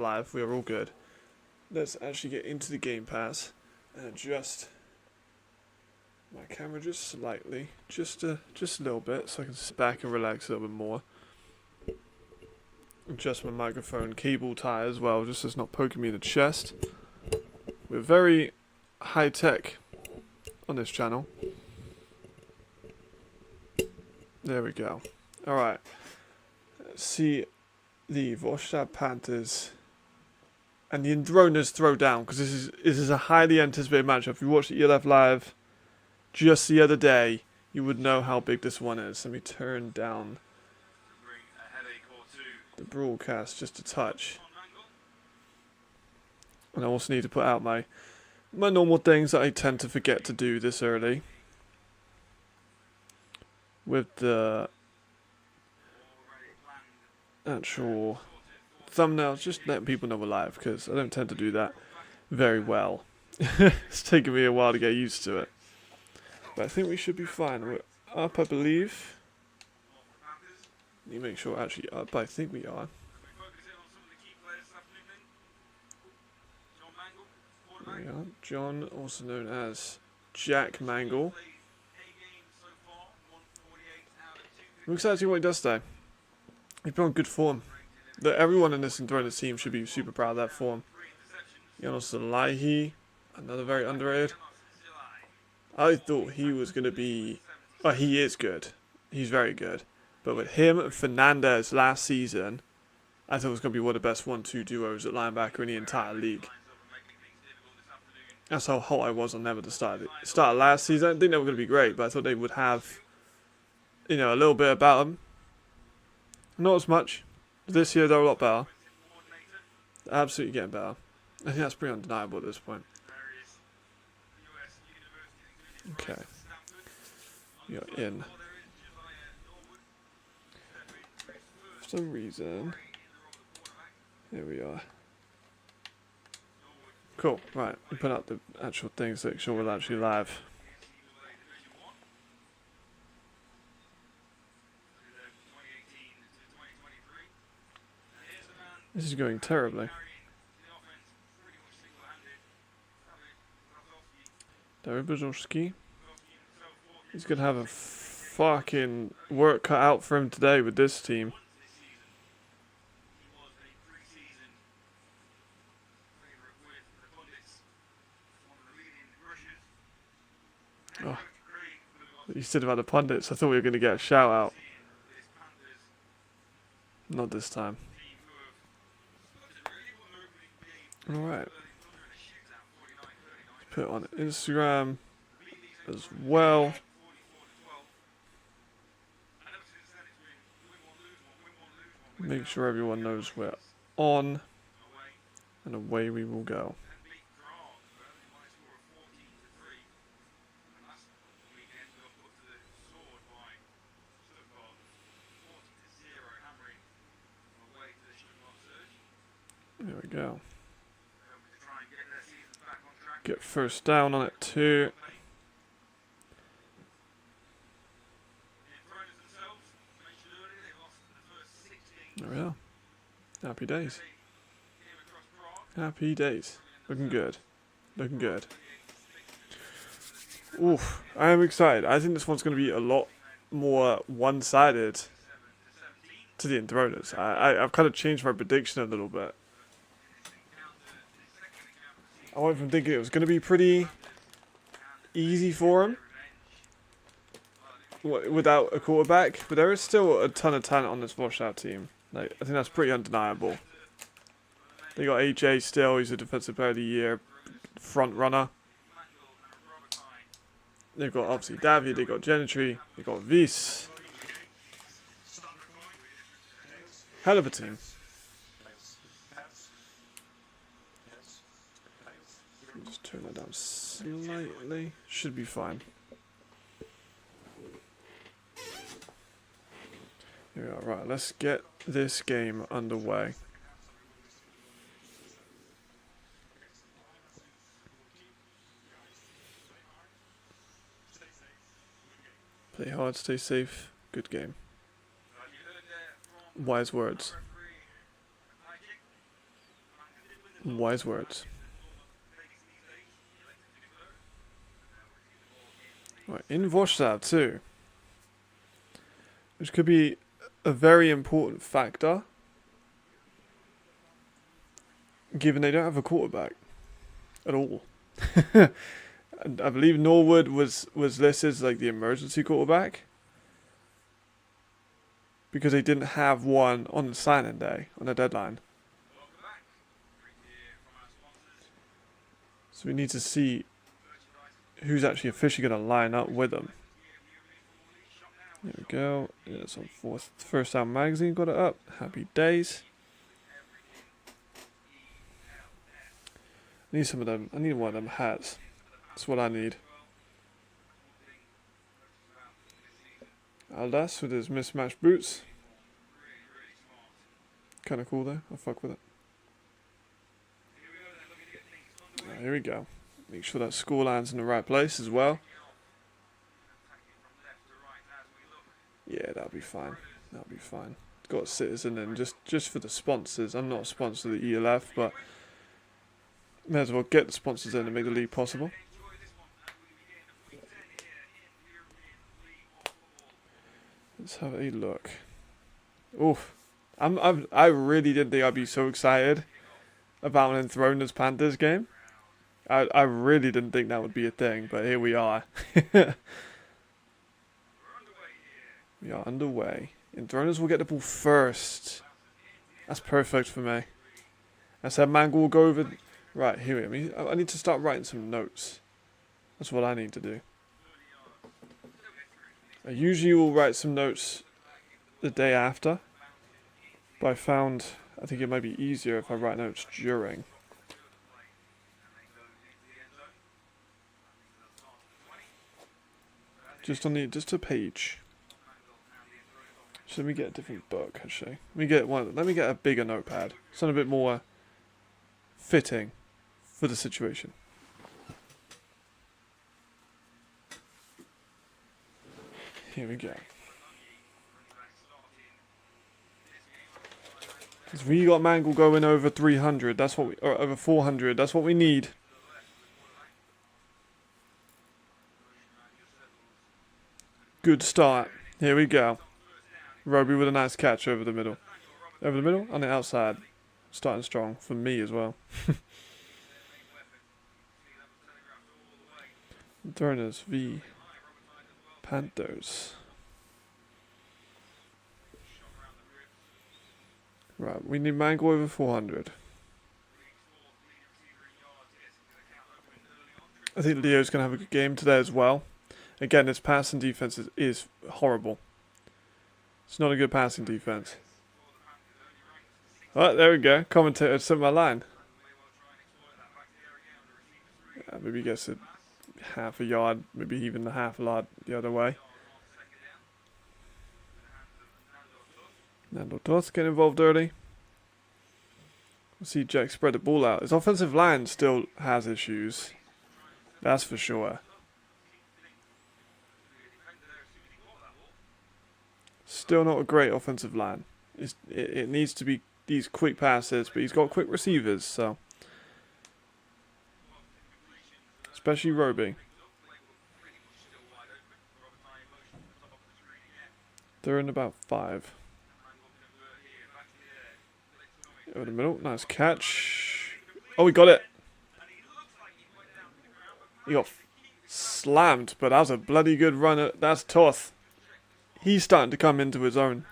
live. We are all good. Let's actually get into the Game Pass and adjust my camera just slightly, just a little bit, so I can sit back and relax a little bit more. Adjust my microphone cable tie as well, just so it's not poking me in the chest. We're very high tech on this channel. There we go. Alright. Let's see the Wroclaw Panthers and the Enthroners throw down, because this is a highly anticipated matchup. If you watched the ELF live just the other day, you would know how big this one is. Let me turn down the broadcast just a touch. And I also need to put out my normal things that I tend to forget to do this early. With the actual thumbnails, just letting people know we're live, because I don't tend to do that very well. It's taken me a while to get used to it. But I think we should be fine. We're up, I believe. Let me make sure we're actually up. I think we are. There we are. John, also known as Jack Mangle. I'm excited to see what he does today. He's been on good form. Everyone in this Enthroners team should be super proud of that form. Janos Salahi, another very underrated. I thought he was going to be... Oh, he is good. He's very good. But with him and Fernandez last season, I thought it was going to be one of the best 1-2 duos at linebacker in the entire league. That's how hot I was on them at the start of last season. I didn't think they were going to be great, but I thought they would have, you know, a little bit about them. Not as much. This year they're a lot better. They're absolutely getting better. I think that's pretty undeniable at this point. Okay. You're in. For some reason. Here we are. Cool. Right. We put out the actual things to make sure we're actually live. This is going terribly. Darren Brzozowski. He's going to have a fucking work cut out for him today with this team. Oh. You said about the pundits. I thought we were going to get a shout out. Not this time. Alright. Put it on Instagram as well. Make sure everyone knows we're on. And away we will go. There we go. Get first down on it too. There we are. Happy days. Happy days. Looking good. Looking good. Oof. I am excited. I think this one's going to be a lot more one-sided to the Enthroners. I've kind of changed my prediction a little bit. I went from thinking it was going to be pretty easy for him without a quarterback, but there is still a ton of talent on this Wroclaw team. Like, I think that's pretty undeniable. They got AJ still, he's a Defensive Player of the Year front runner. They've got obviously Davi, they got Genitry, they got Vis. Hell of a team. Just turn that down slightly. Should be fine. Here we are. Right, let's get this game underway. Play hard, stay safe. Good game. Wise words. Wise words. Right, in Wroclaw too. Which could be a very important factor, given they don't have a quarterback at all. And I believe Norwood was listed as like the emergency quarterback because they didn't have one on the signing day, on the deadline. So we need to see who's actually officially going to line up with them. There we go. Yeah, it's on First Down Magazine got it up. Happy days. I need some of them. I need one of them hats. That's what I need. Aldas with his mismatched boots. Kind of cool though. I'll fuck with it. Here we go. Make sure that score line's in the right place as well. Yeah, that'll be fine. That'll be fine. Got Citizen in just for the sponsors. I'm not a sponsor of the ELF, but may as well get the sponsors in and make the league possible. Let's have a look. Oof. I really didn't think I'd be so excited about an Enthroners Panthers game. I really didn't think that would be a thing, but here we are. We are underway. Enthroners will get the ball first. That's perfect for me. I said Mangle will go over. Right, here we go. I need to start writing some notes. That's what I need to do. I usually will write some notes the day after, but I think it might be easier if I write notes during. Just a page. So let me get a different book, actually. Let me get a bigger notepad. Something a bit more fitting for the situation. Here we go. Because we got Mangle going over 300. That's what or over 400. That's what we need. Good start. Here we go. Roby with a nice catch over the middle. Over the middle? On the outside. Starting strong for me as well. Enthroners v Panthers. Right, we need Mangle over 400. I think Leo's going to have a good game today as well. Again, his passing defense is horrible. It's not a good passing defense. Oh, there we go. Commentator sent my line. Yeah, maybe he gets it half a yard, maybe even a half a yard the other way. Nando Toth getting involved early. We'll see Jack spread the ball out. His offensive line still has issues. That's for sure. Still not a great offensive line. It needs to be these quick passes, but he's got quick receivers, so. Especially Roby. They're in about 5. Over the middle, nice catch. Oh, we got it. He got slammed, but that was a bloody good run. That's Toth. He's starting to come into his own.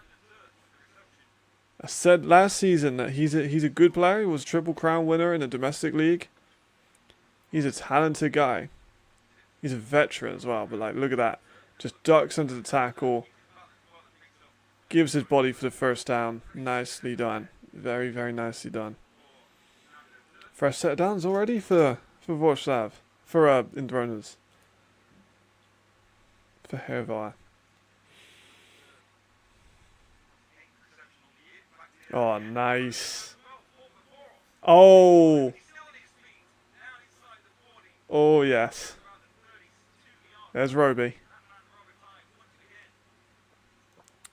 I said last season that he's a good player. He was a Triple Crown winner in the domestic league. He's a talented guy. He's a veteran as well, but like, look at that. Just ducks under the tackle. Gives his body for the first down. Nicely done. Very, very nicely done. Fresh set of downs already for Wroclaw. For Enthroners. For Fehervar. Oh, nice. Oh. Oh, yes. There's Roby.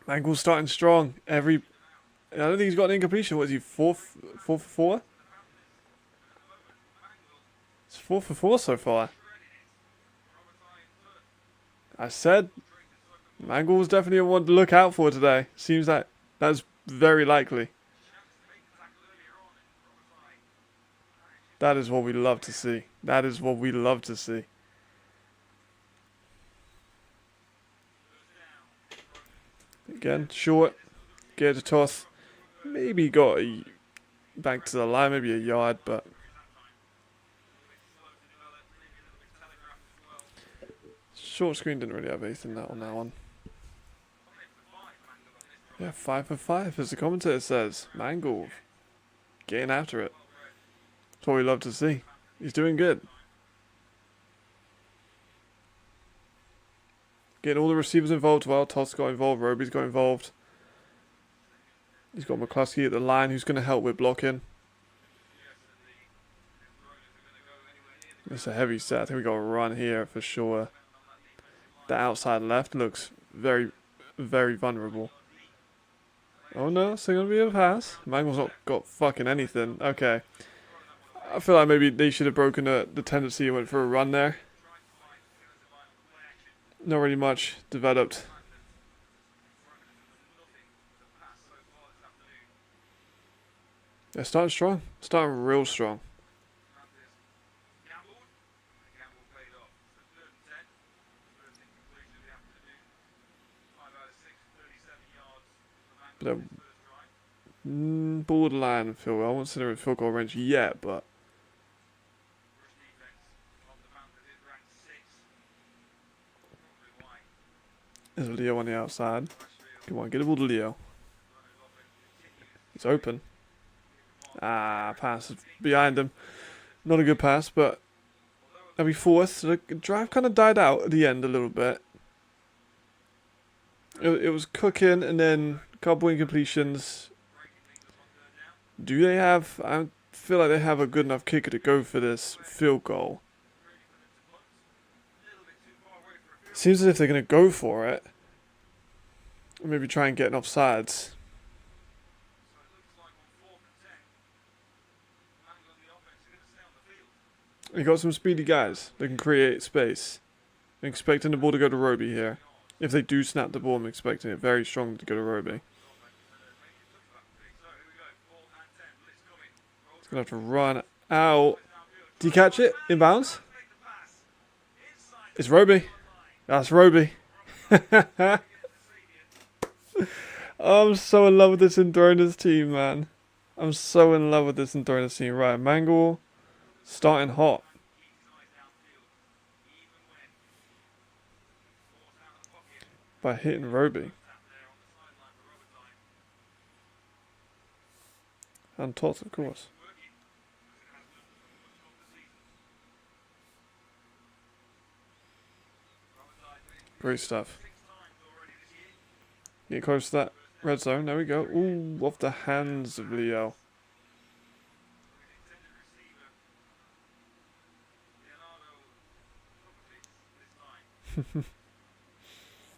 Mangle's starting strong. I don't think he's got an incompletion. What is he, 4 for 4? It's 4 for 4 so far. I said Mangle was definitely a one to look out for today. Seems like that's very likely. That is what we love to see. That is what we love to see. Again, short. Get a toss. Maybe got a back to the line, maybe a yard, but short screen didn't really have anything on that one. Yeah, 5 for 5, as the commentator says. Mangle getting after it. That's what we love to see. He's doing good. Getting all the receivers involved well. Toss got involved. Roby's got involved. He's got McCluskey at the line who's going to help with blocking. It's a heavy set. I think we got a run here for sure. The outside left looks very, very vulnerable. Oh no, still going to be a pass. Mangle's not got fucking anything. Okay. I feel like maybe they should have broken the tendency and went for a run there. Not really much developed. They're starting strong. Starting real strong. But they're borderline field goal. I won't say they're in field goal range yet, but there's Leo on the outside. Come on, get the ball to Leo. It's open. Ah, pass behind him. Not a good pass, but that'll be fourth. So the drive kind of died out at the end a little bit. It was cooking, and then a couple incompletions. Do they have... I feel like they have a good enough kicker to go for this field goal. Seems as if they're going to go for it. Or maybe try and get an offsides. You got some speedy guys that can create space. I'm expecting the ball to go to Roby here. If they do snap the ball, I'm expecting it very strongly to go to Roby. He's going to have to run out. Did you catch it? Inbounds? It's Roby. That's Roby. I'm so in love with this Enthroners team, man. I'm so in love with this Enthroners team. Right, Mangle starting hot. By hitting Roby. And Tots, of course. Great stuff. Get close to that red zone. There we go. Ooh, off the hands of Leo.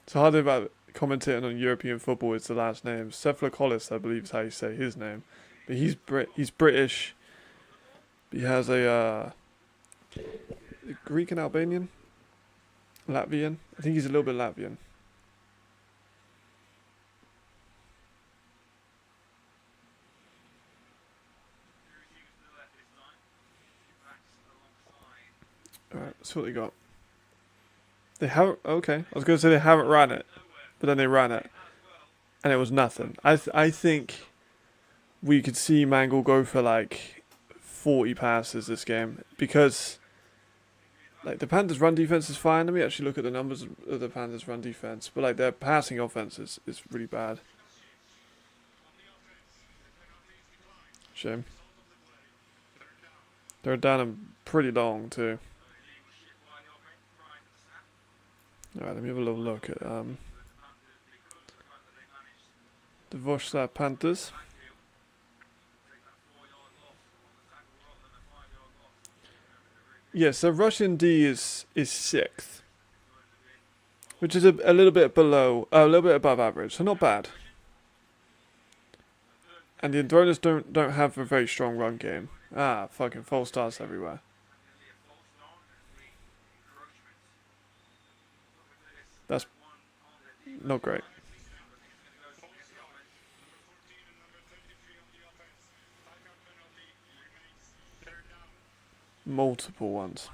It's hard about commentating on European football. It's the last name. Cephalochollis, I believe is how you say his name. But he's British. He has a Greek and Albanian? Latvian? I think he's a little bit Latvian. Alright, that's what they got. They haven't... Okay, I was going to say they haven't ran it. But then they ran it. And it was nothing. I think we could see Mangle go for like 40 passes this game. Because like the Panthers' run defense is fine. Let me actually look at the numbers of the Panthers' run defense. But like their passing offense is really bad. Shame. They're down and pretty long too. Alright, let me have a little look at the Wroclaw Panthers. Yes, so Russian D is 6th, which is a little bit below, a little bit above average, so not bad. And the Enthroners don't have a very strong run game. Ah, fucking false starts everywhere. That's not great. Multiple ones.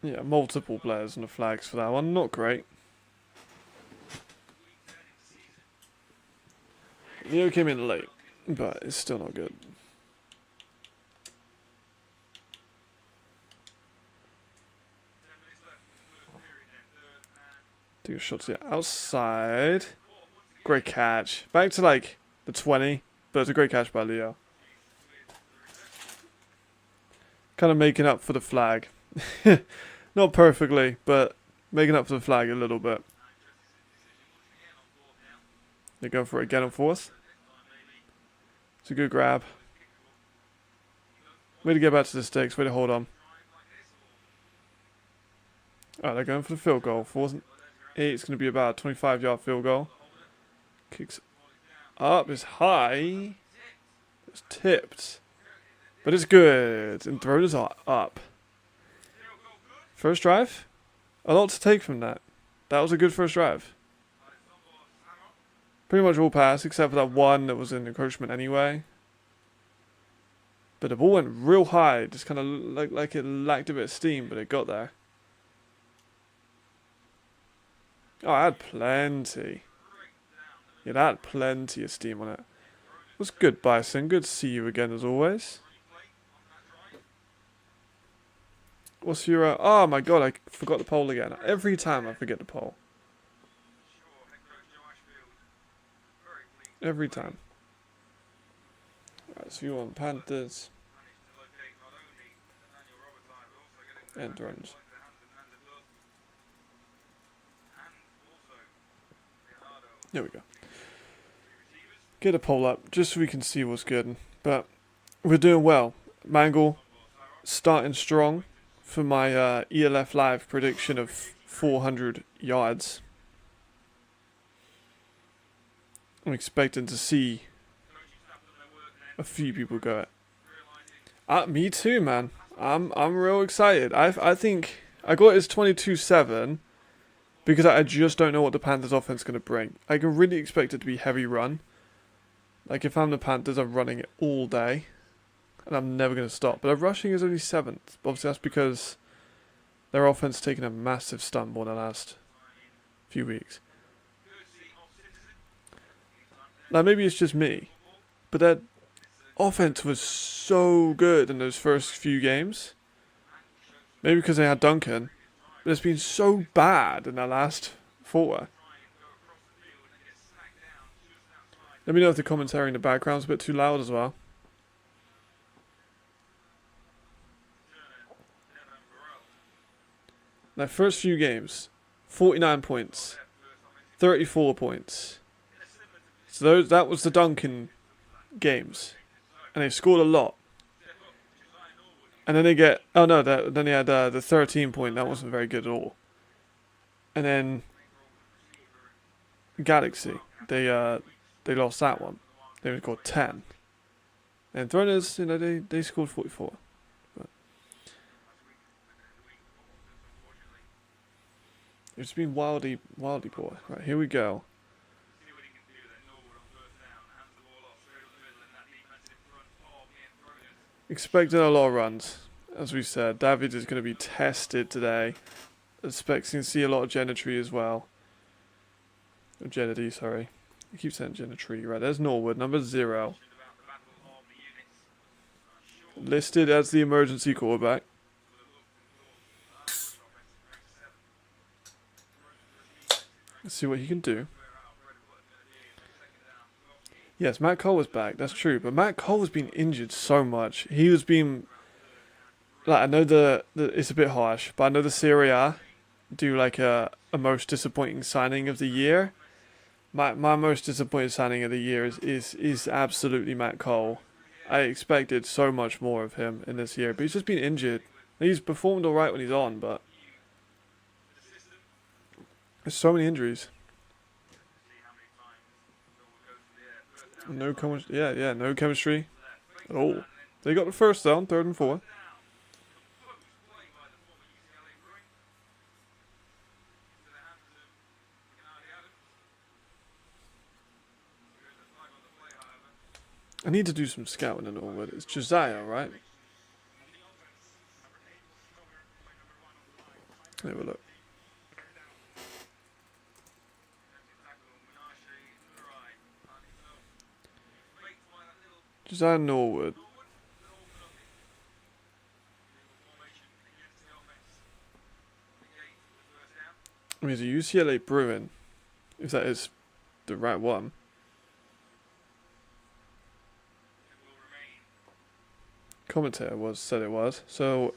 Yeah, multiple players on the flags for that one. Not great. Neo came in late, but it's still not good. Take a shot to the outside. Great catch. Back to like the 20, but it's a great catch by Leo. Kind of making up for the flag. Not perfectly, but making up for the flag a little bit. They go for it again on fourth. It's a good grab. Way to get back to the sticks. Way to hold on. Oh, they're going for the field goal. 4th and 8. It's going to be about a 25-yard field goal. Kicks up. It's high. It's tipped. But it's good. And Enthroners are up. First drive? A lot to take from that. That was a good first drive. Pretty much all pass, except for that one that was in encroachment anyway. But the ball went real high. Just kind of looked like it lacked a bit of steam, but it got there. Oh, I had plenty. Yeah, that had plenty of steam on it. It was good, Bison. Good to see you again, as always. What's your... oh my god, I forgot the poll again. Every time I forget the poll. Every time. Right, so you want Panthers. Enthroners. There we go. Get a poll up, just so we can see what's good. But we're doing well. Mangle starting strong for my ELF Live prediction of 400 yards. I'm expecting to see a few people go it. Me too, man. I'm real excited. I think I got his 22-7 because I just don't know what the Panthers offense is going to bring. I can really expect it to be heavy run. Like if I'm the Panthers, I'm running it all day. And I'm never going to stop. But their rushing is only 7th. Obviously, that's because their offense has taken a massive stumble in the last few weeks. Now, maybe it's just me. But their offense was so good in those first few games. Maybe because they had Duncan. But it's been so bad in the last 4. Let me know if the commentary in the background's a bit too loud as well. Their first few games, 49 points, 34 points. So that was the Duncan games, and they scored a lot. And then they get then they had the 13 point. That wasn't very good at all. And then Galaxy, they lost that one. They only scored 10. And Enthroners, they scored 44. But it's been wildly poor. Right, here we go. Expecting a lot of runs, as we said. David is going to be tested today. Expecting to see a lot of Genetry as well. Genedy, sorry. I keep saying Genetry. Right, there's Norwood, number 0. Listed as the emergency quarterback. Let's see what he can do. Yes, Matt Cole was back. That's true. But Matt Cole has been injured so much. He was being... like, I know it's a bit harsh, but I know the Serie A do like a most disappointing signing of the year. My most disappointing signing of the year is absolutely Matt Cole. I expected so much more of him in this year, but he's just been injured. He's performed alright when he's on, but there's so many injuries. No chemistry. Yeah, no chemistry. Oh, they got the first down, 3rd and 4. I need to do some scouting and all, but it's Josiah, right? Have a look. Josiah Norwood. I mean, he's a UCLA Bruin, if that is the right one. Commentator said it was. So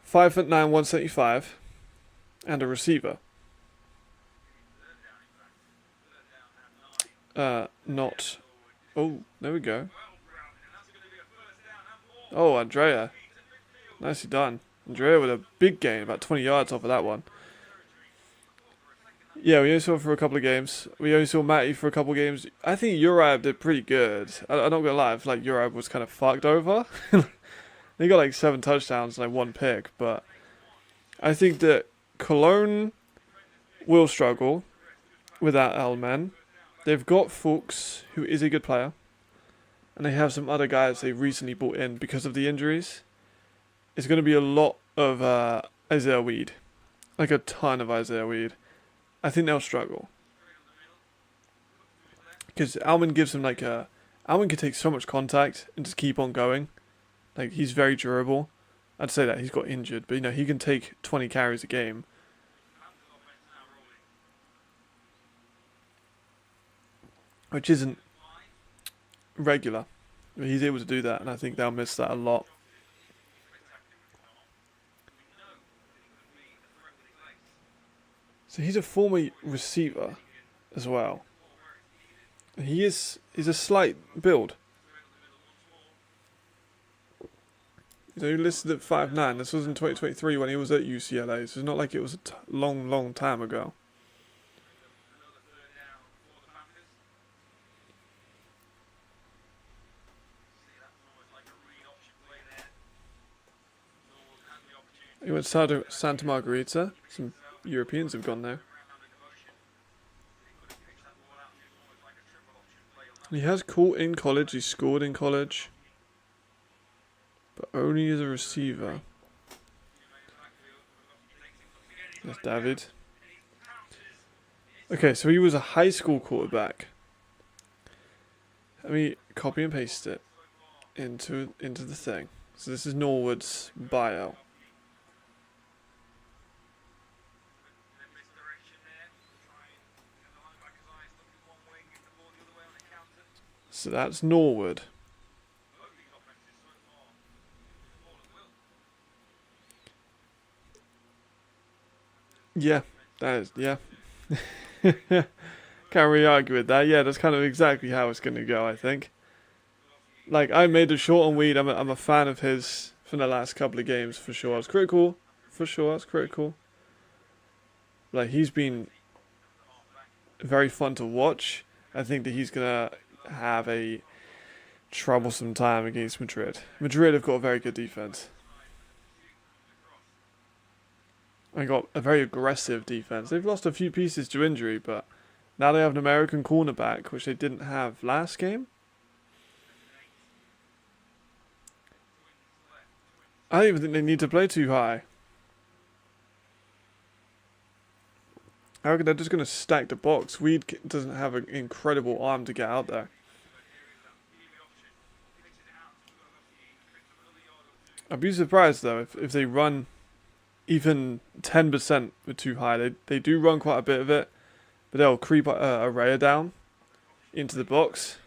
5'9", 175, and a receiver. Not. Oh, there we go. Oh, Andrea. Nicely done. Andrea with a big gain, about 20 yards off of that one. Yeah, we only saw him for a couple of games. We only saw Matty for a couple of games. I think Uriah did pretty good. I'm not going to lie, I feel like Uriah was kind of fucked over. He got like 7 touchdowns and like 1 pick, but I think that Cologne will struggle without Elman. They've got Fuchs, who is a good player, and they have some other guys they recently brought in because of the injuries. It's going to be a lot of Isaiah Weed, like a ton of Isaiah Weed. I think they'll struggle because Alman gives them like a. Alman can take so much contact and just keep on going. Like, he's very durable. I'd say that he's got injured, but he can take 20 carries a game. Which isn't regular. He's able to do that, and I think they'll miss that a lot. So he's a former receiver as well. He's a slight build. He's only listed at 5'9". This was in 2023 when he was at UCLA, so it's not like it was a long time ago. He went to Santa Margarita. Some Europeans have gone there. He has caught in college. He scored in college. But only as a receiver. That's David. Okay, so he was a high school quarterback. Let me copy and paste it into the thing. So this is Norwood's bio. So that's Norwood. Yeah, that is, yeah. Can't really argue with that. Yeah, that's kind of exactly how it's going to go, I think. Like, I made the short on Weed. I'm a fan of his from the last couple of games, for sure. It's critical. For sure, it's critical. Like, he's been very fun to watch. I think that he's going to have a troublesome time against Madrid. Madrid have got a very good defense. They got a very aggressive defense. They've lost a few pieces to injury, but now they have an American cornerback, which they didn't have last game. I don't even think they need to play too high. I reckon they're just going to stack the box. Weed doesn't have an incredible arm to get out there. I'd be surprised, though, if they run even 10% with too high. They do run quite a bit of it, but they'll creep a Raya down into the box.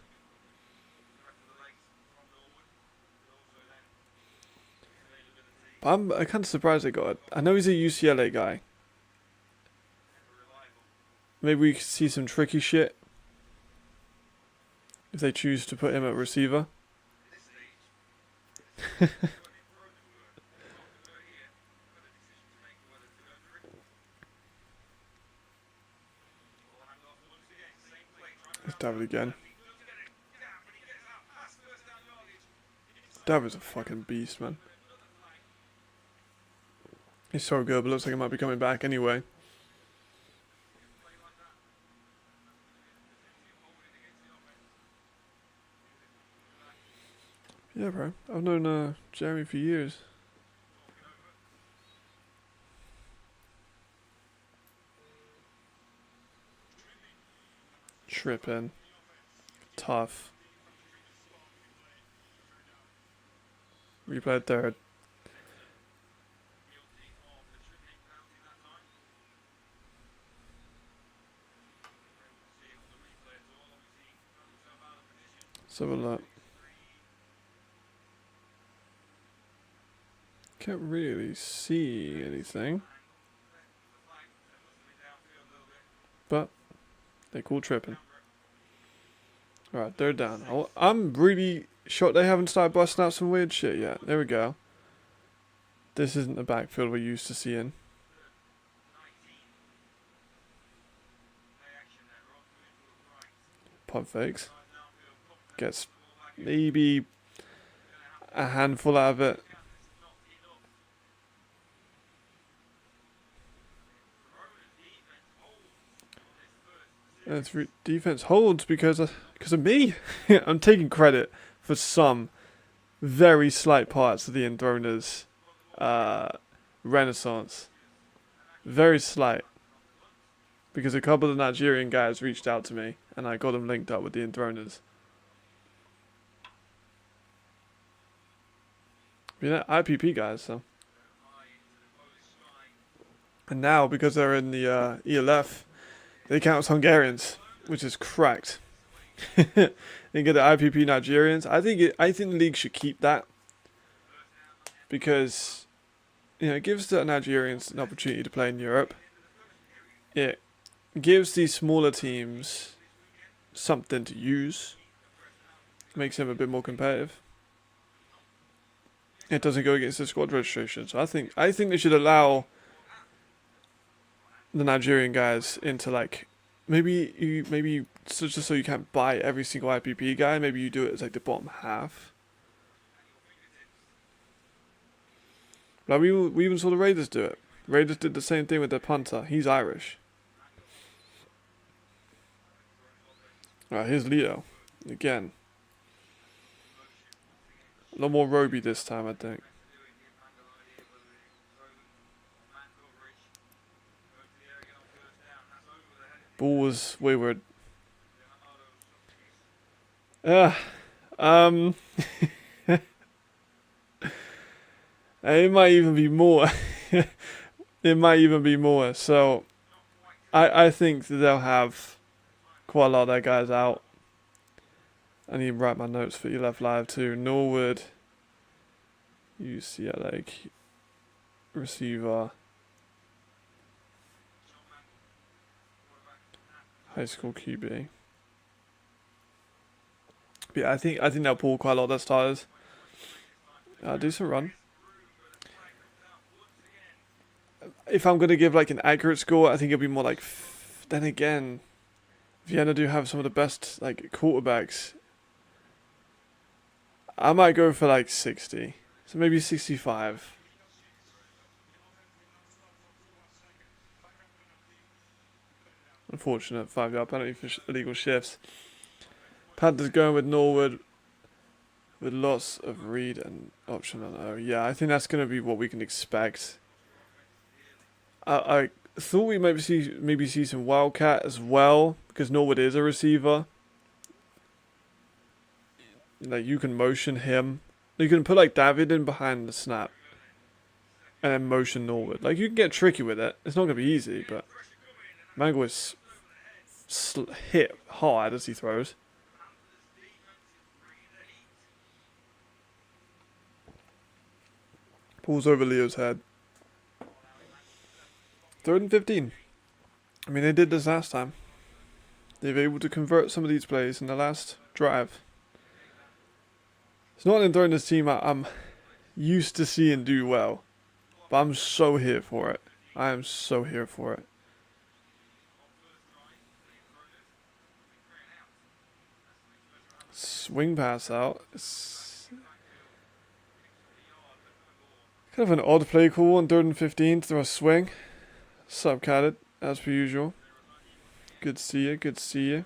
But I'm kind of surprised they got it. I know he's a UCLA guy. Maybe we could see some tricky shit if they choose to put him at receiver. Let's dive it again. David's a fucking beast, man. He's so good, but looks like he might be coming back anyway. Yeah, bro. I've known Jeremy for years. Tripping. Tough. Replay third. So we'll look. Can't really see anything. But they call tripping. Alright, they're down. I'm really shocked they haven't started busting out some weird shit yet. There we go. This isn't the backfield we're used to seeing. Pump fakes. Gets maybe a handful out of it. And defense holds because of me. I'm taking credit for some very slight parts of the Enthroners renaissance. Very slight. Because a couple of the Nigerian guys reached out to me and I got them linked up with the Enthroners. You know, IPP guys, so. And now, because they're in the ELF, they count as Hungarians, which is cracked. They get the IPP Nigerians. I think the league should keep that because it gives the Nigerians an opportunity to play in Europe. It gives these smaller teams something to use. Makes them a bit more competitive. It doesn't go against the squad registration, so I think they should allow the Nigerian guys into like maybe just so you can't buy every single IPP guy. Maybe you do it as like the bottom half. Like we even saw the Raiders do it. Raiders did the same thing with their punter. He's Irish. Alright, here's Leo again. A lot more Roby this time, I think. Ball was wayward. It might even be more. It might even be more. So, I think that they'll have quite a lot of their guys out. I need to write my notes for ELF Live too. Norwood, UCLA receiver, high school QB. But yeah, I think they'll pull quite a lot of their starters. Decent run. If I'm gonna give like an accurate score, I think it'll be more like. Then again, Vienna do have some of the best like quarterbacks. I might go for like 60, so maybe 65. Unfortunate 5-yard penalty for illegal shifts. Panthers going with Norwood with lots of read and option on O. Yeah, I think that's going to be what we can expect. I thought we maybe see some Wildcat as well because Norwood is a receiver. Like you can motion him. You can put like David in behind the snap and then motion Norwood. Like you can get tricky with it. It's not going to be easy, but Mangle is hit hard as he throws. Pulls over Leo's head. 3rd and 15. I mean, they did this last time. They've been able to convert some of these plays in the last drive. It's not an Enthroners team I'm used to seeing do well. But I'm so here for it. I am so here for it. Swing pass out. Kind of an odd play call on 3rd and 15 to throw a swing. Subcatted, as per usual. Good to see you, good to see you.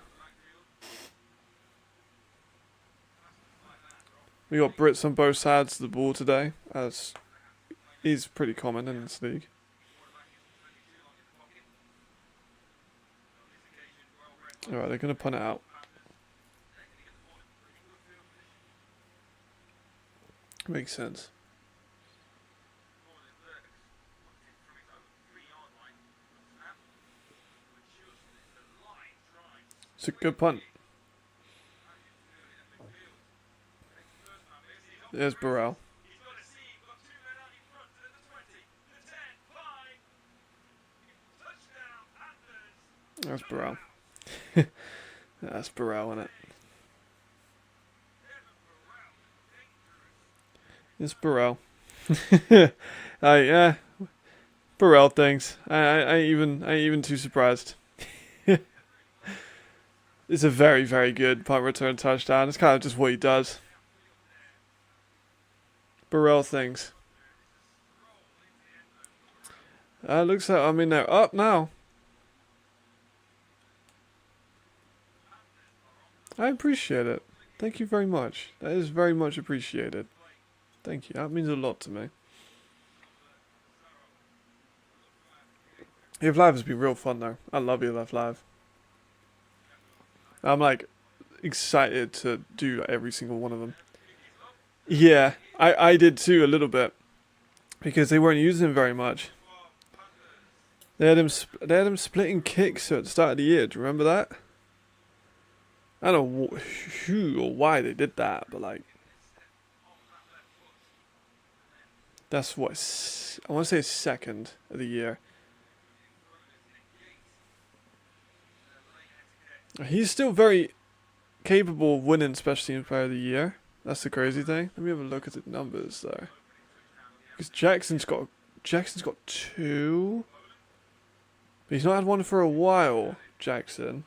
We got Brits on both sides of the ball today, as is pretty common in this league. Alright, they're going to punt it out. Makes sense. It's a good punt. There's Burrell. That's Burrell. That's Burrell, isn't it? It's Burrell. Yeah. Burrell things. I ain't even too surprised. It's a very, very good punt return touchdown. It's kind of just what he does. Burrell things. Looks like, I mean, they're up now. I appreciate it. Thank you very much. That is very much appreciated. Thank you. That means a lot to me. EF Live has been real fun though. I love EF Live. I'm like excited to do every single one of them. Yeah, I did too a little bit because they weren't using him very much. They had him splitting kicks at the start of the year. Do you remember that? I don't know who or why they did that, but like that's what I want to say second of the year. He's still very capable of winning Special Teams Player of the Year. That's the crazy thing. Let me have a look at the numbers though. Because Jackson's got 2. But he's not had one for a while, Jackson.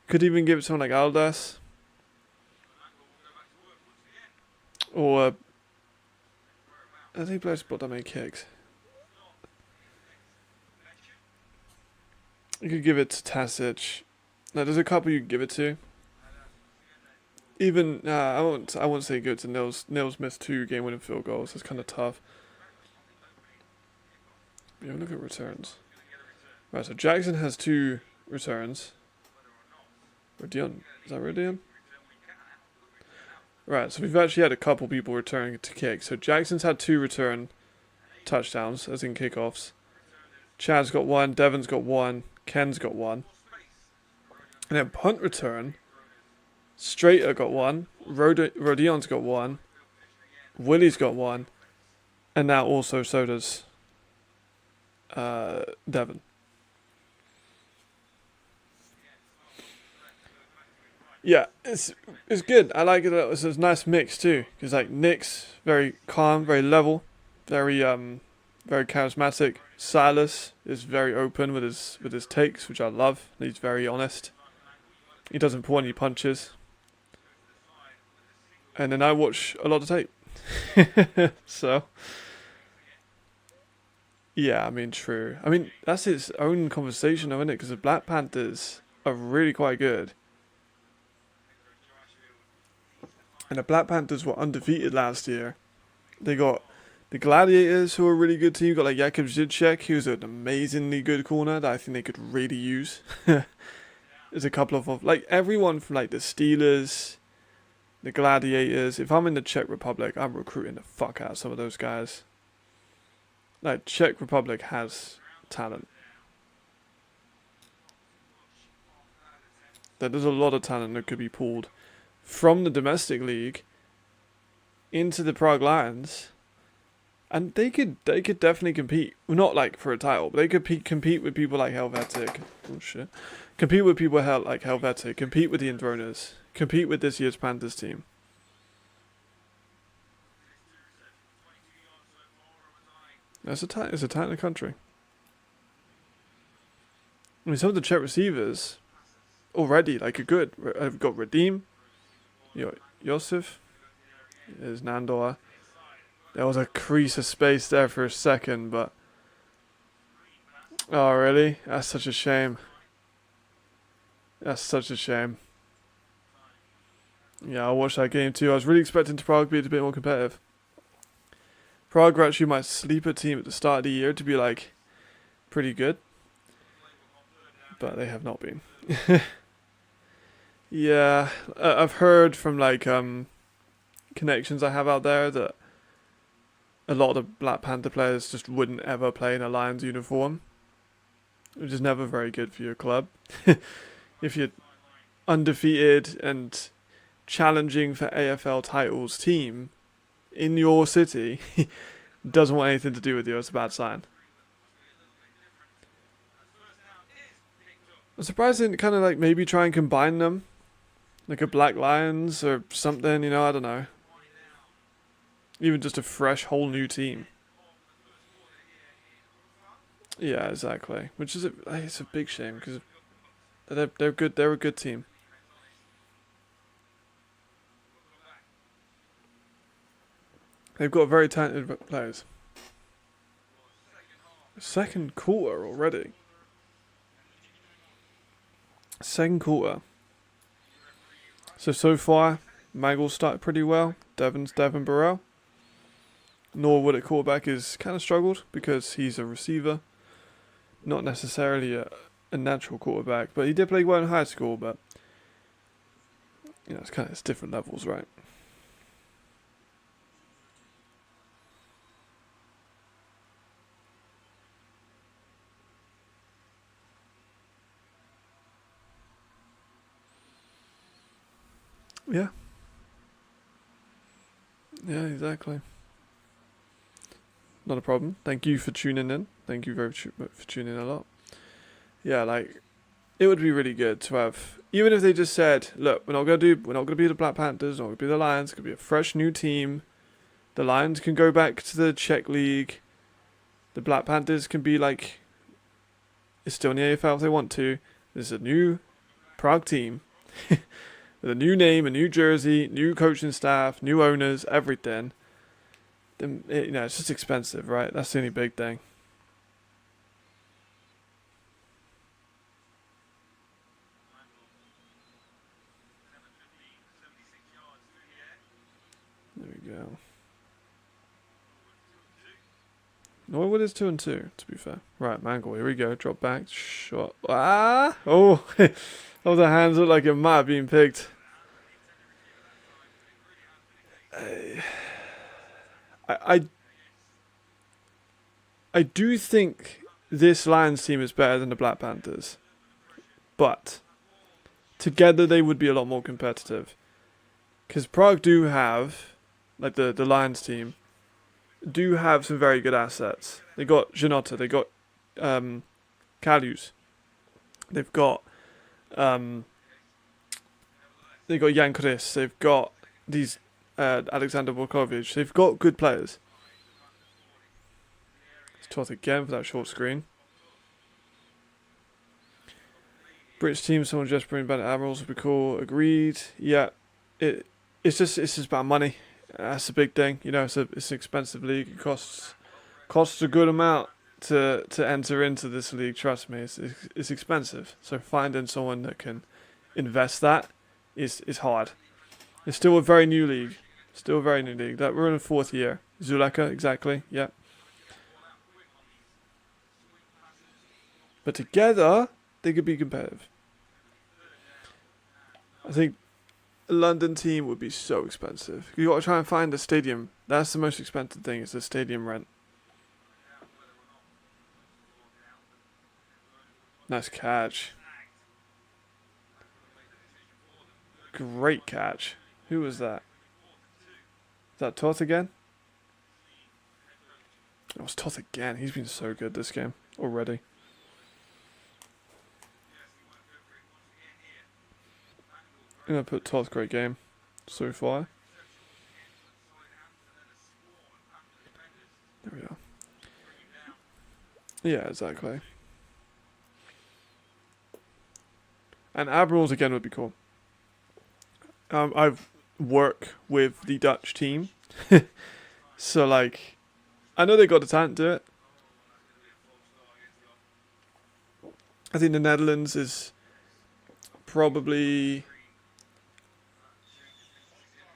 Could even give it to someone like Aldas. Or I think players bought that many kicks. You could give it to Tasic. No, there's a couple you could give it to. Even I won't say good to Nils. Nils missed 2 game-winning field goals. That's kind of tough. Yeah, look at returns. Right, so Jackson has 2 returns. Rodion, is that Rodion? Right, so we've actually had a couple people returning to kick. So Jackson's had 2 return touchdowns, as in kickoffs. Chad's got 1, Devon's got 1, Ken's got 1. And then punt return, Strater got 1, Rodion's got 1, Willie's got 1, and now also so does Devon. Yeah, it's good. I like it. It's a nice mix too, because like Nick's very calm, very level, very charismatic. Silas is very open with his takes, which I love. He's very honest. He doesn't pull any punches. And then I watch a lot of tape. So yeah, I mean, true. I mean, that's its own conversation, though, isn't it? Because the Black Panthers are really quite good. And the Black Panthers were undefeated last year. They got the Gladiators, who are a really good team. You got like Jakub Zizek, who's an amazingly good corner that I think they could really use. There's a couple of like everyone from like the Steelers, the Gladiators. If I'm in the Czech Republic, I'm recruiting the fuck out of some of those guys. Like Czech Republic has talent. There's a lot of talent that could be pulled from the domestic league into the Prague Lions, and they could definitely compete. Well, not like for a title, but they could compete with people like Helvetic. Oh shit! Compete with people like Helvetic. Compete with the Enthroners. Compete with this year's Panthers team. It's a tight country. I mean, some of the Czech receivers already like are good. I've got Redeem. You know, Josef. There's Nandor. There was a crease of space there for a second, but... Oh, really? That's such a shame. That's such a shame. Yeah, I watched that game too. I was really expecting Prague to be a bit more competitive. Prague were actually my sleeper team at the start of the year to be like pretty good, but they have not been. Yeah, I've heard from like connections I have out there that a lot of the Black Panther players just wouldn't ever play in a Lions uniform, which is never very good for your club. If you're undefeated and challenging for AFL titles team in your city doesn't want anything to do with you, it's a bad sign. I'm surprised they didn't kind of like maybe try and combine them, like a Black Lions or something, you know, I don't know. Even just a fresh, whole new team. Yeah, exactly. Which is it's a big shame because they're good. They're a good team. They've got very talented players. Second quarter already. Second quarter. So far, Magel started pretty well. Devon Burrell. Norwood at quarterback has kind of struggled because he's a receiver. Not necessarily a natural quarterback, but he did play well in high school, but you know, it's different levels, right? Yeah. Yeah, exactly. Not a problem. Thank you for tuning in. Thank you very much for tuning in a lot. Yeah, like it would be really good to have, even if they just said, look, we're not gonna be the Black Panthers, we're not gonna be the Lions, it's gonna be a fresh new team. The Lions can go back to the Czech League. The Black Panthers can be like, it's still in the AFL if they want to. There's a new Prague team with a new name, a new jersey, new coaching staff, new owners, everything. Then you know, it's just expensive, right? That's the only big thing. There we go. Norwood is 2-2, to be fair. Right, Mangle, here we go. Drop back, shot. Ah! Oh! Oh, the hands look like it might have been picked. I do think this Lions team is better than the Black Panthers. But together they would be a lot more competitive. Because Prague do have, like the Lions team, do have some very good assets. They got Janota, they got Kalius, they've got Jan Chris, they've got these Alexander Volkovic. They've got good players. It's Toth again for that short screen. British team, someone just bring back Admirals would be cool. Agreed. Yeah, it's just about money. That's a big thing. You know, it's an expensive league. It costs a good amount to enter into this league. Trust me, it's expensive. So finding someone that can invest that is hard. It's still a very new league. That we're in the 4th year. Zuleka, exactly. Yeah. But together, they could be competitive. I think a London team would be so expensive. You got to try and find a stadium. That's the most expensive thing, is the stadium rent. Nice catch. Great catch. Who was that? Is that Toth again? It was Toth again. He's been so good this game already. I'm going to put Toth, great game so far. There we go. Yeah, exactly. And Admirals again would be cool. work with the Dutch team. So, like, I know they got the talent to do it. I think the Netherlands is probably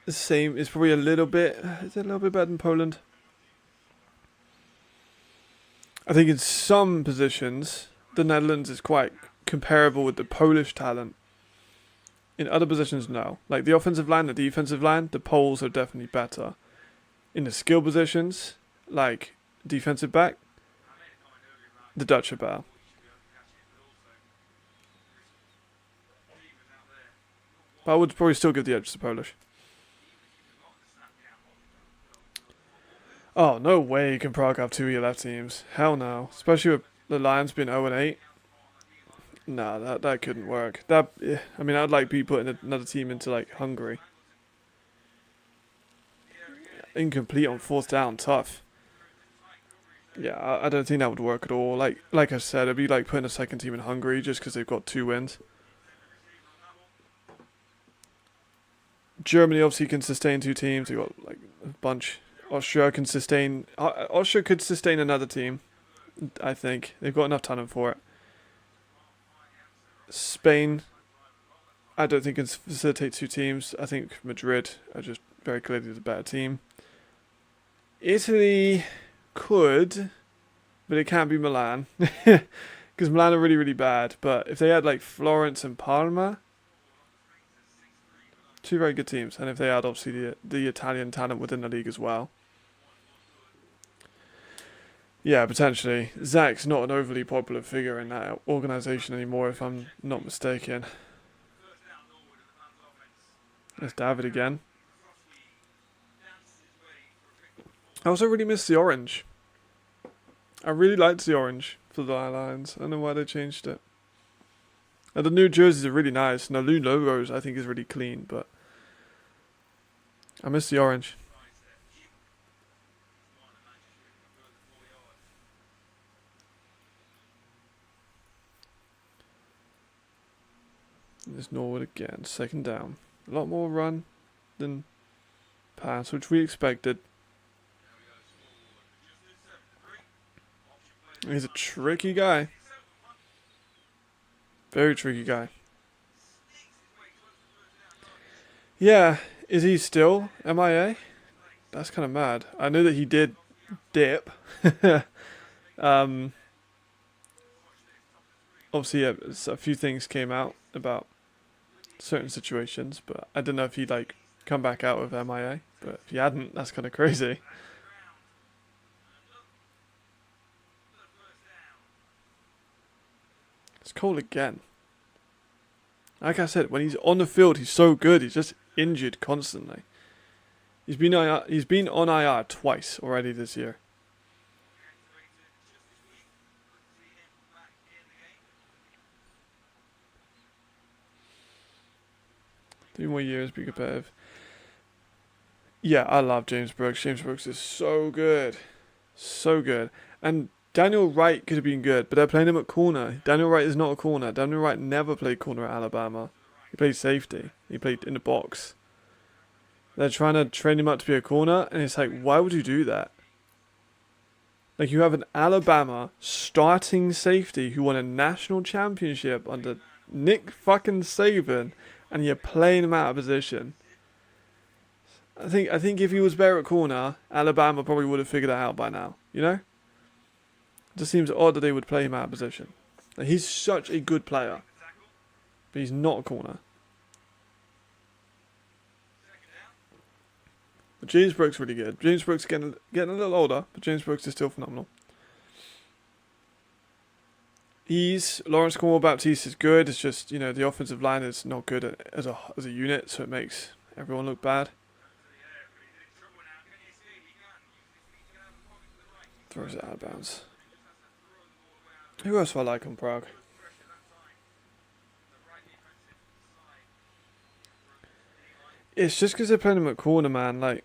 the same. It's probably a little bit. Is it a little bit better than Poland? I think in some positions, the Netherlands is quite comparable with the Polish talent. In other positions, no. Like the offensive line, the defensive line, the Poles are definitely better. In the skill positions, like defensive back, the Dutch are better. But I would probably still give the edge to the Polish. Oh, no way can Prague have two ELF teams. Hell no. Especially with the Lions being 0-8. Nah, that couldn't work. I mean, I'd like be putting another team into like Hungary. Incomplete on fourth down, tough. Yeah, I don't think that would work at all. Like I said, it'd be like putting a second team in Hungary just because they've got 2 wins. Germany obviously can sustain 2 teams. They've got like a bunch. Austria can sustain. Austria could sustain another team. I think they've got enough talent for it. Spain, I don't think can facilitate 2 teams. I think Madrid are just very clearly the better team. Italy could, but it can't be Milan because Milan are really, really bad. But if they had like Florence and Parma, 2 very good teams, and if they had obviously the Italian talent within the league as well. Yeah, potentially. Zach's not an overly popular figure in that organisation anymore, if I'm not mistaken. There's David again. I also really miss the orange. I really liked the orange for the Lions. I don't know why they changed it. And the new jerseys are really nice. And the new logos I think is really clean, but I miss the orange. There's Norwood again. Second down. A lot more run than pass, which we expected. He's a tricky guy. Very tricky guy. Yeah, is he still MIA? That's kind of mad. I know that he did dip. Obviously, yeah, a few things came out about certain situations, but I don't know if he'd like come back out of MIA. But if he hadn't, that's kind of crazy. It's Cole again. Like I said, when he's on the field, he's so good. He's just injured constantly. He's been on IR twice already this year. Three more years, be competitive. Yeah, I love James Brooks. James Brooks is so good. So good. And Daniel Wright could have been good, but they're playing him at corner. Daniel Wright is not a corner. Daniel Wright never played corner at Alabama. He played safety. He played in the box. They're trying to train him up to be a corner, and it's like, why would you do that? Like, you have an Alabama starting safety who won a national championship under Nick fucking Saban, and you're playing him out of position. I think if he was better at corner, Alabama probably would have figured that out by now. You know? It just seems odd that they would play him out of position. Like, he's such a good player, but he's not a corner. But James Brooks really good. James Brooks getting a little older, but James Brooks is still phenomenal. Lawrence Cornwall Baptiste is good. It's just, you know, the offensive line is not good as a unit, so it makes everyone look bad. Throws it out of bounds. Who else do I like on Prague? It's just because they're playing him at corner, man. Like,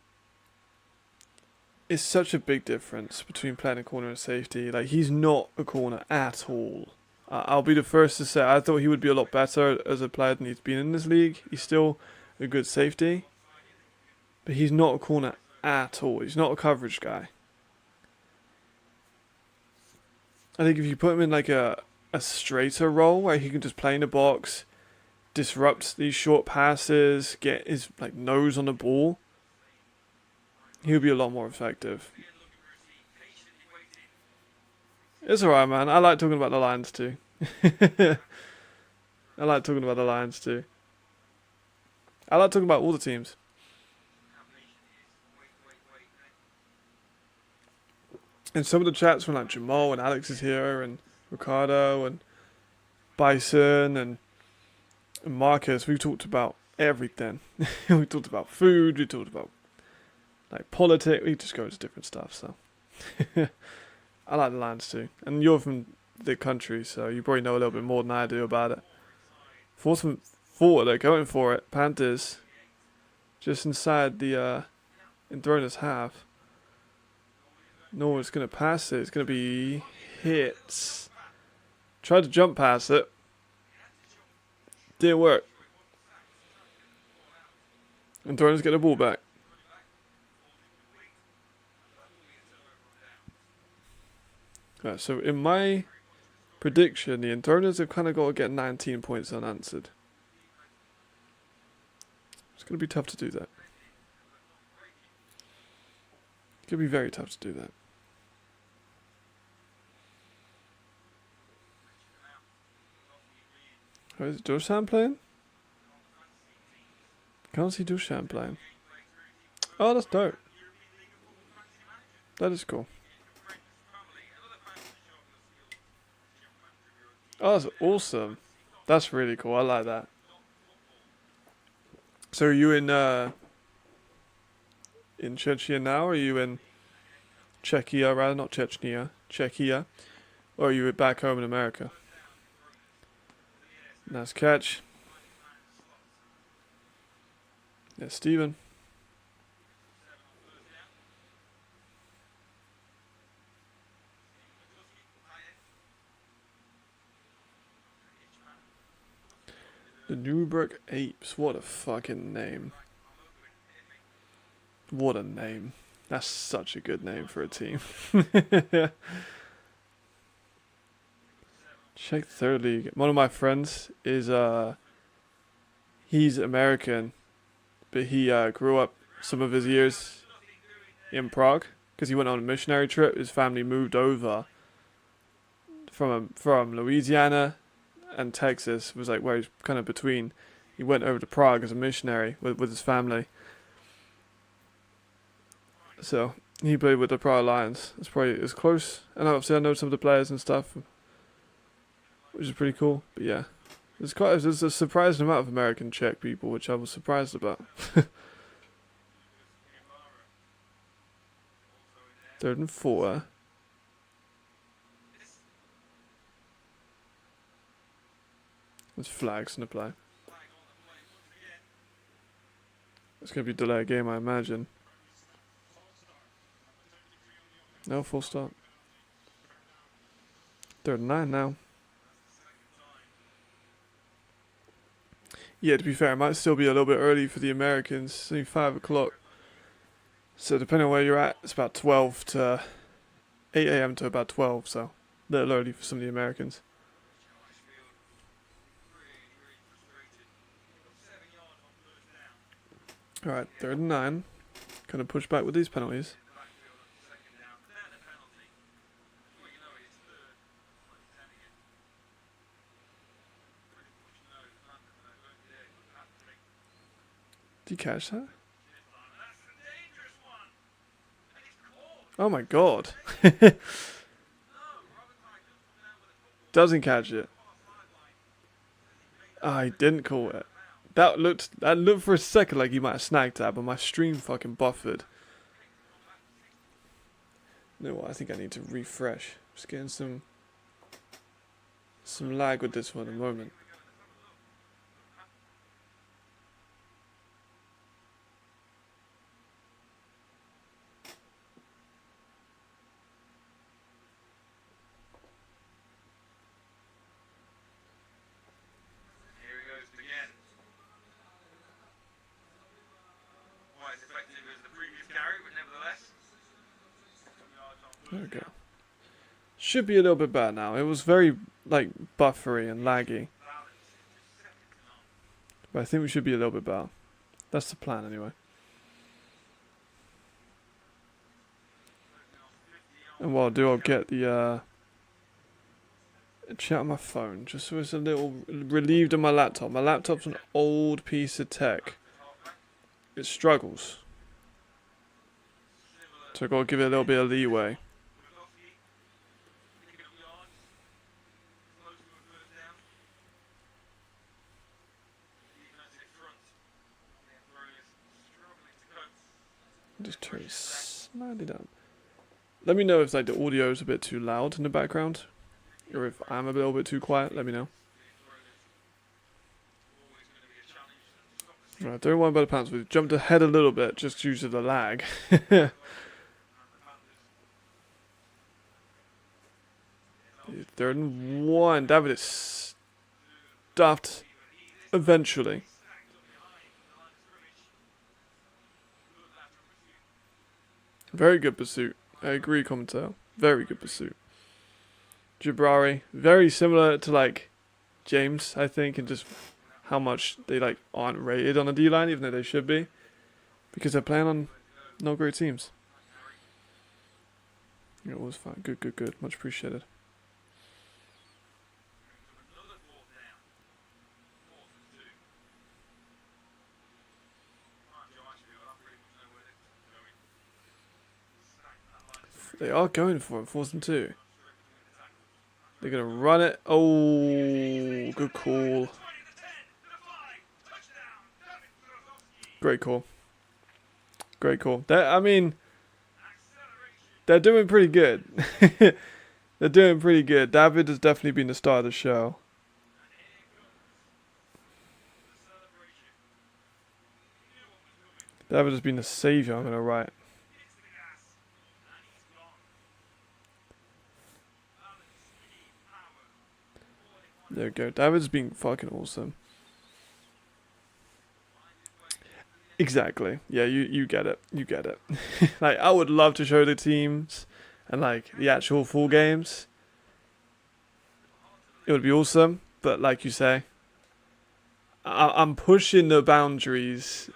it's such a big difference between playing a corner and safety. Like, he's not a corner at all. I'll be the first to say I thought he would be a lot better as a player than he's been in this league. He's still a good safety, But he's not a corner at all. He's not a coverage guy. I think if you put him in like a straighter role where he can just play in the box, disrupt these short passes, get his like nose on the ball, he'll be a lot more effective. It's alright, man. I like talking about the Lions too. I like talking about the Lions too. I like talking about all the teams. And some of the chats from like Jamal and Alex is here, and Ricardo and Bison and Marcus, we've talked about everything. We talked about food, we talked about like politics, we just go into different stuff, so I like the Lions too. And you're from the country, so you probably know a little bit more than I do about it. Four, they're going for it. Panthers just inside the Enthroners half. No, it's going to pass it. It's going to be hit. Tried to jump past it. Didn't work. Enthroners get the ball back. Right, so in my prediction, the Enthroners have kind of got to get 19 points unanswered. It's going to be tough to do that. It's going to be very tough to do that. Oh, is Dushan playing? Can't see Dushan playing. Oh, that's dope. That is cool. Oh, that's awesome. That's really cool. I like that. So are you in Chechnya now, or are you in Czechia, rather, not Chechnya, Czechia, or are you back home in America? Nice catch. Yeah, Steven. The Newbrook Apes. What a fucking name. What a name. That's such a good name for a team. Czech third league. One of my friends is he's American, but he grew up some of his years in Prague because he went on a missionary trip. His family moved over from Louisiana and Texas, was like where he's kind of between. He went over to Prague as a missionary with his family. So he played with the Prague Lions. It's probably as close. And obviously I know some of the players and stuff, which is pretty cool. But yeah, there's a surprising amount of American Czech people, which I was surprised about. 3rd and 4. There's flags in the play. It's going to be a delayed game, I imagine. No, full stop. 3rd and 9 now. Yeah, to be fair, it might still be a little bit early for the Americans. It's only 5 o'clock. So depending on where you're at, it's about 12 to 8 a.m. to about 12. So a little early for some of the Americans. Alright, 3rd and 9. Kind of push back with these penalties. Did you catch that? Oh my god. Doesn't catch it. Oh, he didn't call it. That looked for a second like he might have snagged that, but my stream fucking buffered. You know what, I think I need to refresh. Just getting some lag with this one at the moment. There we go. Should be a little bit better now. It was very, like, buffery and laggy. But I think we should be a little bit better. That's the plan anyway. And what I'll do, I'll get the chat on my phone, just so it's a little relieved on my laptop. My laptop's an old piece of tech. It struggles. So I've got to give it a little bit of leeway. Just turn it slightly down. Let me know if like the audio is a bit too loud in the background, or if I'm a little bit too quiet. Let me know. Right, don't worry about the Panthers. We've jumped ahead a little bit just due to the lag. 3rd and 1. David is stuffed eventually. Very good pursuit. I agree, commentator. Very good pursuit. Jabrari, very similar to like James, I think, and just how much they like aren't rated on the D-line, even though they should be, because they're playing on not great teams. It was fine. Good, good, good. Much appreciated. They are going for it, 4th and 2. They're going to run it. Oh, good call. Great call. Great call. I mean, they're doing pretty good. They're doing pretty good. David has definitely been the star of the show. David has been the savior, I'm going to write. There we go. David's been fucking awesome. Exactly. Yeah, you get it. You get it. Like, I would love to show the teams and, like, the actual full games. It would be awesome. But, like you say, I'm pushing the boundaries,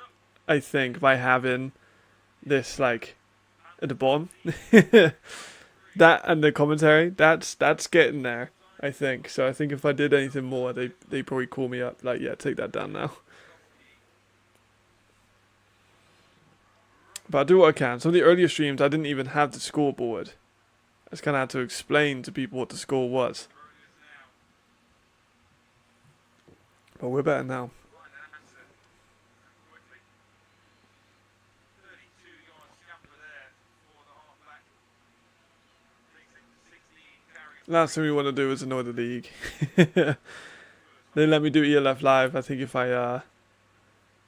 I think, by having this, like, at the bottom. That and the commentary, that's getting there. I think. So I think if I did anything more, they probably call me up. Like, yeah, take that down now. But I do what I can. Some of the earlier streams, I didn't even have the scoreboard. I just kind of had to explain to people what the score was. But we're better now. Last thing we want to do is annoy the league. They let me do ELF Live. I think if I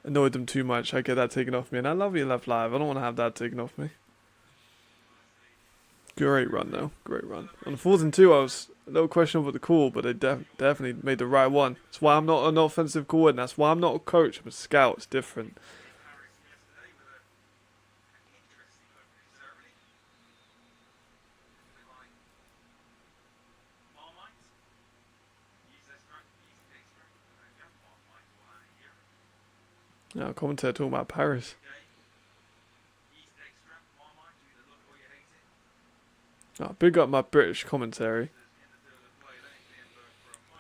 annoyed them too much, I get that taken off me. And I love ELF Live. I don't want to have that taken off me. Great run, though. Great run. On 4th and 2, I was a little questionable with the call, but they definitely made the right one. That's why I'm not an offensive coordinator. That's why I'm not a coach. I'm a scout. It's different. Yeah, commentator talking about Paris. Oh, big up my British commentary.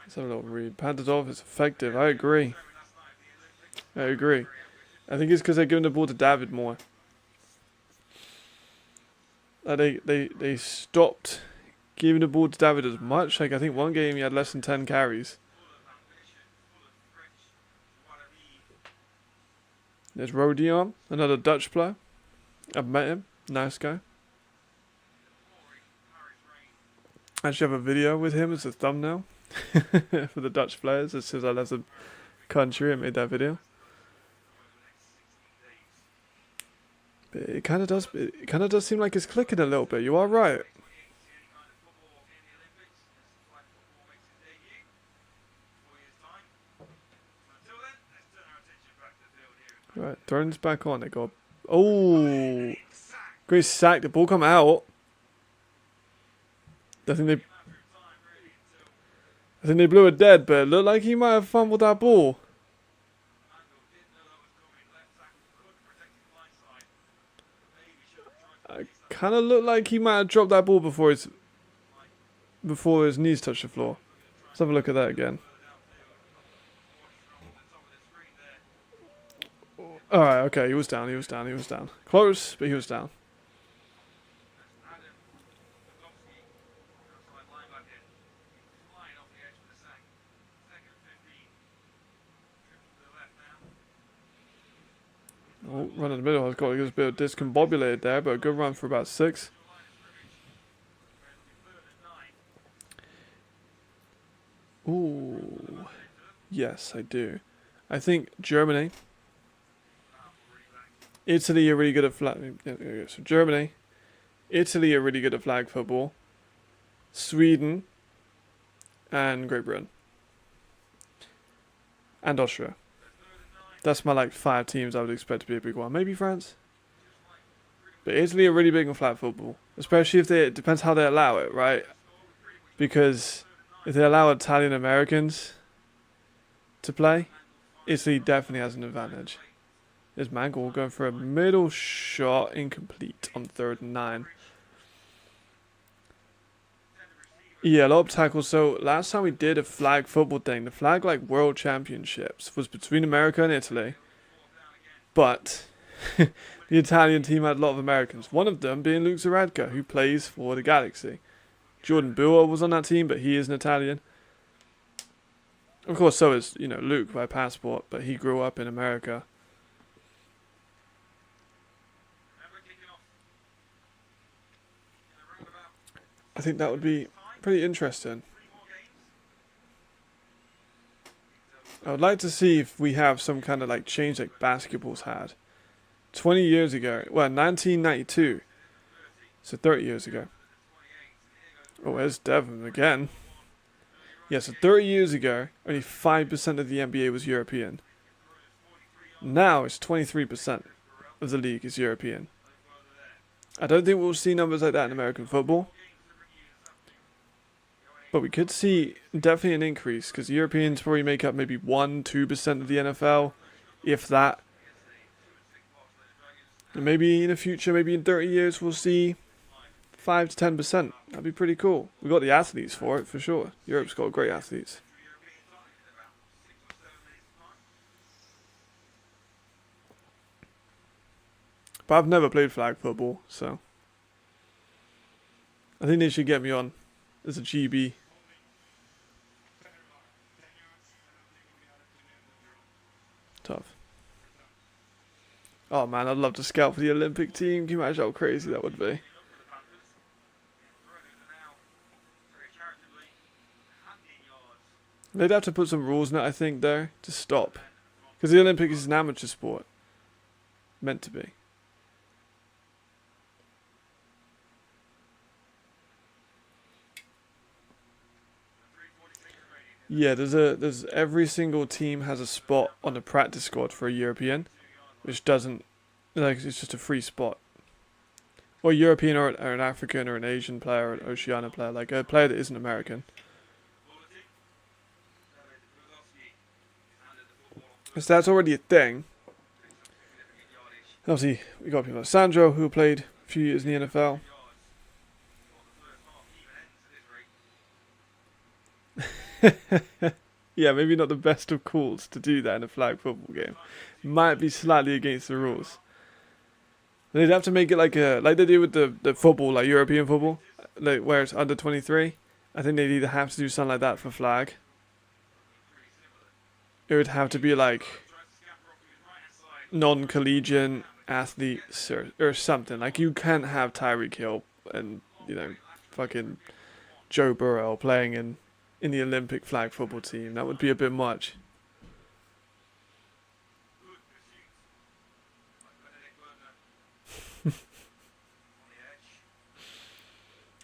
Let's have a little read. Panthers off is effective. I agree. I agree. I think it's because they're giving the ball to David more. They stopped giving the ball to David as much. Like, I think one game he had less than 10 carries. There's Rodion, another Dutch player. I've met him. Nice guy. I actually have a video with him as a thumbnail for the Dutch players. As soon as I left the country, I made that video. But it kind of does seem like it's clicking a little bit. You are right. Right, throwing this back on. They go. Oh, great sack. The ball come out. I think they blew it dead, but it looked like he might have fumbled that ball. It kind of looked like he might have dropped that ball before his knees touched the floor. Let's have a look at that again. Alright, okay, he was down. Close, but he was down. Oh, run in the middle. I've got a bit discombobulated there, but a good run for about 6. Ooh. Yes, I do. I think Germany, Italy are really good at flag. So Germany, Italy are really good at flag football. Sweden, and Great Britain, and Austria. That's my 5 teams I would expect to be a big one. Maybe France. But Italy are really big on flag football, especially if it depends how they allow it, right? Because if they allow Italian Americans to play, Italy definitely has an advantage. There's Mangle going for a middle shot, incomplete on 3rd and 9. Yeah, a lot of tackles. So last time we did a flag football thing, the flag world championships was between America and Italy. But the Italian team had a lot of Americans. One of them being Luke Zaradka, who plays for the Galaxy. Jordan Buell was on that team, but he is an Italian. Of course, so is, Luke by passport, but he grew up in America. I think that would be pretty interesting. I would like to see if we have some kind of change like basketball's had. 20 years ago, well, 1992, so 30 years ago. Oh, there's Devon again. Yeah, so 30 years ago, only 5% of the NBA was European. Now it's 23% of the league is European. I don't think we'll see numbers like that in American football. But we could see definitely an increase, because Europeans probably make up maybe 1-2% of the NFL, if that. And maybe in the future, maybe in 30 years, we'll see 5 to 10%. That'd be pretty cool. We've got the athletes for it, for sure. Europe's got great athletes. But I've never played flag football, so I think they should get me on as a GB. Tough. Oh man, I'd love to scout for the Olympic team. Can you imagine how crazy that would be? They'd have to put some rules in it, I think, though, to stop. Because the Olympics is an amateur sport. Meant to be. Yeah, there's every single team has a spot on the practice squad for a European, which doesn't, it's just a free spot. Or European or an African or an Asian player or an Oceania player, like a player that isn't American. So that's already a thing. Obviously, we got people like Sandro, who played a few years in the NFL. Yeah, maybe not the best of calls to do that in a flag football game. Might be slightly against the rules. They'd have to make it like they do with the football, like European football, where it's under 23. I think they'd either have to do something like that for flag. It would have to be non-collegiate athletes or something. Like, you can't have Tyreek Hill and, fucking Joe Burrow playing in the Olympic flag football team. That would be a bit much.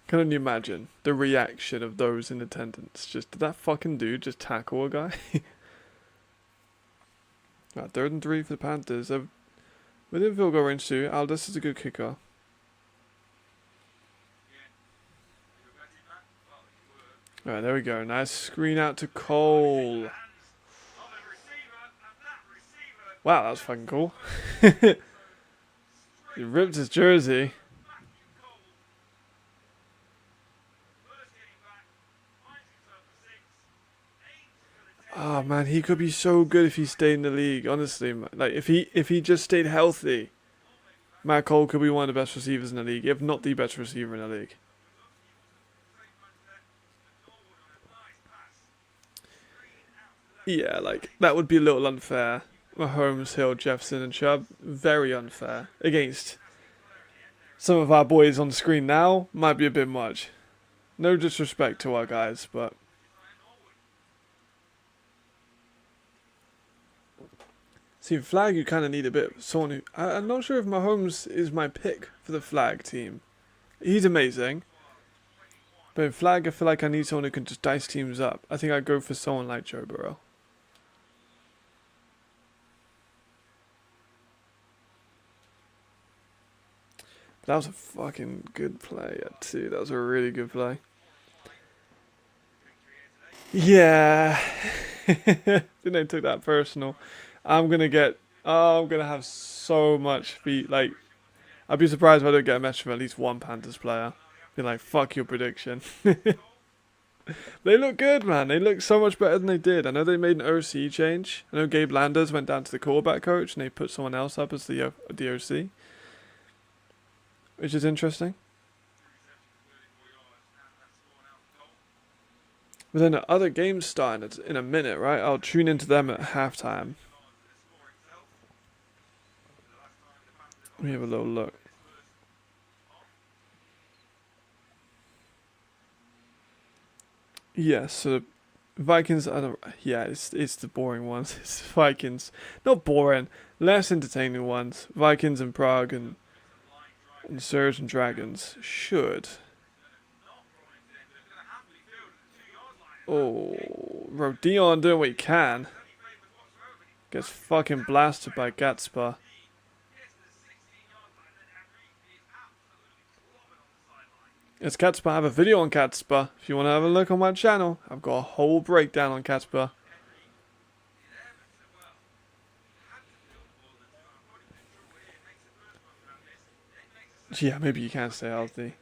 Can only imagine the reaction of those in attendance. Just, did that fucking dude just tackle a guy? Right, 3rd and 3 for the Panthers. Within field goal range too. Aldous is a good kicker. Alright, there we go. Nice screen out to Cole. Wow, that was fucking cool. He ripped his jersey. Oh man, he could be so good if he stayed in the league. Honestly, like if he just stayed healthy, Matt Cole could be one of the best receivers in the league, if not the best receiver in the league. Yeah, like that would be a little unfair. Mahomes, Hill, Jefferson, and Chubb, very unfair against some of our boys on screen now. Might be a bit much. No disrespect to our guys, but. See, flag, you kind of need a bit of someone who... I'm not sure if Mahomes is my pick for the flag team. He's amazing. But in flag, I feel like I need someone who can just dice teams up. I think I'd go for someone like Joe Burrow. That was a fucking good play, too. That was a really good play. Yeah. Then they took that personal. I'm gonna have so much feet. Like, I'd be surprised if I don't get a message from at least one Panthers player. Be like, fuck your prediction. They look good, man. They look so much better than they did. I know they made an OC change. I know Gabe Landers went down to the quarterback coach and they put someone else up as the OC, which is interesting. But then the other game's starting in a minute, right? I'll tune into them at halftime. Let me have a little look. Yeah, so Vikings are it's the boring ones. It's Vikings. Not boring, less entertaining ones. Vikings and Prague and Surge and Dragons should. Oh, bro, Dion doing what he can. Gets fucking blasted by Gatspa. It's Catspa. I have a video on Catspa. If you want to have a look on my channel, I've got a whole breakdown on Catspa. Yeah, maybe you can stay healthy.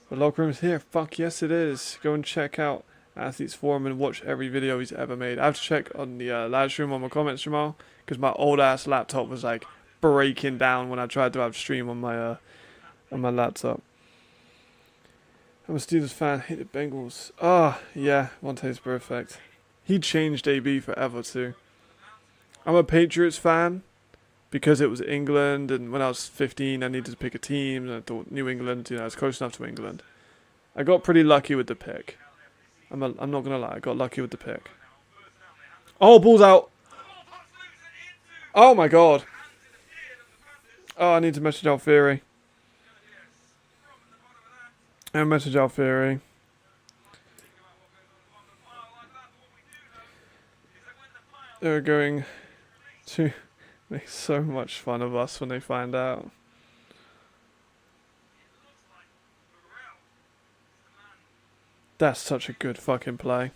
The locker room's here. Fuck yes, it is. Go and check out Athletes Forum and watch every video he's ever made. I have to check on the live stream on my comments, Jamal, because my old ass laptop was like breaking down when I tried to have stream on my laptop. I'm a Steelers fan. Hate the Bengals. Ah, oh, yeah. Monte's perfect. He changed AB forever too. I'm a Patriots fan because it was England, and when I was 15, I needed to pick a team, and I thought New England, you know, it's close enough to England. I got pretty lucky with the pick. I'm not gonna lie. I got lucky with the pick. Oh, ball's out. Oh my god. Oh, I need to message Alfieri. And message Alfieri. They're going to make so much fun of us when they find out. That's such a good fucking play.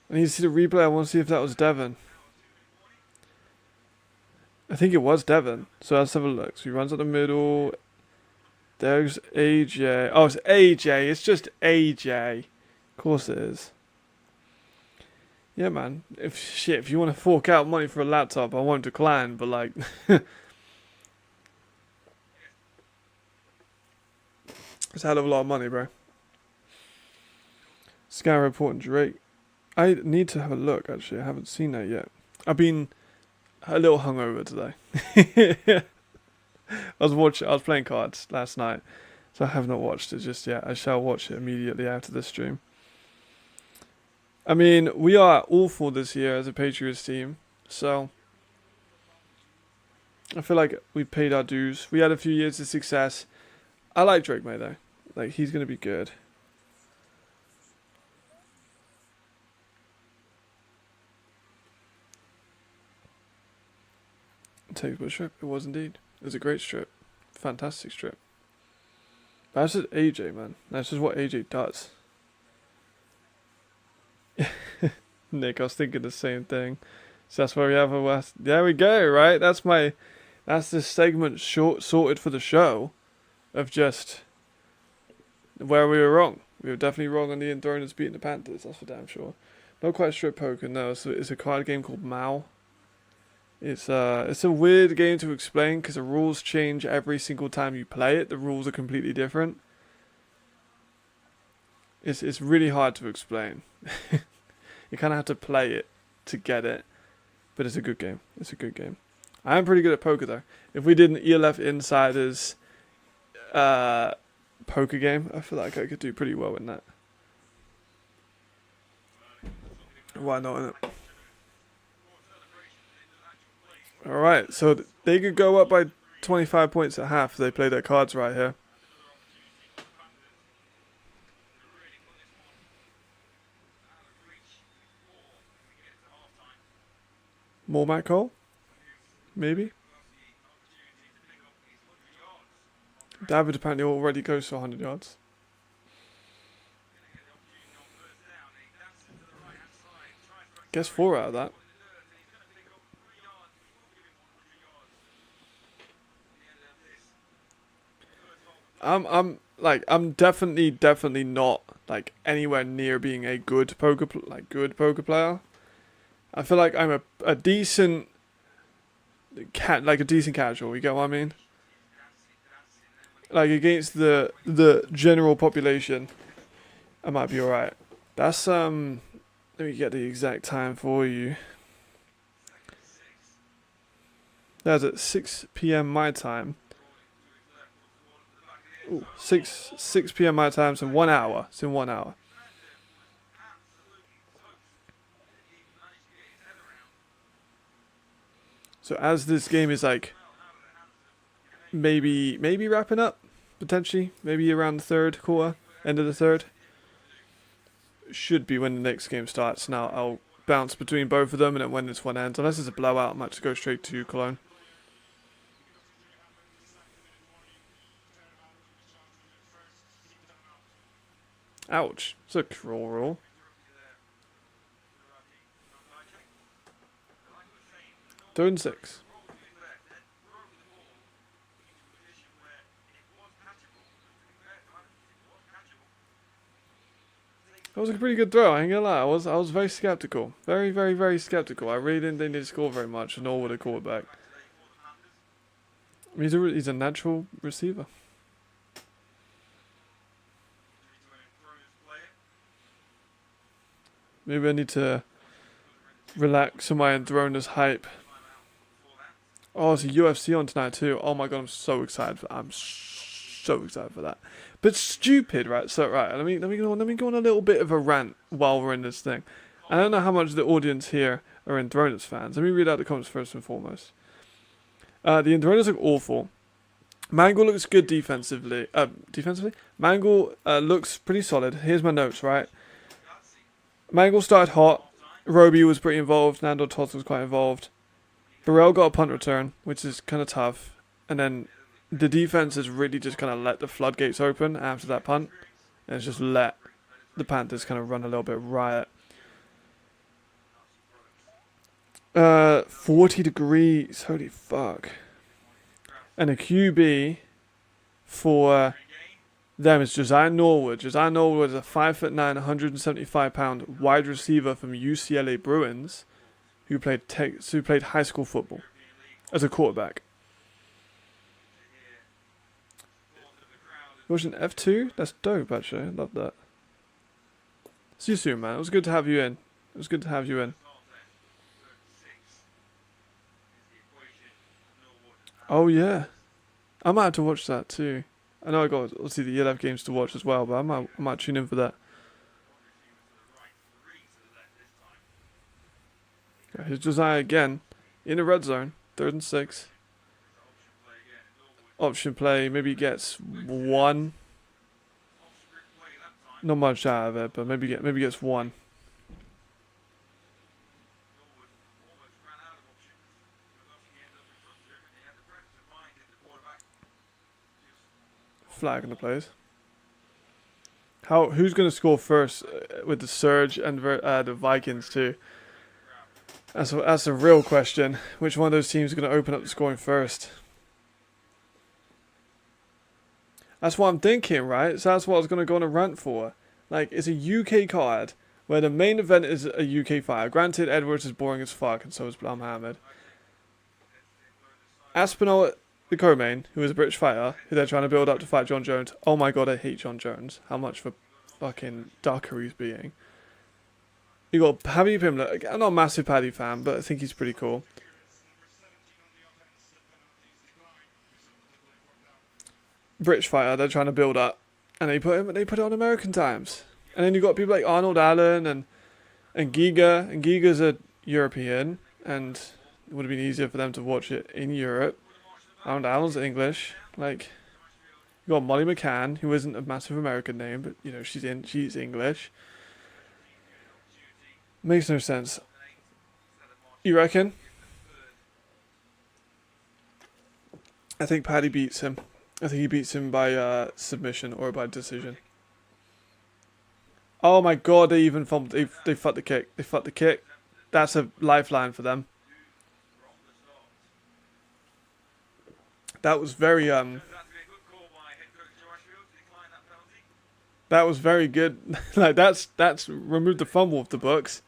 I need to see the replay. I want to see if that was Devon. I think it was Devon. So let's have a look. So he runs up the middle. There's AJ. Oh, it's AJ. It's just AJ. Of course it is. Yeah, man. If you want to fork out money for a laptop, I won't decline. But like, it's a hell of a lot of money, bro. Sky Report and Drake. I need to have a look. Actually, I haven't seen that yet. I've been a little hungover today. I was playing cards last night, so I have not watched it just yet. I shall watch it immediately after this stream. I mean, we are awful this year as a Patriots team, so I feel like we paid our dues. We had a few years of success. I like Drake May though. Like, he's gonna be good. textbook strip. It was indeed. It was a great strip. Fantastic strip. That's just AJ, man. That's just what AJ does. Nick, I was thinking the same thing. So that's why we have a West. There we go, right? That's this segment sorted for the show of just where we were wrong. We were definitely wrong on the Enthroners beating the Panthers, that's for damn sure. Not quite strip poker, no. So it's a card game called Mao. It's a weird game to explain because the rules change every single time you play it. The rules are completely different. It's really hard to explain. You kind of have to play it to get it. But it's a good game. It's a good game. I am pretty good at poker though. If we did an ELF Insiders poker game, I feel like I could do pretty well in that. Why not, innit? Alright, so they could go up by 25 points at half if they play their cards right here. More Matt Cole? Maybe? David apparently already goes to 100 yards. Guess 4 out of that. I'm definitely not like anywhere near being a good poker player. I feel like I'm a decent decent casual. You get what I mean? Like against the general population, I might be alright. That's let me get the exact time for you. That's at 6 p.m. my time. Ooh, 6 p.m. my time. It's in 1 hour. It's in 1 hour. So as this game is like maybe wrapping up, potentially, maybe around the third quarter, end of the third, should be when the next game starts. Now I'll bounce between both of them, and then when this one ends, unless it's a blowout, I might just go straight to Cologne. Ouch! It's a cruel rule. Third and 6. That was a pretty good throw, I ain't gonna lie. I was very skeptical. Very skeptical. I really didn't think they'd score very much, nor would a quarterback. I mean, he's a natural receiver. Maybe I need to relax on my Enthroners hype. Oh, it's a UFC on tonight too. Oh my god, I'm so excited for that. I'm so excited for that. But stupid, right? So right, let me go on a little bit of a rant while we're in this thing. I don't know how much the audience here are Enthroners fans. Let me read out the comments first and foremost. The Enthroners look awful. Mangle looks good defensively. Mangle looks pretty solid. Here's my notes, right? Mangle started hot. Roby was pretty involved. Nando Tots was quite involved. Burrell got a punt return, which is kind of tough. And then the defense has really just kind of let the floodgates open after that punt. And it's just let the Panthers kind of run a little bit riot. 40 degrees. Holy fuck. And a QB for them is Josiah Norwood. Josiah Norwood is a 5'9", 175-pound wide receiver from UCLA Bruins who played high school football as a quarterback. Watching F2? That's dope, actually. I love that. See you soon, man. It was good to have you in. Oh, yeah. I might have to watch that, too. I know I got obviously the ELF games to watch as well, but I might tune in for that. Here's Josiah again in the red zone, 3rd and 6. Option play, maybe he gets 1. Not much out of it, but maybe gets 1. flag in the place. Who's going to score first with the Surge and the Vikings too? That's a real question. Which one of those teams is going to open up the scoring first? That's what I'm thinking, right? So that's what I was going to go on a rant for. Like, it's a UK card where the main event is a UK fighter. Granted, Edwards is boring as fuck, and so is Blam Hamid. Aspinall, the co-main, who is a British fighter, who they're trying to build up to fight John Jones. Oh my god, I hate John Jones. How much of a fucking ducker he's being. You got Paddy Pimlet. I'm not a massive Paddy fan, but I think he's pretty cool. British fighter, they're trying to build up, and they put it on American times. And then you got people like Arnold Allen and Giga, and Giga's a European, and it would have been easier for them to watch it in Europe. Arnold Allen's English. Like, you got Molly McCann, who isn't a massive American name, but you know she's English. Makes no sense. You reckon? I think Paddy beats him. I think he beats him by submission or by decision. Oh my god, they even fumbled. They fucked the kick. They fucked the kick. That's a lifeline for them. That was very that was very good. Like that's removed the fumble of the books.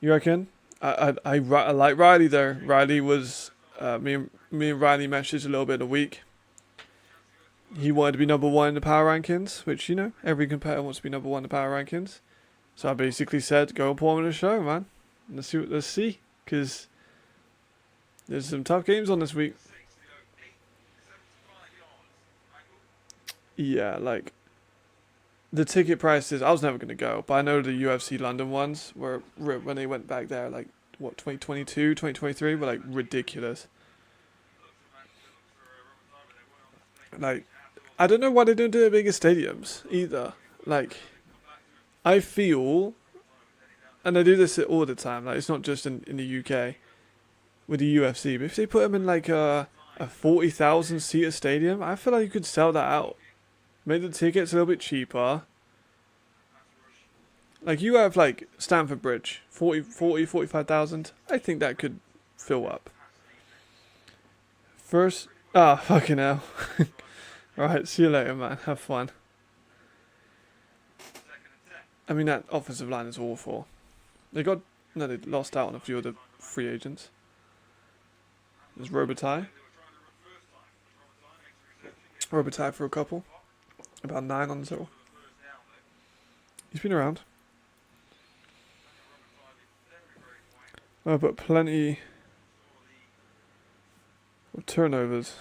You reckon? I like Riley there. Riley was me and Riley messaged a little bit in a week. He wanted to be number one in the power rankings, which, you know, every competitor wants to be number one in the power rankings. So I basically said, go and put him in the show, man. Let's see, because there's some tough games on this week. Yeah, like, the ticket prices, I was never going to go, but I know the UFC London ones were, when they went back there, like, what, 2022, 2023, were, like, ridiculous. Like, I don't know why they don't do it at bigger stadiums, either. Like, I feel, and they do this all the time, like, it's not just in the UK, with the UFC, but if they put them in, like, a 40,000 seater stadium, I feel like you could sell that out. Make the tickets a little bit cheaper. Like, you have, like, Stamford Bridge, 45,000. I think that could fill up. First, fucking hell. Alright, see you later, man. Have fun. I mean, that offensive line is awful. They lost out on a few of the free agents. There's Robitaille. Robitaille for a couple. About 9 on the total. He's been around. Oh, but plenty of turnovers.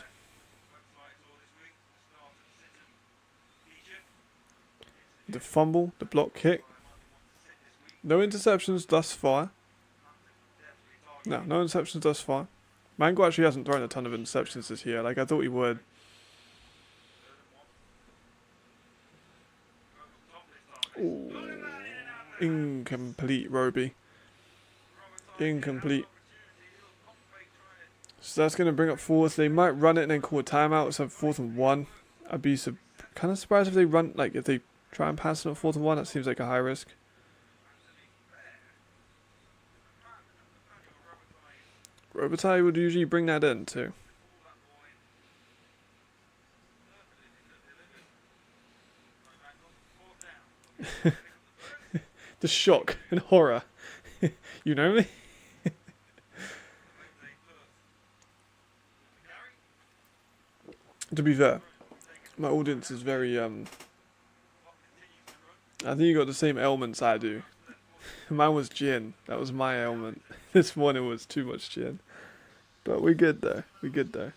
The fumble, the block kick. No interceptions thus far. No interceptions thus far. Mango actually hasn't thrown a ton of interceptions this year, like I thought he would. Ooh. Incomplete, Roby. Incomplete. So that's going to bring up fourth. They might run it and then call a timeout, so 4th and 1. I'd be kind of surprised if they run, like, if they try and pass it at 4th and 1. That seems like a high risk. Robitaille would usually bring that in too. The shock and horror. You know me? To be fair, my audience is very, I think you got the same ailments I do. Mine was gin. That was my ailment. This morning was too much gin. But we're good there. We're good there.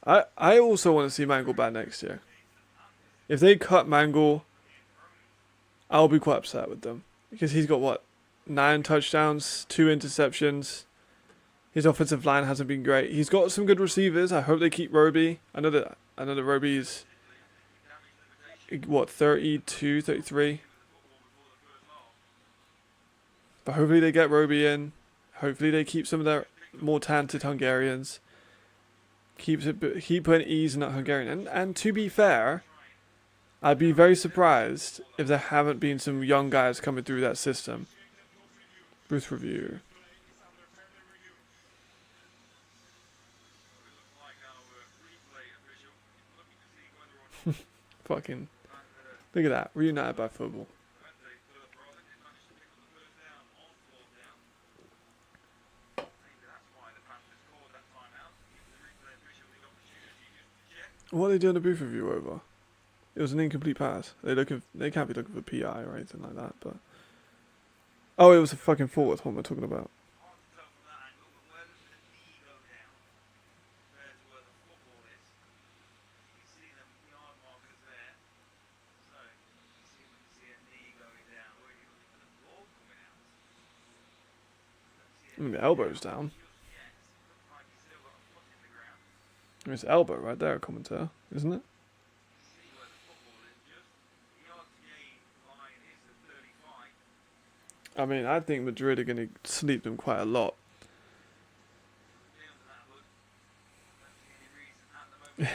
I also want to see Mangle back next year. If they cut Mangle, I'll be quite upset with them. Because he's got, what, 9 touchdowns, 2 interceptions. His offensive line hasn't been great. He's got some good receivers. I hope they keep Roby. I know that Roby's, what, 32, 33? But hopefully they get Roby in. Hopefully they keep some of their more talented Hungarians. Keep putting ease in that Hungarian. And to be fair, I'd be very surprised if there haven't been some young guys coming through that system. Booth review. Fucking look at that, reunited by football. What are they doing a booth review over? It was an incomplete pass. They can't be looking for PI or anything like that, but oh, it was a fucking forward. What am I talking about? I mean, the elbow's down. It's elbow right there, commentator, isn't it? I mean, I think Madrid are going to sleep them quite a lot. The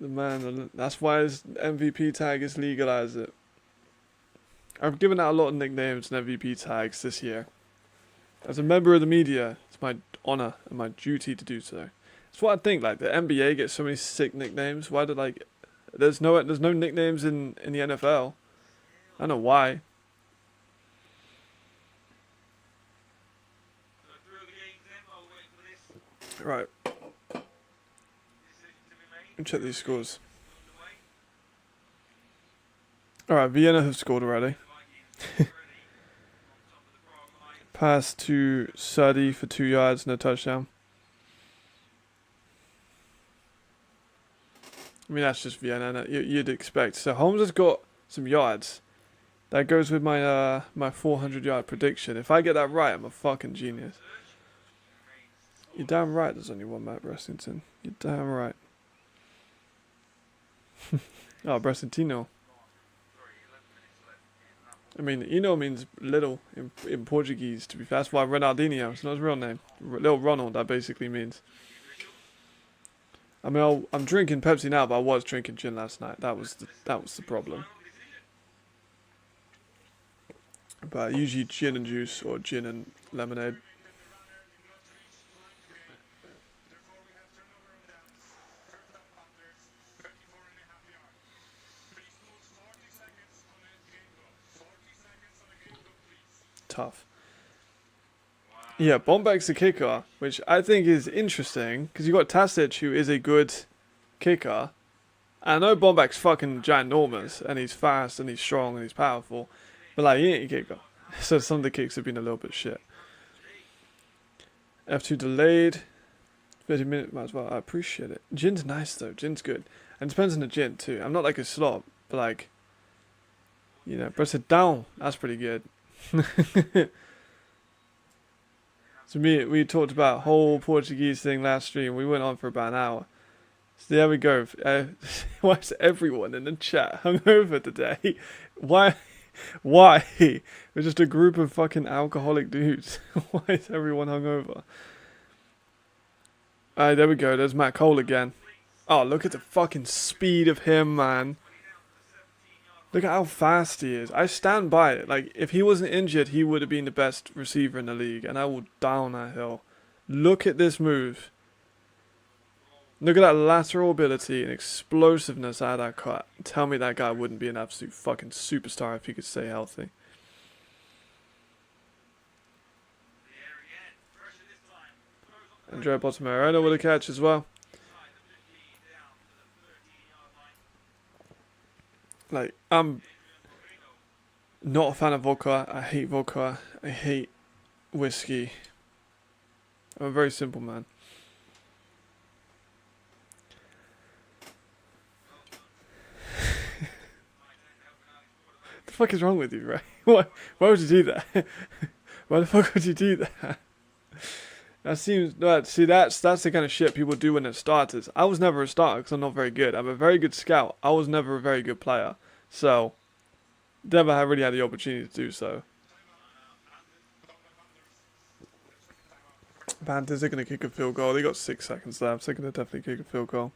man, that's why his MVP tag is legalize it. I've given out a lot of nicknames and MVP tags this year. As a member of the media, it's my honor and my duty to do so. That's what I think. Like the NBA gets so many sick nicknames. Why do there's no nicknames in the NFL? I don't know why. Right. Check these scores. Alright, Vienna have scored already. Pass to Suddy for 2 yards, no touchdown. I mean, that's just Vienna, you'd expect. So Holmes has got some yards. That goes with my my 400-yard prediction. If I get that right, I'm a fucking genius. You're damn right there's only one Matt Bressington. You're damn right. Oh, Bressintino. I mean, Eno means little in Portuguese, to be fair. That's why Ronaldinho, it's not his real name. Little Ronald, that basically means. I mean, I'm drinking Pepsi now, but I was drinking gin last night. That was the problem. But usually gin and juice or gin and lemonade. Tough. Yeah, Bombek's the kicker, which I think is interesting because you got Tasic, who is a good kicker. I know Bombek's fucking ginormous and he's fast and he's strong and he's powerful, but like he ain't a kicker. So some of the kicks have been a little bit shit. F2 delayed. 30-minute might as well. I appreciate it. Gin's nice though. Gin's good, and it depends on the gin too. I'm not like a slob, but like, you know, press it down. That's pretty good. So we talked about whole Portuguese thing last stream. We went on for about an hour. So there we go. Why is everyone in the chat hungover today? Why? We're just a group of fucking alcoholic dudes. Why is everyone hungover? Alright, there we go. There's Matt Cole again. Oh, look at the fucking speed of him, man. Look at how fast he is. I stand by it. Like, if he wasn't injured, he would have been the best receiver in the league. And I will down that hill. Look at this move. Look at that lateral ability and explosiveness out of that cut. Tell me that guy wouldn't be an absolute fucking superstar if he could stay healthy. Andrea Bottomero with a catch as well. Like, I'm not a fan of vodka. I hate vodka. I hate whiskey. I'm a very simple man. The fuck is wrong with you, right? Why would you do that? Why the fuck would you do that? That seems see that's the kind of shit people do when they're starters. I was never a starter because I'm not very good. I'm a very good scout. I was never a very good player, so never really had the opportunity to do so. Panthers are going to kick a field goal. They got 6 seconds left, so they're going to definitely kick a field goal.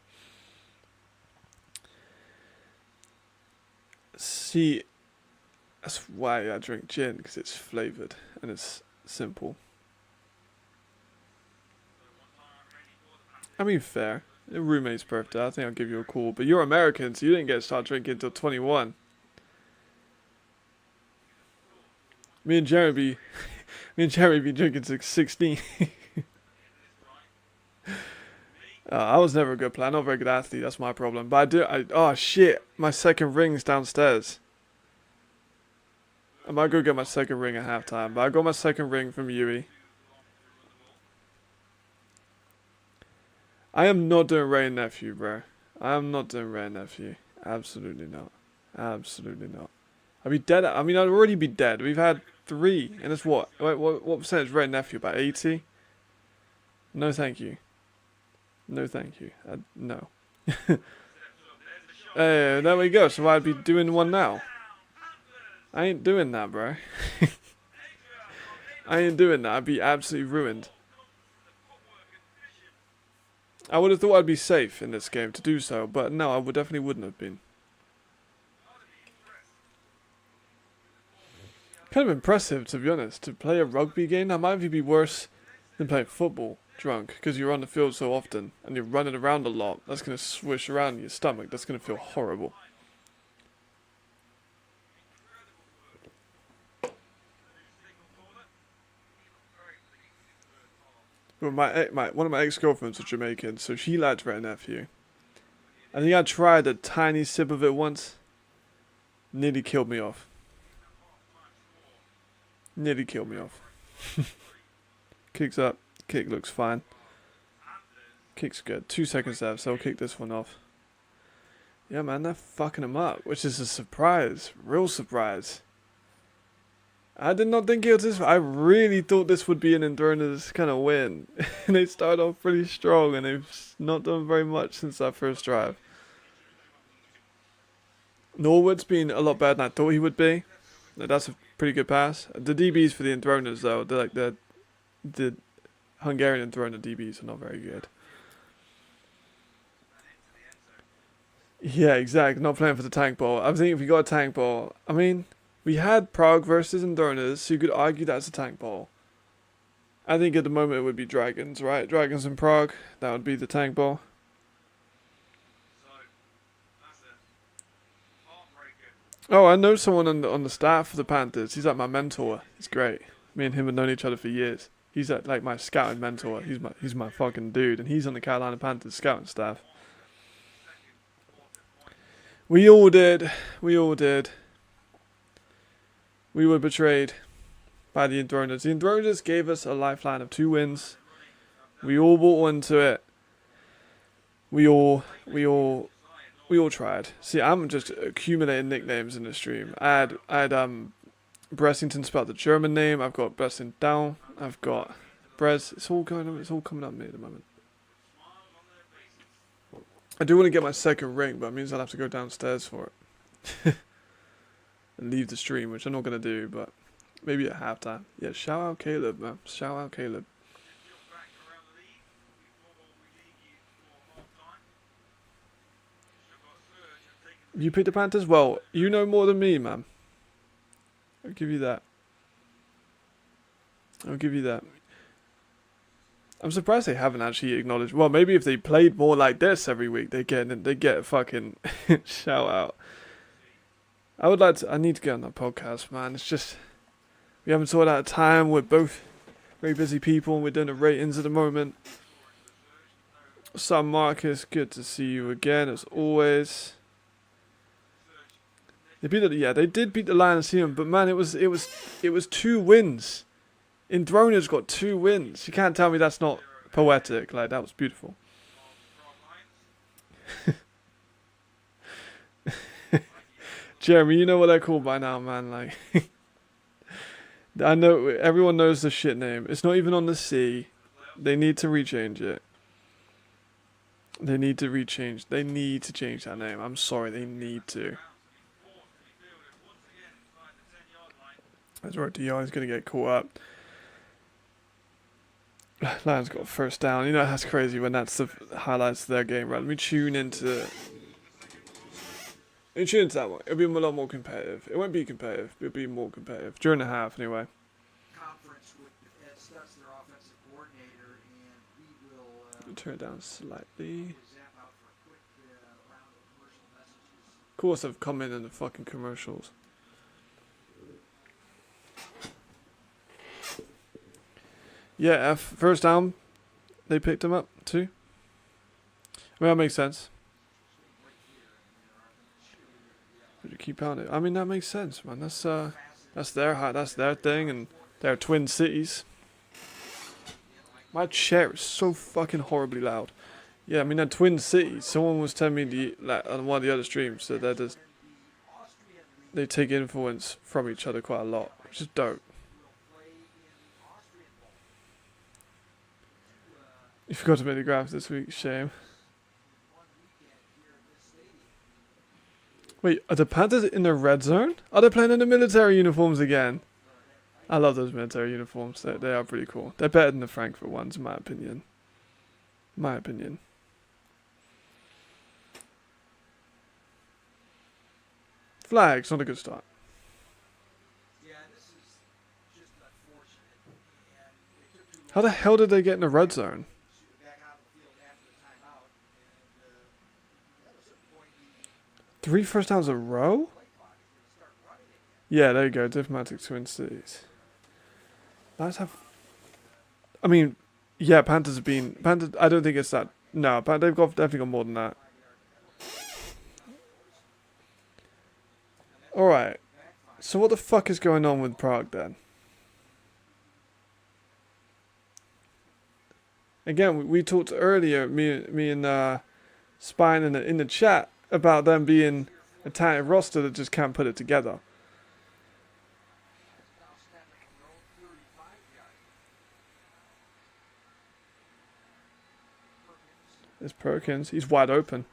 See, that's why I drink gin, because it's flavoured and it's simple. I mean, fair. Your roommate's birthday, I think I'll give you a call. But you're American, so you didn't get to start drinking until 21. Me and Jeremy be drinking since 16. I was never a good player, not a very good athlete, that's my problem. But oh shit, my second ring's downstairs. I might go get my second ring at halftime, but I got my second ring from Yui. I am not doing Ray and Nephew, bro. I am not doing Ray and Nephew. Absolutely not. Absolutely not. I'd be dead. I mean, I'd already be dead. We've had 3, and it's what? Wait, what percentage Ray and Nephew? About 80? No, thank you. No, thank you. No. Hey, there we go. So I'd be doing one now. I ain't doing that, bro. I ain't doing that. I'd be absolutely ruined. I would have thought I'd be safe in this game to do so, but no, I definitely wouldn't have been. Kind of impressive, to be honest, to play a rugby game. That might be worse than playing football drunk, because you're on the field so often and you're running around a lot. That's going to swish around in your stomach. That's going to feel horrible. But one of my ex-girlfriends was Jamaican, so she liked Ray and Nephew. I think I tried a tiny sip of it once. Nearly killed me off. Nearly killed me off. Kicks up. Kick looks fine. Kick's good. 2 seconds left, so I'll kick this one off. Yeah, man, they're fucking him up, which is a surprise. Real surprise. I did not think it was this. I really thought this would be an Enthroners kind of win. And they started off pretty strong, and they've not done very much since that first drive. Norwood's been a lot better than I thought he would be. That's a pretty good pass. The DBs for the Enthroners, though, they're like the Hungarian Enthroner DBs are not very good. Yeah, exactly. Not playing for the tank ball. I think if you got a tank ball, I mean, we had Prague versus Enthroners, so you could argue that's a tank ball. I think at the moment it would be Dragons, right? Dragons in Prague, that would be the tank ball. Oh, I know someone on the staff of the Panthers. He's like my mentor. He's great. Me and him have known each other for years. He's like my scouting mentor. He's my fucking dude, and he's on the Carolina Panthers scouting staff. We all did. We all did. We were betrayed by the Enthroners. The Enthroners gave us a lifeline of 2 wins. We all bought into it. We all tried. See, I'm just accumulating nicknames in the stream. I had Bressington spelled the German name. I've got Bressington. I've got Brez. It's all coming up me at the moment. I do want to get my second ring, but it means I'll have to go downstairs for it. And leave the stream, which I'm not going to do, but maybe at halftime. Yeah, shout out Caleb, man. Shout out Caleb. You picked the Panthers? Well, you know more than me, man. I'll give you that. I'll give you that. I'm surprised they haven't actually acknowledged. Well, maybe if they played more like this every week, they get a fucking shout out. I need to get on that podcast, man. It's just, we haven't sorted out a time. We're both very busy people, and we're doing the ratings at the moment. Sam Marcus, good to see you again, as always. They did beat the Lions here, but man, it was 2 wins. Enthroners got 2 wins. You can't tell me that's not poetic. Like, that was beautiful. Jeremy, you know what they're called by now, man. Like, I know everyone knows the shit name. It's not even on the C. They need to rechange it. They need to change that name. I'm sorry, they need to. That's right, DI is going to get caught up. Lions got first down. You know, that's crazy when that's the highlights of their game, right? Let me tune into that one. It'll be a lot more competitive. It won't be competitive, but it'll be more competitive. During the half, anyway. Turn it down slightly. Of course, I've come in the fucking commercials. Yeah, first down, they picked him up too. I mean, that makes sense. But you keep on it. I mean, that makes sense, man. That's their thing, and they're twin cities. My chair is so fucking horribly loud. Yeah, I mean, they're twin cities. Someone was telling me on one of the other streams that they take influence from each other quite a lot, which is dope. You forgot to make the graph this week, shame. Wait, are the Panthers in the red zone? Are they playing in the military uniforms again? I love those military uniforms. They are pretty cool. They're better than the Frankfurt ones, in my opinion. Flags, not a good start. How the hell did they get in the red zone? 3 first downs in a row? Yeah, there you go. Diplomatic Twin Cities. Lions have... I mean, yeah, Panthers have been... Panthers, I don't think it's that... No, they've definitely got more than that. Alright. So what the fuck is going on with Prague then? Again, we talked earlier, me and Spine in the chat, about them being a talented roster that just can't put it together. There's Perkins. He's wide open.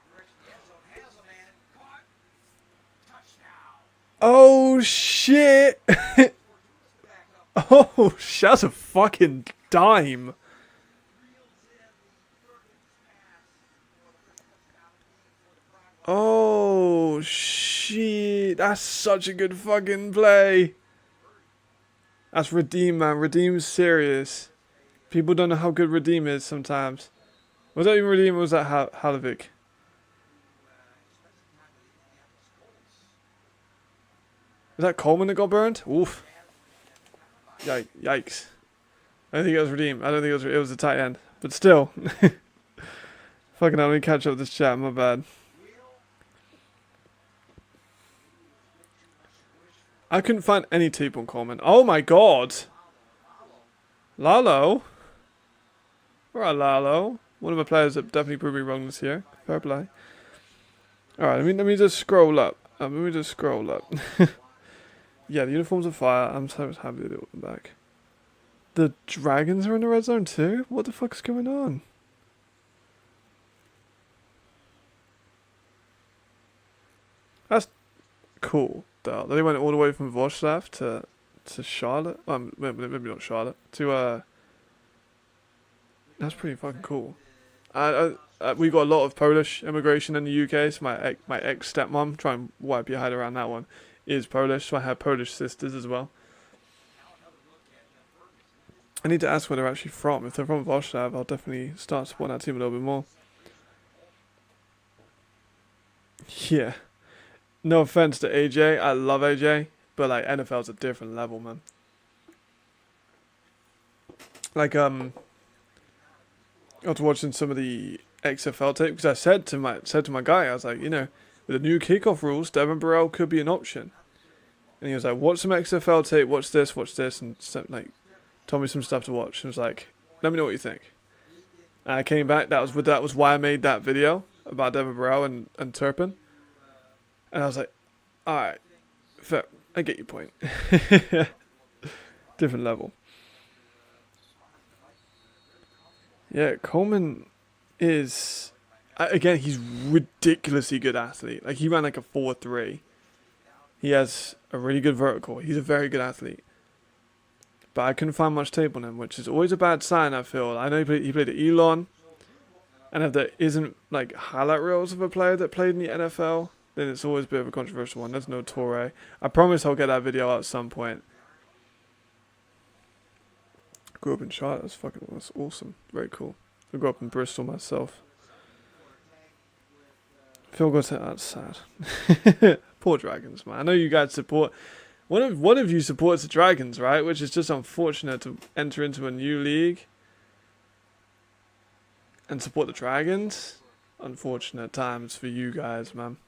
Oh, shit! Oh, that's a fucking dime. Oh, shit. That's such a good fucking play. That's Redeem, man. Redeem's serious. People don't know how good Redeem is sometimes. Was that even Redeem or was that Halovic? Is that Coleman that got burned? Oof. Yikes. I don't think it was Redeem. I don't think it was the tight end. But still. Fucking hell, let me catch up with this chat. My bad. I couldn't find any tape on Coleman. Oh my god. Lalo. Alright, Lalo. One of my players that definitely proved me wrong this year. Fair play. Alright, let me just scroll up. Yeah, the uniforms are fire. I'm so happy to do them back. The Dragons are in the red zone too? What the fuck's going on? That's cool. They went all the way from Wroclaw to Charlotte. Maybe not Charlotte. That's pretty fucking cool. We got a lot of Polish immigration in the UK. So my ex stepmom, try and wipe your head around that one, is Polish. So I have Polish sisters as well. I need to ask where they're actually from. If they're from Wroclaw, I'll definitely start supporting that team a little bit more. Yeah. No offense to AJ, I love AJ, but like NFL's a different level, man. Like I was watching some of the XFL tape because I said to my guy, I was like, you know, with the new kickoff rules, Devin Burrell could be an option. And he was like, watch some XFL tape, watch this, and like told me some stuff to watch. And was like, let me know what you think. And I came back. That was why I made that video about Devin Burrell and Turpin. And I was like, alright, fair, I get your point. Different level. Yeah, Coleman is... Again, he's ridiculously good athlete. Like, he ran like a 4.3. He has a really good vertical. He's a very good athlete. but I couldn't find much tape on him, which is always a bad sign, I feel. I know he played at Elon, and if there isn't like highlight reels of a player that played in the NFL, then it's always a bit of a controversial one. There's no Torre. I promise I'll get that video out at some point. Grew up in Charlotte. That's awesome. Very cool. I grew up in Bristol myself. Phil got it. That's sad. Poor Dragons, man. I know you guys support. One of you supports the Dragons, right? Which is just unfortunate to enter into a new league and support the Dragons. Unfortunate times for you guys, man.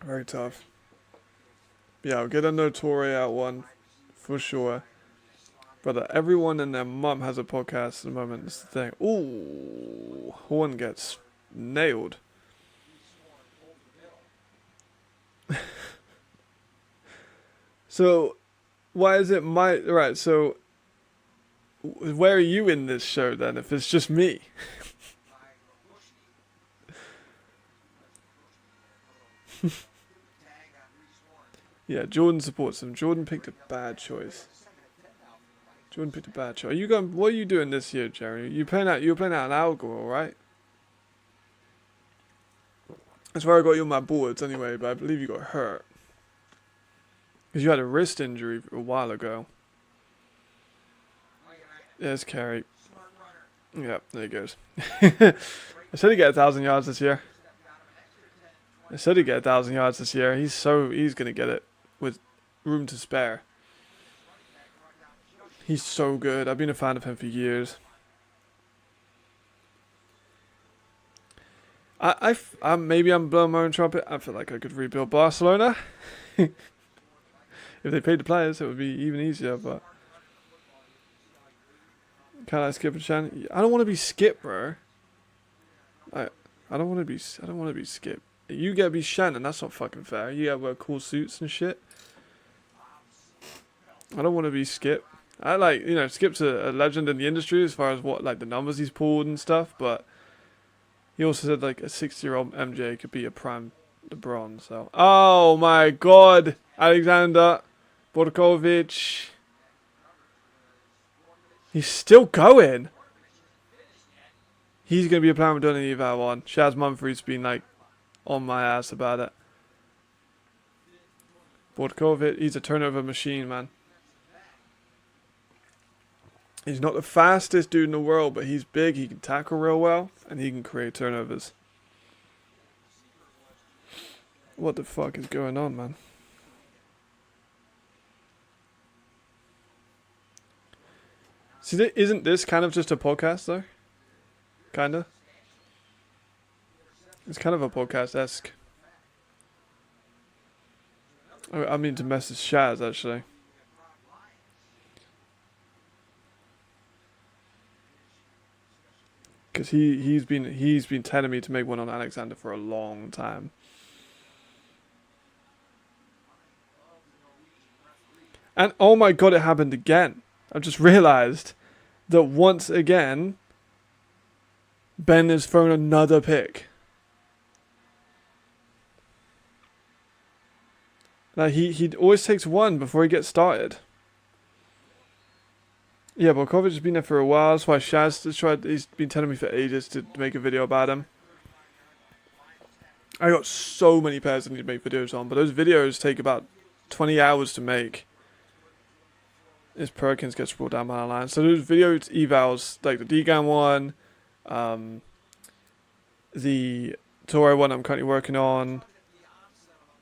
Very tough. Yeah, I'll get a no Torre out one for sure. Brother, everyone and their mum has a podcast at the moment. That's the thing. Ooh, Horn gets nailed. So, why is it my... Right, so... Where are you in this show then, if it's just me? Yeah, Jordan supports him. Jordan picked a bad choice. Are you going? What are you doing this year, Jerry? You were playing out in Algor, right? That's where I got you on my boards anyway, but I believe you got hurt. Because you had a wrist injury a while ago. There's Carey. Yep, there he goes. I said he'd get 1,000 yards this year. He's gonna get it with room to spare. He's so good. I've been a fan of him for years. Maybe I'm blowing my own trumpet. I feel like I could rebuild Barcelona. If they paid the players, it would be even easier. But can I skip a Shan? I don't want to be Skip, bro. I don't want to be Skip. You gotta be Shannon. That's not fucking fair. You gotta wear cool suits and shit. I don't want to be Skip. I like, Skip's a legend in the industry as far as what, like, the numbers he's pulled and stuff, but he also said, like, a 60-year-old MJ could be a prime LeBron, so. Oh, my God! Alexander Borkovic. He's still going! He's going to be a prime Madonna eval one. Shaz Mumfrey's been, like, on my ass about it. Borkovic, he's a turnover machine, man. He's not the fastest dude in the world, but he's big, he can tackle real well, and he can create turnovers. What the fuck is going on, man? See, isn't this kind of just a podcast, though? Kinda? It's kind of a podcast-esque. I mean to message Shaz, actually. Because he's been telling me to make one on Alexander for a long time. And oh my God, it happened again. I've just realized that once again, Ben has thrown another pick. Like he always takes one before he gets started. Yeah, Borkovic has been there for a while. That's why Shaz has tried. He's been telling me for ages to make a video about him. I got so many pairs I need to make videos on, but those videos take about 20 hours to make. As Perkins gets brought down by the line. So those video evals, like the Degan one, the Toro one I'm currently working on,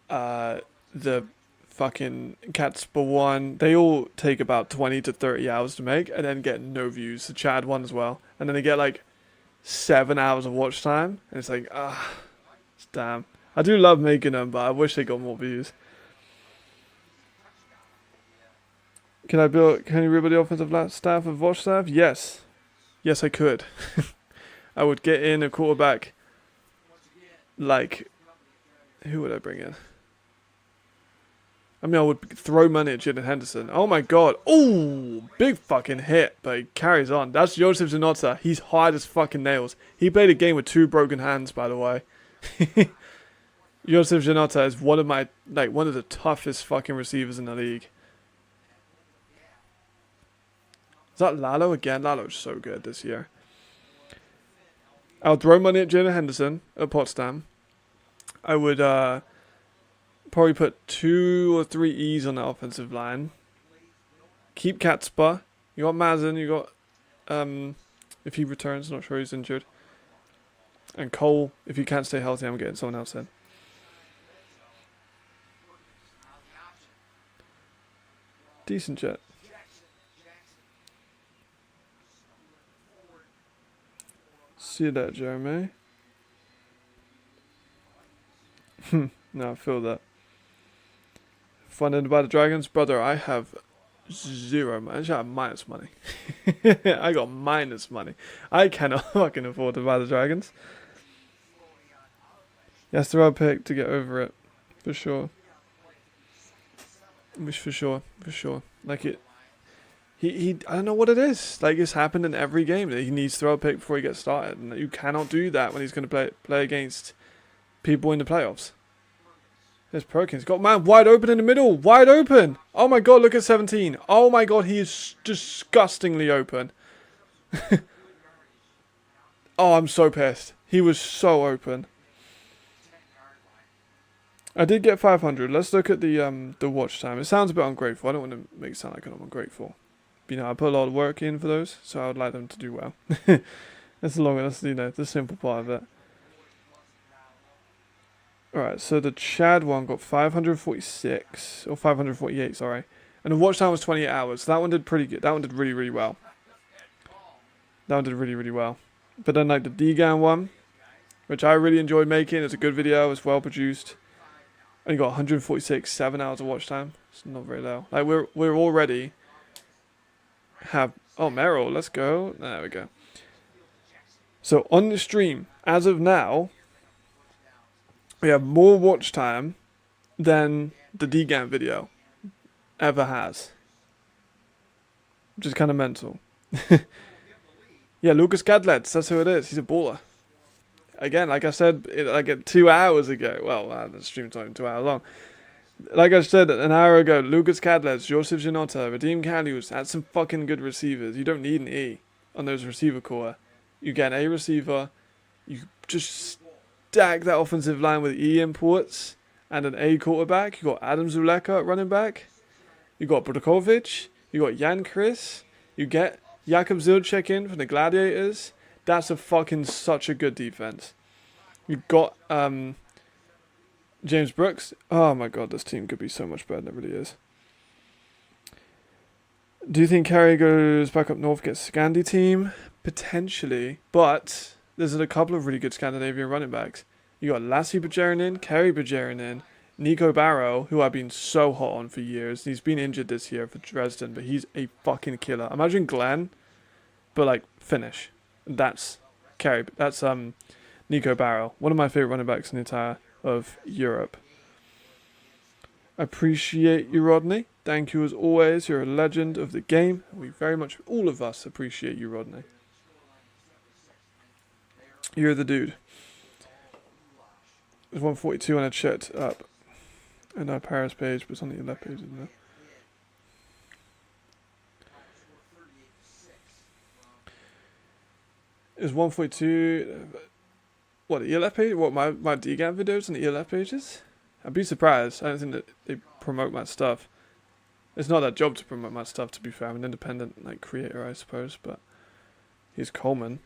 the fucking Catspa one, they all take about 20 to 30 hours to make and then get no views. The Chad one as well. And then they get like 7 hours of watch time. And it's like, damn. I do love making them, but I wish they got more views. Can you rebuild the offensive staff of watch staff? Yes. Yes, I could. I would get in a quarterback. Like, who would I bring in? I mean, I would throw money at Jaden Henderson. Oh my God. Oh, big fucking hit, but he carries on. That's Joseph Zanotta. He's hard as fucking nails. He played a game with 2 broken hands, by the way. Josef Janota is one of the toughest fucking receivers in the league. Is that Lalo again? Lalo's so good this year. I'll throw money at Jalen Henderson at Potsdam. I would probably put 2 or 3 E's on the offensive line. Keep Katzpa. You got Mazen. You got if he returns, not sure he's injured. And Cole, if he can't stay healthy, I'm getting someone else in. Decent jet. See you there, Jeremy. No, I feel that. Funded by the Dragons? Brother, I have 0 money. I have minus money. I got minus money. I cannot fucking afford to buy the Dragons. Yes, the right pick to get over it. For sure. For sure. Like it. He I don't know what it is. Like, it's happened in every game that he needs to throw a pick before he gets started. And you cannot do that when he's going to play against people in the playoffs. There's Perkins. Got man wide open in the middle. Wide open. Oh my god, look at 17. Oh my god, he is disgustingly open. Oh, I'm so pissed. He was so open. I did get 500. Let's look at the watch time. It sounds a bit ungrateful. I don't want to make it sound like I'm ungrateful. But, I put a lot of work in for those, so I would like them to do well. That's the simple part of it. Alright, so the Chad one got 546, or 548, sorry. And the watch time was 28 hours, so that one did pretty good. That one did really, really well. But then, like, the Degan one, which I really enjoyed making. It's a good video, it's well produced. And you got 146, 7 hours of watch time. It's not very low. Like, we're already oh, Merrill, let's go. There we go. So on the stream, as of now, we have more watch time than the Degan video ever has. Which is kind of mental. Yeah, Lucas Gadlets, that's who it is. He's a baller. Again, like I said, 2 hours ago. Well, the stream's not even 2 hours long. Like I said an hour ago, Lucas Cadlets, Josef Janota, Radim Kalius had some fucking good receivers. You don't need an E on those receiver core. You get an A receiver, you just stack that offensive line with E imports and an A quarterback. You got Adam Zuleka at running back. You got Brodokovic. You got Jan Chris. You get Jakub Zilchek in from the Gladiators. That's such a good defense. You got James Brooks. Oh my god, this team could be so much better than it really is. Do you think Carey goes back up north, gets Scandi team? Potentially, but there's a couple of really good Scandinavian running backs. You got Lassie Bajarin, Carey Bajarin, Nico Barrow, who I've been so hot on for years. He's been injured this year for Dresden, but he's a fucking killer. Imagine Glenn, but like Finnish. That's Carey. That's Nico Barrow, one of my favorite running backs in the entire of Europe. Appreciate you, Rodney. Thank you as always. You're a legend of the game. We very much, all of us, appreciate you, Rodney. You're the dude. There's 142 and I checked up. And our Paris page, but it's on the left page, isn't it? It's 142. What, the ELF page? What, my DGAM videos on the ELF pages? I'd be surprised. I don't think that they promote my stuff. It's not their job to promote my stuff, to be fair. I'm an independent creator, I suppose, but he's Coleman.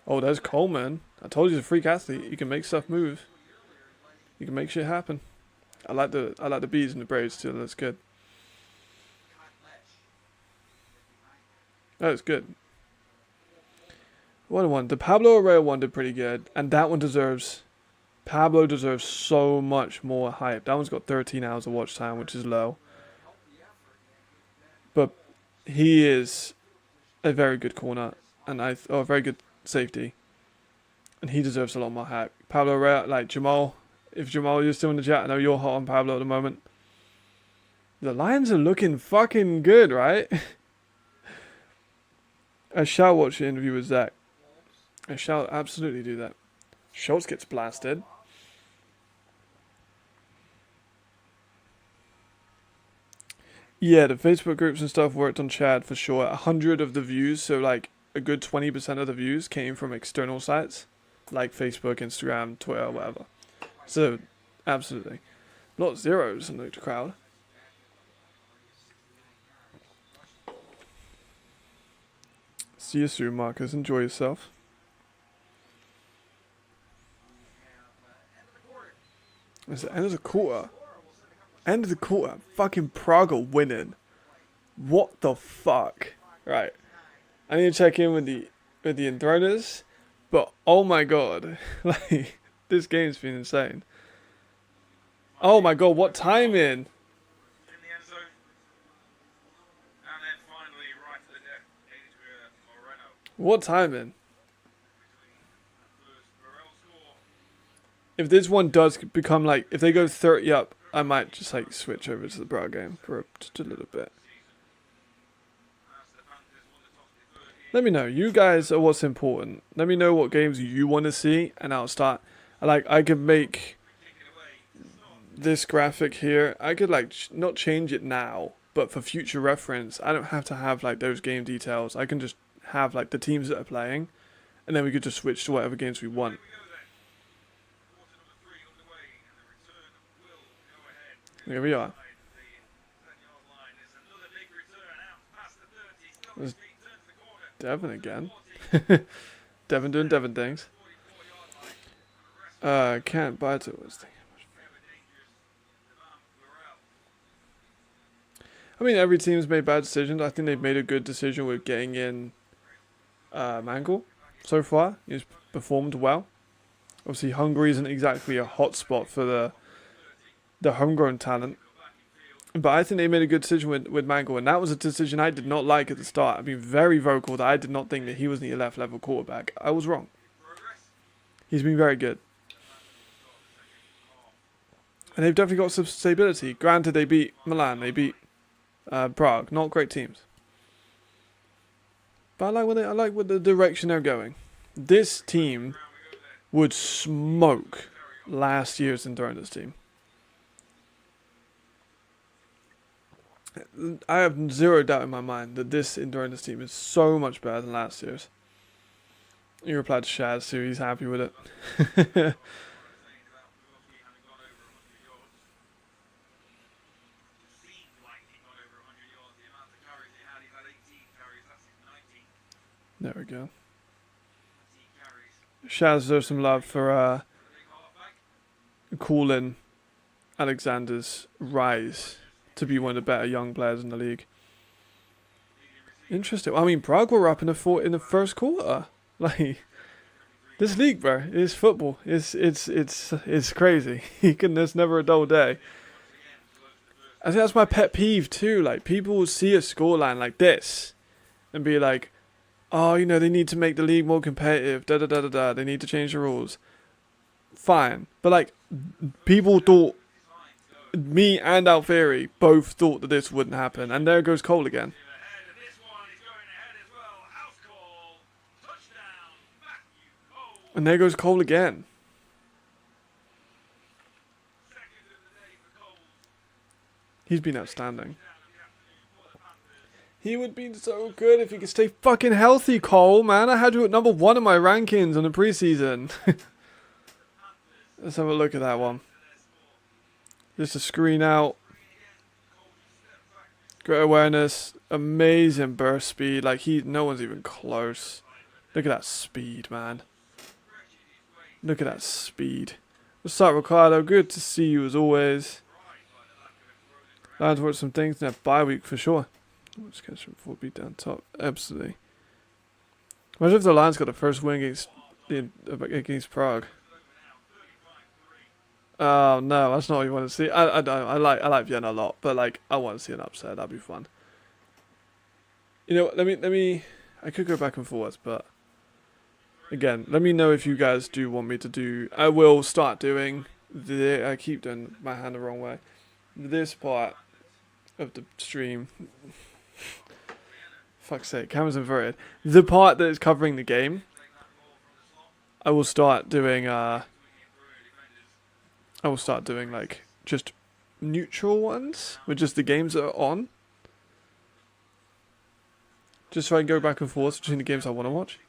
Oh, there's Coleman. I told you he's a freak athlete. You can make stuff move. You can make shit happen. I like the bees and the Braves too. That's good. That was good. What a one. The Pablo Arreo one did pretty good, and that one deserves. Pablo deserves so much more hype. That one's got 13 hours of watch time, which is low. But he is a very good corner, and a very good safety, and he deserves a lot more hype. Pablo Arreo, like Jamal. If Jamal, you're still in the chat, I know you're hot on Pablo at the moment. The Lions are looking fucking good, right? I shall watch the interview with Zach. I shall absolutely do that. Schultz gets blasted. Yeah, the Facebook groups and stuff worked on Chad for sure. 100 of the views, so like a good 20% of the views came from external sites like Facebook, Instagram, Twitter, whatever. So, absolutely. A lot of zeros in the crowd. See you soon, Marcus. Enjoy yourself. It's the end of the quarter. End of the quarter. Fucking Prague are winning. What the fuck? Right. I need to check in with the Enthroners. But oh my god. Like, this game's been insane. Oh my god, what timing? What timing? If this one does become like, if they go 30 up, I might just like switch over to the Prague game for just a little bit. Let me know. You guys are what's important. Let me know what games you want to see, and I'll start. I could make this graphic here. I could like not change it now, but for future reference, I don't have to have like those game details. I can just have like the teams that are playing, and then we could just switch to whatever games we want. Here we are. There's Devon again. Devon doing Devon things. Can't buy it. I mean, every team's made bad decisions. I think they've made a good decision with getting in Mangle so far. He's performed well. Obviously, Hungary isn't exactly a hotspot for the homegrown talent. But I think they made a good decision with Mangle, and that was a decision I did not like at the start. I've been very vocal that I did not think that he was the 11th level quarterback. I was wrong. He's been very good. And they've definitely got some stability. Granted, they beat Milan, they beat Prague. Not great teams. But I like what the direction they're going. This team would smoke last year's Enthroners team. I have zero doubt in my mind that this Enthroners team is so much better than last year's. You replied to Shaz too, he's happy with it. There we go. Shaz deserves some love for calling Alexander's rise to be one of the better young players in the league. Interesting. I mean, Prague were up in the first quarter. Like, this league, bro, is football. It's crazy. There's never a dull day. I think that's my pet peeve too. Like, people will see a scoreline like this and be like, "Oh, you know, they need to make the league more competitive. Da da da da da. They need to change the rules." Fine, but like, people thought. Me and Alfieri both thought that this wouldn't happen, and there goes Cole again. And there goes Cole again. He's been outstanding. He would be so good if he could stay fucking healthy, Cole, man. I had you at number 1 in my rankings on the preseason. Let's have a look at that one. Just a screen out. Great awareness. Amazing burst speed. Like, no one's even close. Look at that speed, man. Look at that speed. What's up, Ricardo? Good to see you as always. Lions worked some things in that bye week for sure. Let's catch them before beat down top. Absolutely. Imagine if the Lions got the first win against Prague. Oh no, that's not what you want to see. I like Vienna a lot, but like I want to see an upset. That'd be fun. You know, let me. I could go back and forwards, but again, let me know if you guys do want me to do. I will start doing I keep doing my hand the wrong way. This part of the stream. Fuck's sake, camera's inverted. The part that is covering the game. I will start doing like just neutral ones with just the games that are on. Just so I can go back and forth between the games I want to watch.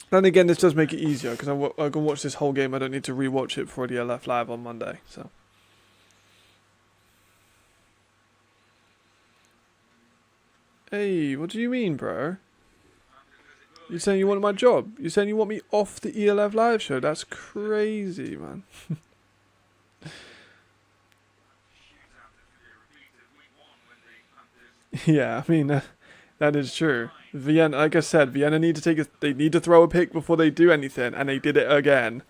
Then again, this does make it easier because I can watch this whole game. I don't need to rewatch it before the LF Live on Monday. So. Hey, what do you mean, bro? You saying you want my job? You saying you want me off the ELF Live show? That's crazy, man. Yeah, I mean, that is true. Vienna, like I said, Vienna need to they need to throw a pick before they do anything, and they did it again.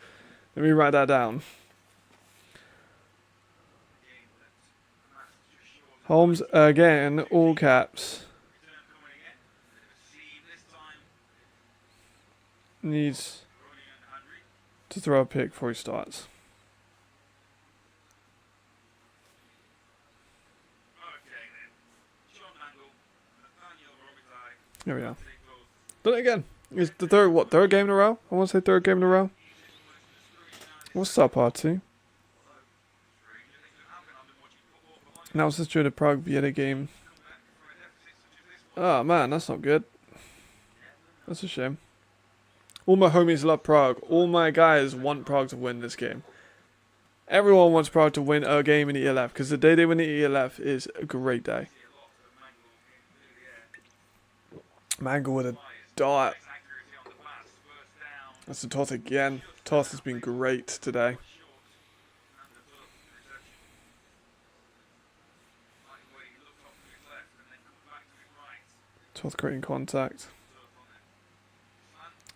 Let me write that down. Holmes again, all caps. Needs to throw a pick before he starts. Here we are. Done it again. It's the third game in a row? I want to say third game in a row. What's up, R2? Now it's just during the Prague Vienna game. Oh man, that's not good. That's a shame. All my homies love Prague. All my guys want Prague to win this game. Everyone wants Prague to win a game in the ELF because the day they win the ELF is a great day. Mangle with a dart. That's a Toth again. Toth has been great today. Toth creating contact.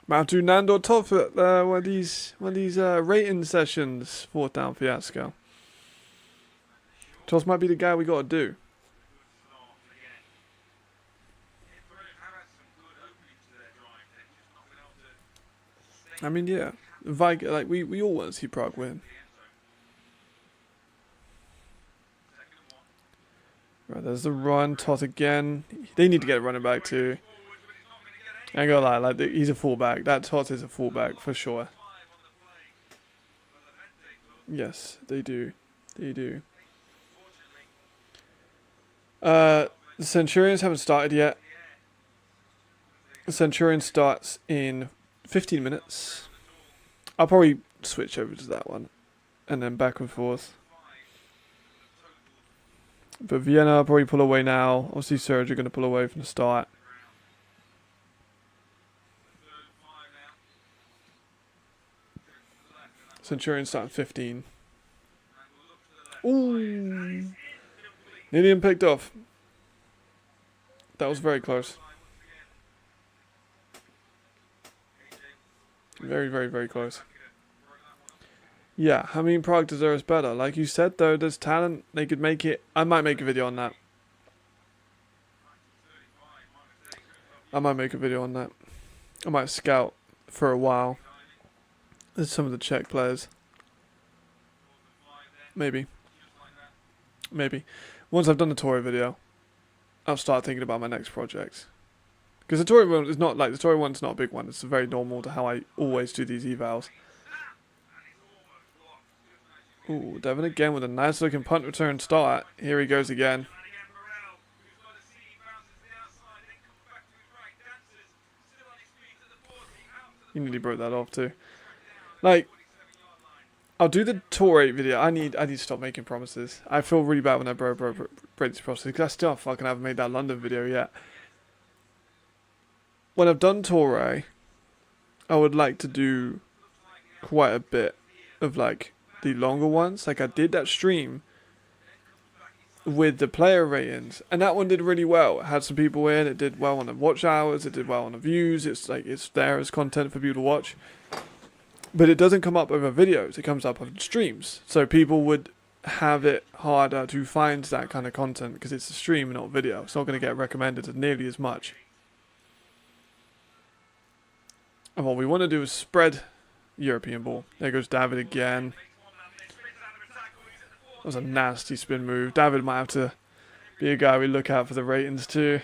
Mount Nando Toth at one of these rating sessions. 4th down fiasco. Toth might be the guy we got to do. I mean, yeah, like we all want to see Prague win. Right, there's the run. Toth again. They need to get a running back too. I ain't gonna lie, like he's a fullback. That Toth is a fullback for sure. Yes, they do. They do. The Centurions haven't started yet. The Centurion starts in 15 minutes. I'll probably switch over to that one. And then back and forth. But Vienna will probably pull away now. Obviously Surge are going to pull away from the start. Centurion starting 15. Ooh. Nearly picked off. That was very close. Very, very, very close. Yeah, I mean, Prague deserves better. Like you said, though, there's talent. They could make it. I might make a video on that. I might make a video on that. I might scout for a while. There's some of the Czech players. Maybe. Maybe. Once I've done the Tory video, I'll start thinking about my next project. Because the Tory one is not like the Tory one's not a big one. It's very normal to how I always do these evals. Ooh, Devon again with a nice looking punt return start. Here he goes again. He nearly broke that off too. Like, I'll do the Tour 8 video. I need to stop making promises. I feel really bad when I break these promises because I still fucking haven't made that London video yet. When I've done Tour 8, I would like to do quite a bit of like the longer ones. Like I did that stream with the player ratings, and that one did really well. It had some people in. It did well on the watch hours. It did well on the views. It's like it's there as content for people to watch. But it doesn't come up over videos. It comes up on streams. So people would have it harder to find that kind of content because it's a stream, not video. It's not going to get recommended nearly as much. And what we want to do is spread European ball. There goes David again. That was a nasty spin move. David might have to be a guy we look out for the ratings too.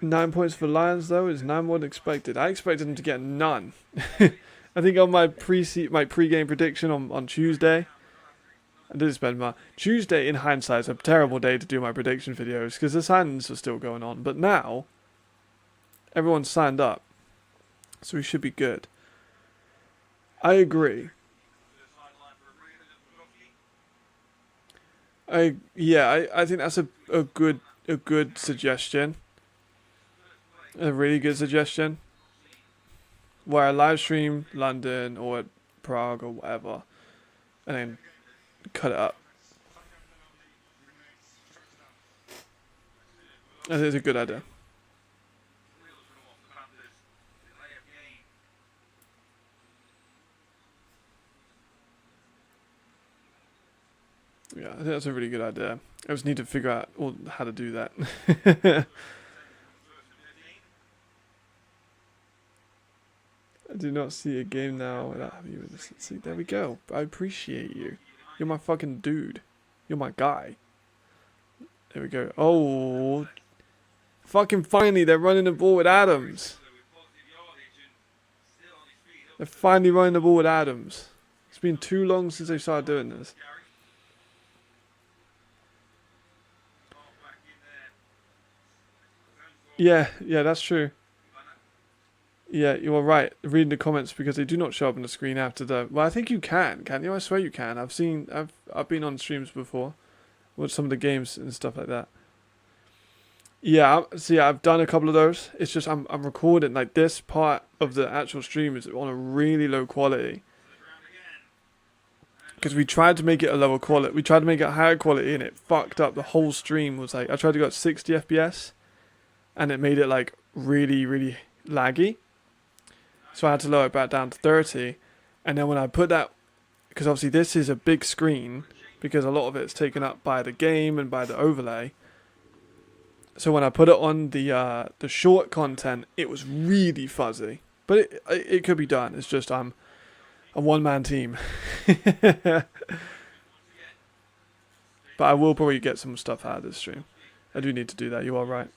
9 points for Lions, though, is 9 more than expected. I expected them to get none. I think on my pre-game prediction on Tuesday, I did spend my... Tuesday, in hindsight, is a terrible day to do my prediction videos, because the signings are still going on. But now, everyone's signed up, so we should be good. I agree. I think that's a good suggestion. A really good suggestion. Where I live stream London or Prague or whatever, and then cut it up. I think it's a good idea. Yeah, I think that's a really good idea. I just need to figure out how to do that. I do not see a game now without having you in this. See, there we go. I appreciate you. You're my fucking dude. You're my guy. There we go. Oh, fucking finally, they're running the ball with Adams. They're finally running the ball with Adams. It's been too long since they started doing this. Yeah, that's true. Yeah, you are right. Reading the comments because they do not show up on the screen after the. Well, I think you can't you? I swear you can. I've been on streams before, with some of the games and stuff like that. Yeah, I've done a couple of those. It's just I'm recording like this part of the actual stream is on a really low quality. Because we tried to make it a lower quality, we tried to make it higher quality, and it fucked up the whole stream. Was like I tried to go at 60 FPS, and it made it like really, really laggy. So I had to lower it back down to 30, and then when I put that, because obviously this is a big screen, because a lot of it's taken up by the game and by the overlay. So when I put it on the short content, it was really fuzzy, but it could be done. It's just I'm a one-man team. But I will probably get some stuff out of this stream. I do need to do that. You are right.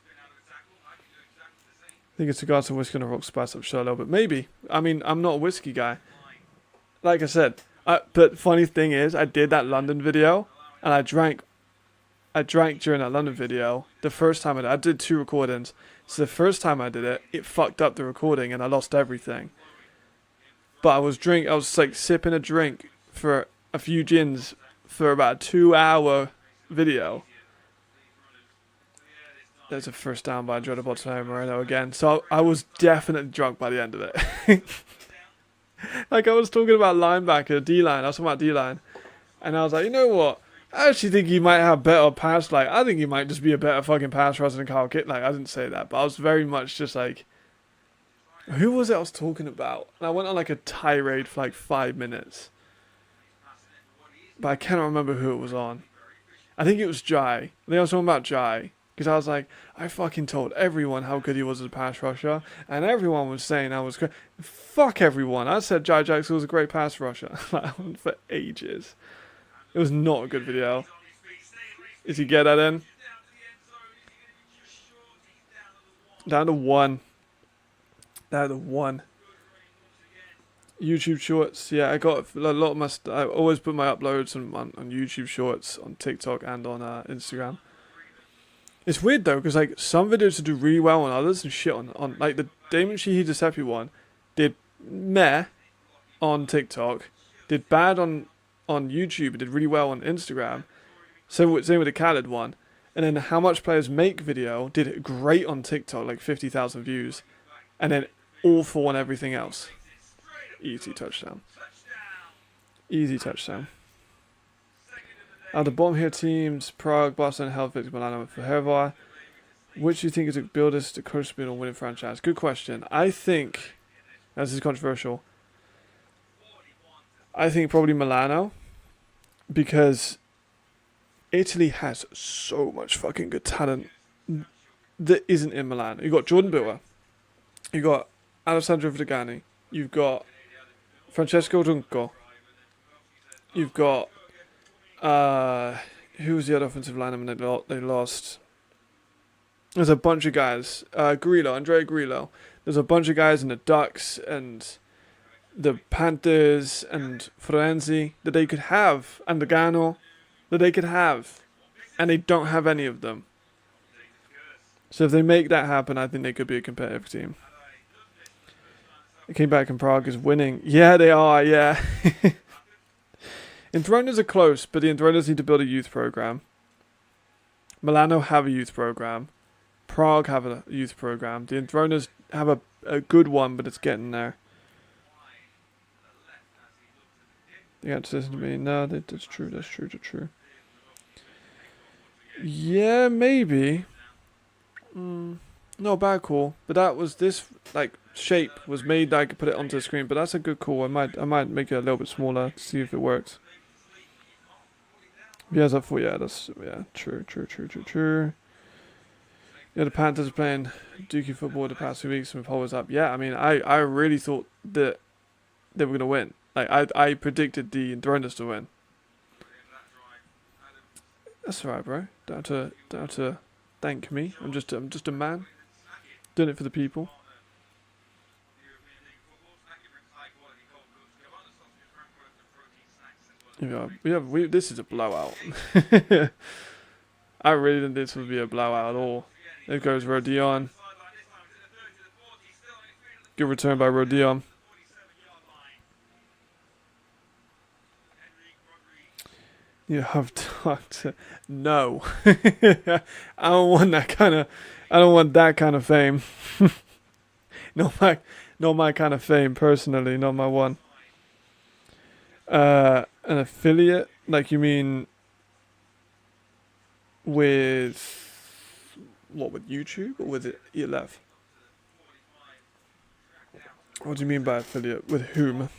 I think it's cigars and whiskey and a rock spice up show a little bit. Maybe. I mean, I'm not a whiskey guy. Like I said. But funny thing is, I did that London video, and I drank during that London video. The first time I did 2 recordings. So the first time I did it fucked up the recording, and I lost everything. But I was like sipping a drink for a few gins for about a 2-hour video. There's a first down by Jordan Bottom Moreno again. So I was definitely drunk by the end of it. Like I was talking about linebacker, D-line. I was talking about D-line. And I was like, you know what? I actually think he might have better pass. Like, I think he might just be a better fucking pass rusher than Kyle Kitt. Like, I didn't say that. But I was very much just like, who was it I was talking about? And I went on like a tirade for like 5 minutes. But I cannot remember who it was on. I think it was Jai. I think I was talking about Jai. Because I was like, I fucking told everyone how good he was as a pass rusher. And everyone was saying I was great. Fuck everyone. I said Jai Jackson was a great pass rusher. For ages. It was not a good video. Did you get that in? Down to 1. Down to 1. YouTube Shorts. Yeah, I got a lot of my... I always put my uploads on YouTube Shorts, on TikTok, and on Instagram. It's weird though, because like some videos do really well on others and shit on like the Damon Sheehy Giuseppe one did meh on TikTok, did bad on YouTube, did really well on Instagram. Same with the Khaled one, and then How Much Players Make video did great on TikTok, like 50,000 views, and then awful on everything else. Easy touchdown. Easy touchdown. The bottom here teams, Prague, Barcelona, Helsinki, Milan, and Fehervar. Which do you think is a builders to coach spin or winning franchise? Good question. I think, this is controversial, I think probably Milano, because Italy has so much fucking good talent that isn't in Milan. You've got Jordan Biller, you've got Alessandro Vidagani, you've got Francesco Dunco, you've got who was the other offensive lineman they lost? There's a bunch of guys. Andrea Grillo. There's a bunch of guys in the Ducks and the Panthers and Firenze that they could have, and the Gano that they could have, and they don't have any of them. So if they make that happen, I think they could be a competitive team. They came back and Prague is winning. Yeah, they are, yeah. Enthroners are close, but the Enthroners need to build a youth program. Milano have a youth program. Prague have a youth program. The Enthroners have a good one, but it's getting there. They got to listen to me. No, that's true. That's true. Yeah, maybe. No, bad call. But that was this shape was made that I could put it onto the screen. But that's a good call. I might make it a little bit smaller to see if it works. Yeah, true. Yeah, the Panthers are playing Dookie football the past 2 weeks and with holders up. Yeah, I mean, I really thought that they were gonna win. I predicted the Enthroners to win. That's alright, bro. Don't have to thank me. I'm just a man, doing it for the people. Yeah, this is a blowout. I really didn't think this would be a blowout at all. There goes Rodion. Good return by Rodion. You have talked. No, I don't want that kind of. I don't want that kind of fame. not my kind of fame personally. Not my one. An affiliate, like you mean with what? With YouTube or with ELF? What do you mean by affiliate? With whom?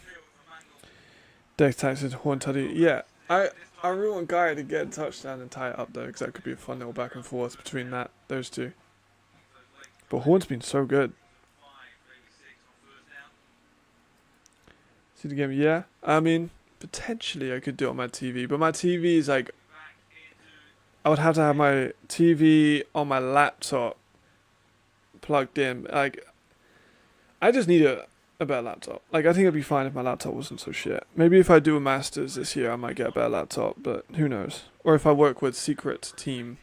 Deck taxes, Horn Tuddy. Yeah, I really want Guy to get a touchdown and tie it up though, because that could be a fun little back and forth between those two. But Horn's been so good. See the game? Yeah. I mean, potentially I could do it on my TV, but my TV is like, I would have to have my TV on my laptop plugged in. Like, I just need a better laptop. Like, I think it'd be fine if my laptop wasn't so shit. Maybe if I do a Masters this year, I might get a better laptop, but who knows? Or if I work with Secret Team,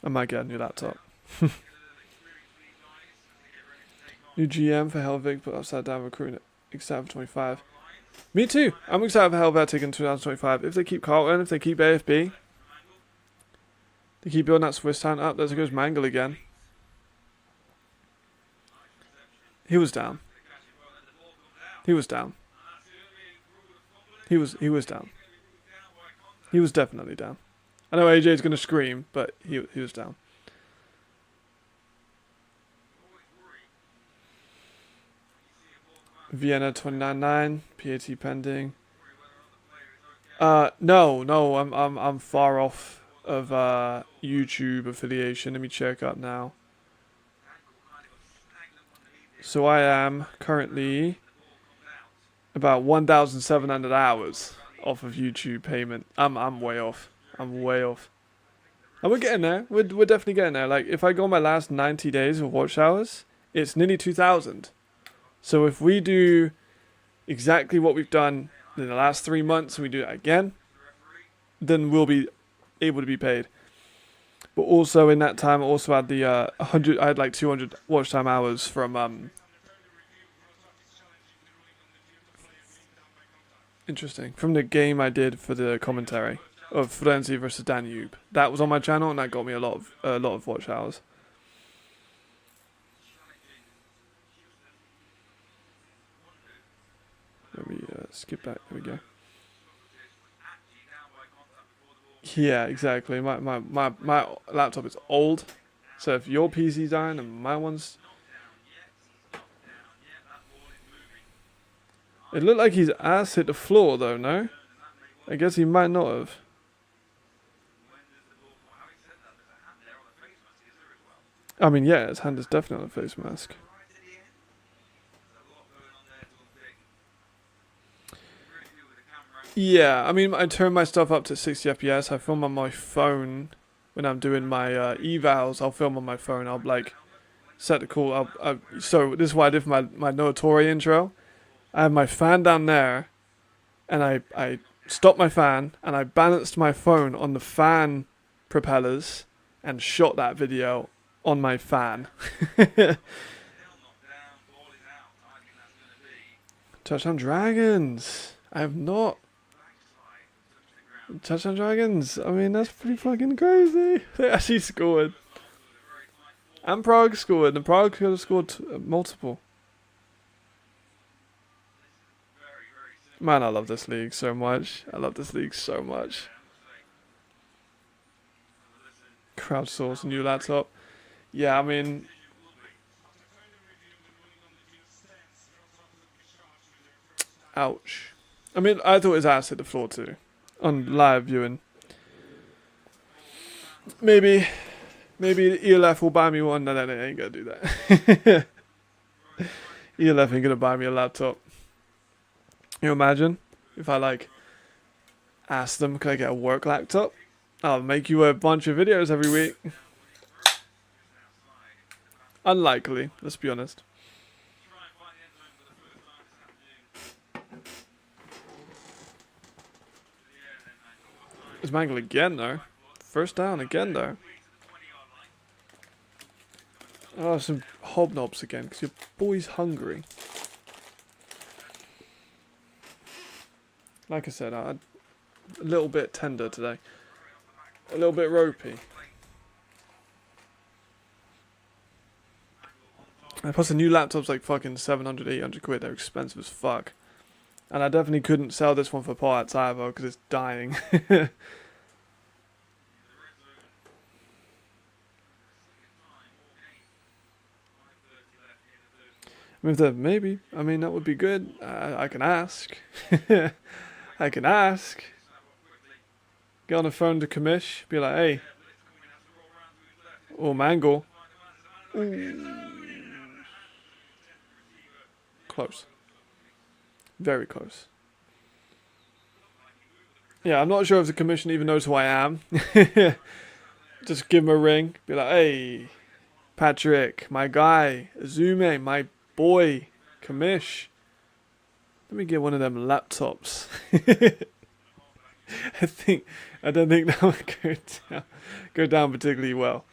I might get a new laptop. New GM for Helvig, but upside down recruiting. Excited for 25. Me too. I'm excited for Helvetic in 2025. If they keep Carlton, if they keep AFB, they keep building that Swiss town up. There goes Mangle again. He was down. He was down. He was down. He was definitely down. I know AJ's going to scream, but he was down. Vienna 29.9, PAT pending. No, I'm far off of YouTube affiliation. Let me check up now. So I am currently about 1,700 hours off of YouTube payment. I'm way off. I'm way off. And we're getting there. We're definitely getting there. Like, if I go on my last 90 days of watch hours, it's nearly 2,000. So if we do exactly what we've done in the last 3 months and we do that again, then we'll be able to be paid. But also in that time, I also had the 100. I had like 200 watch time hours from interesting, from the game I did for the commentary of Firenze versus Danube. That was on my channel and that got me a lot of watch hours. Let me skip back. There we go. Yeah, exactly. My laptop is old, so if your PC's dying and my one's, it looked like his ass hit the floor though. No, I guess he might not have. I mean, yeah, his hand is definitely on a face mask. Yeah, I mean, I turned my stuff up to 60 FPS. I film on my phone when I'm doing my evals, I'll film on my phone. I'll like set the call. So this is what I did for my Notori intro. I have my fan down there, and I stopped my fan and I balanced my phone on the fan propellers and shot that video on my fan. Touchdown Dragons. I have not. Touchdown Dragons. I mean, that's pretty fucking crazy. They actually scored. And Prague scored. And Prague could have scored multiple. Man, I love this league so much. I love this league so much. Crowdsource, new laptop. Yeah, I mean... Ouch. I mean, I thought his ass hit the floor too. On live viewing. Maybe ELF will buy me one. No, they ain't gonna do that. ELF ain't gonna buy me a laptop. You imagine if I like ask them, can I get a work laptop? I'll make you a bunch of videos every week. Unlikely, let's be honest. It's Mangle again though. First down again though. Oh, some hobnobs again because your boy's hungry. Like I said, I'm a little bit tender today. A little bit ropey. And plus the new laptop's like fucking 700, 800 quid. They're expensive as fuck. And I definitely couldn't sell this one for parts either because it's dying. Maybe. I mean, that would be good. I can ask. I can ask. Get on the phone to Commish. Be like, hey. Or Mangle. Ooh. Close. Very close. Yeah, I'm not sure if the commission even knows who I am. Just give him a ring. Be like, hey, Patrick, my guy, Azume, my boy, Commish. Let me get one of them laptops. I don't think that would go down particularly well.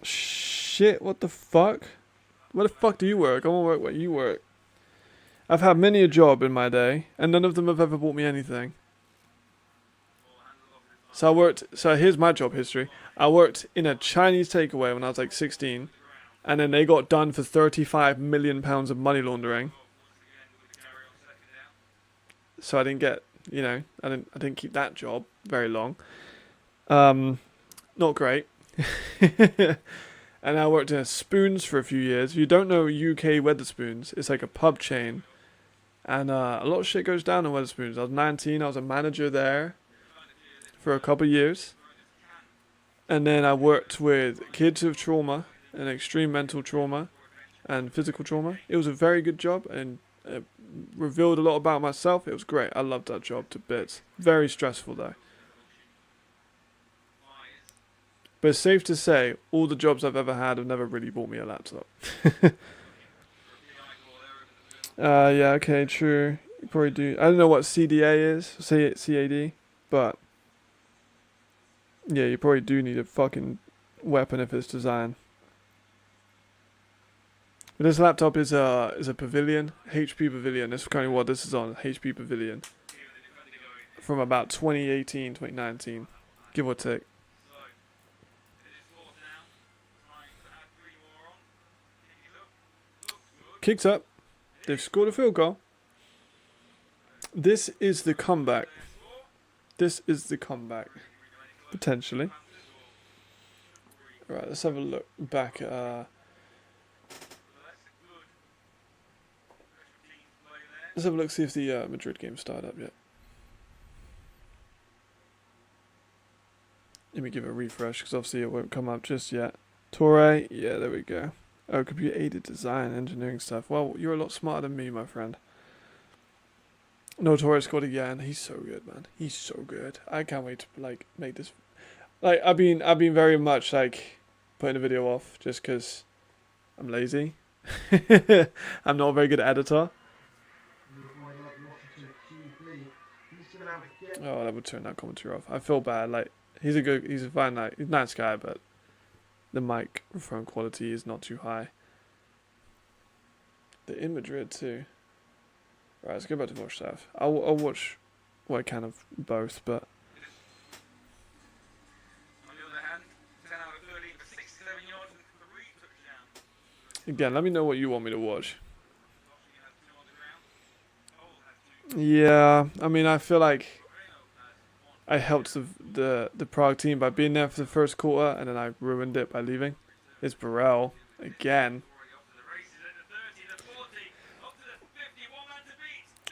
Shit, what the fuck? Where the fuck do you work? I want to work where you work. I've had many a job in my day, and none of them have ever bought me anything. So here's my job history. I worked in a Chinese takeaway when I was like 16, and then they got done for £35 million of money laundering. So I didn't get, I didn't keep that job very long. Not great. And I worked in a Spoons for a few years. If you don't know UK Wetherspoons, it's like a pub chain. And a lot of shit goes down in Wetherspoons. I was 19, I was a manager there for a couple of years. And then I worked with kids with trauma and extreme mental trauma and physical trauma. It was a very good job and it revealed a lot about myself. It was great. I loved that job to bits. Very stressful though. But it's safe to say, all the jobs I've ever had have never really bought me a laptop. Yeah, okay, true. You probably do. I don't know what CDA is, say CAD, but yeah, you probably do need a fucking weapon if it's design. But this laptop is a Pavilion, HP Pavilion. That's kind of what this is on, HP Pavilion. From about 2018, 2019, give or take. Kicked up. They've scored a field goal. This is the comeback. This is the comeback. Potentially. Right, let's have a look back at... let's have a look, see if the Madrid game started up yet. Let me give it a refresh, because obviously it won't come up just yet. Torre, yeah, there we go. Oh, computer-aided design, engineering stuff. Well, you're a lot smarter than me, my friend. No, Torres scored again. He's so good, man. He's so good. I can't wait to like make this. Like I've been very much like putting the video off just because I'm lazy. I'm not a very good editor. Oh, that would turn that commentary off. I feel bad. Like he's a fine, like he's a nice guy, but the microphone quality is not too high. They're in Madrid too. Right, let's go back to watch stuff. I'll watch what I can of both, but. Again, let me know what you want me to watch. Yeah, I mean, I feel like I helped the Prague team by being there for the first quarter, and then I ruined it by leaving. It's Burrell again.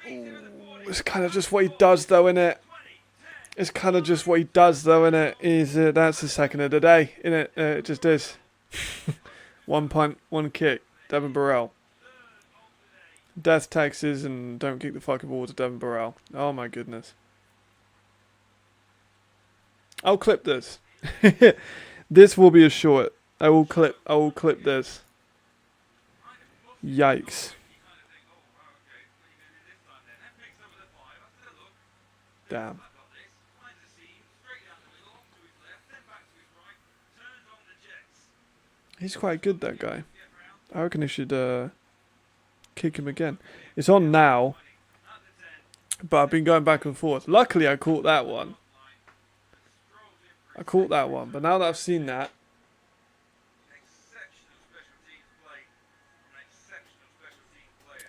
Ooh, it's kind of just what he does, though, innit? It's kind of just what he does, though, innit? That's the second of the day, innit? It just is. 1 punt, 1 kick. Devin Burrell. Death taxes and don't kick the fucking ball to Devin Burrell. Oh my goodness. I'll clip this. This will be a short. I will clip this. Yikes. Damn. He's quite good, that guy. I reckon he should kick him again. It's on now, but I've been going back and forth. Luckily, I caught that one. But now that I've seen that,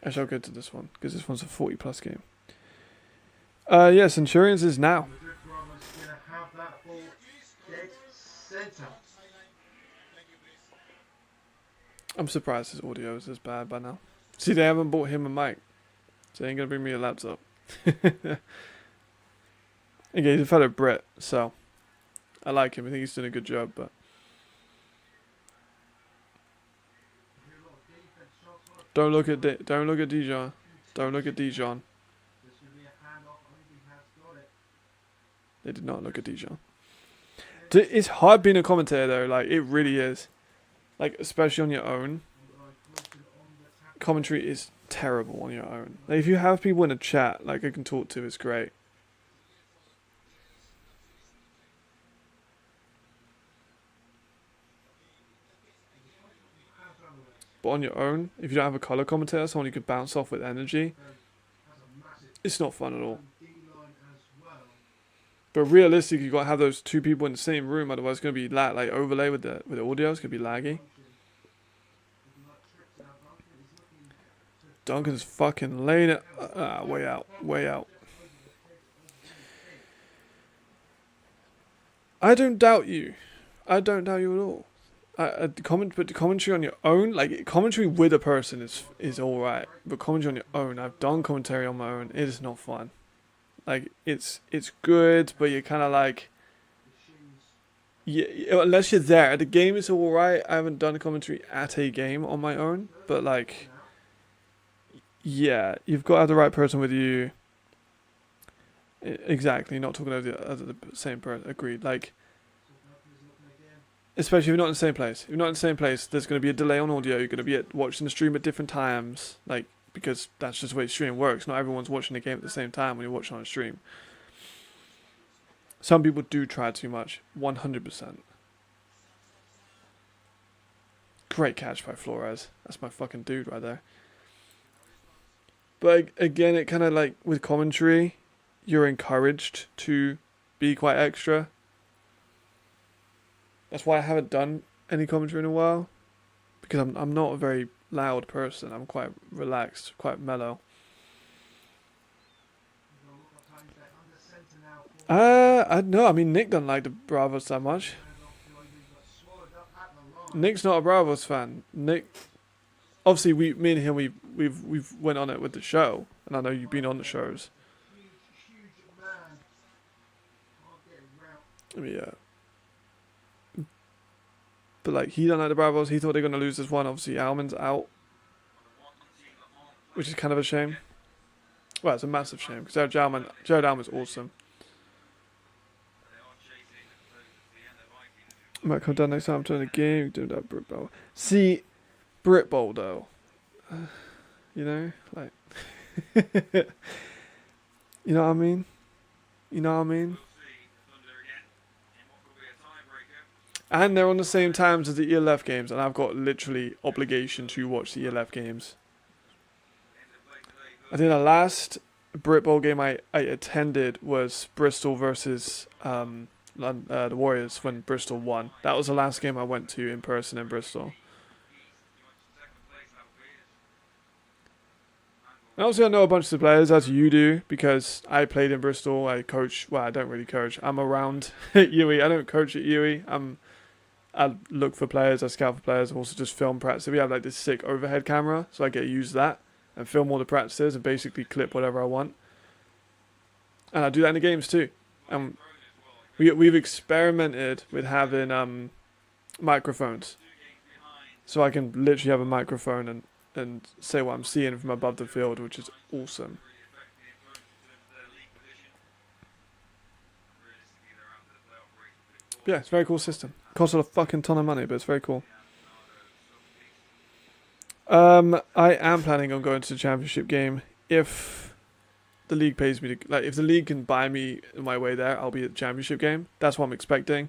I shall go to this one, because this one's a 40+ game. Yeah, Centurions is now. I'm surprised his audio is this bad by now. See, they haven't bought him a mic, so they ain't gonna bring me a laptop. Okay, he's a fellow Brit, so I like him. I think he's doing a good job, but don't look at Dijon. Don't look at Dijon. They did not look at Dijon. It's hard being a commentator though. Like it really is. Like, especially on your own. Commentary is terrible on your own. Like, if you have people in a chat, like, I can talk to, it's great. But on your own, if you don't have a colour commentator, someone you can bounce off with energy, it's not fun at all. But realistically, you've got to have those two people in the same room, otherwise it's going to be like overlay with the audio, it's going to be laggy. Duncan's fucking laying it. Way out. I don't doubt you. I don't doubt you at all. But the commentary on your own, like commentary with a person is all right. But commentary on your own, I've done commentary on my own. It is not fun. Like it's good, but you're kind of like, yeah. Unless you're there, the game is all right. I haven't done commentary at a game on my own, but like, yeah, you've got to have the right person with you. Exactly, not talking over the same person. Agreed. Like, especially if you're not in the same place. If you're not in the same place, there's going to be a delay on audio. You're going to be watching the stream at different times. Like, because that's just the way streaming works. Not everyone's watching the game at the same time when you're watching on a stream. Some people do try too much. 100%. Great catch by Flores. That's my fucking dude right there. But again, it kind of like with commentary, you're encouraged to be quite extra. That's why I haven't done any commentary in a while, because I'm not a very loud person. I'm quite relaxed, quite mellow. I know. I mean, Nick doesn't like the Bravos that much. Nick's not a Bravos fan. Nick, obviously, me and him, we've went on it with the show, and I know you've been on the shows. Yeah. But like, he don't like the Bravos. He thought they're gonna lose this one. Obviously, Alman's out, which is kind of a shame. Well, it's a massive shame because Jared Alman's awesome. Might come down next time to the game. Do that Brit Bowl. See, Brit Bowl though. You know, like, you know what I mean? You know what I mean? And they're on the same times as the ELF games, and I've got literally obligation to watch the ELF games. I think the last Brit Bowl game I attended was Bristol versus the Warriors when Bristol won. That was the last game I went to in person in Bristol. And obviously I know a bunch of the players, as you do, because I played in Bristol. I coach, well, I don't really coach. I'm around at UE. I don't coach at UE. I look for players, I scout for players, I also just film practice. We have like this sick overhead camera, so I get to use that and film all the practices and basically clip whatever I want. And I do that in the games too. We've experimented with having microphones. So I can literally have a microphone and say what I'm seeing from above the field, which is awesome. Yeah, it's a very cool system. Costs a fucking ton of money, but it's very cool. I am planning on going to the championship game if the league pays me to, like, if the league can buy me my way there, I'll be at the championship game. That's what I'm expecting.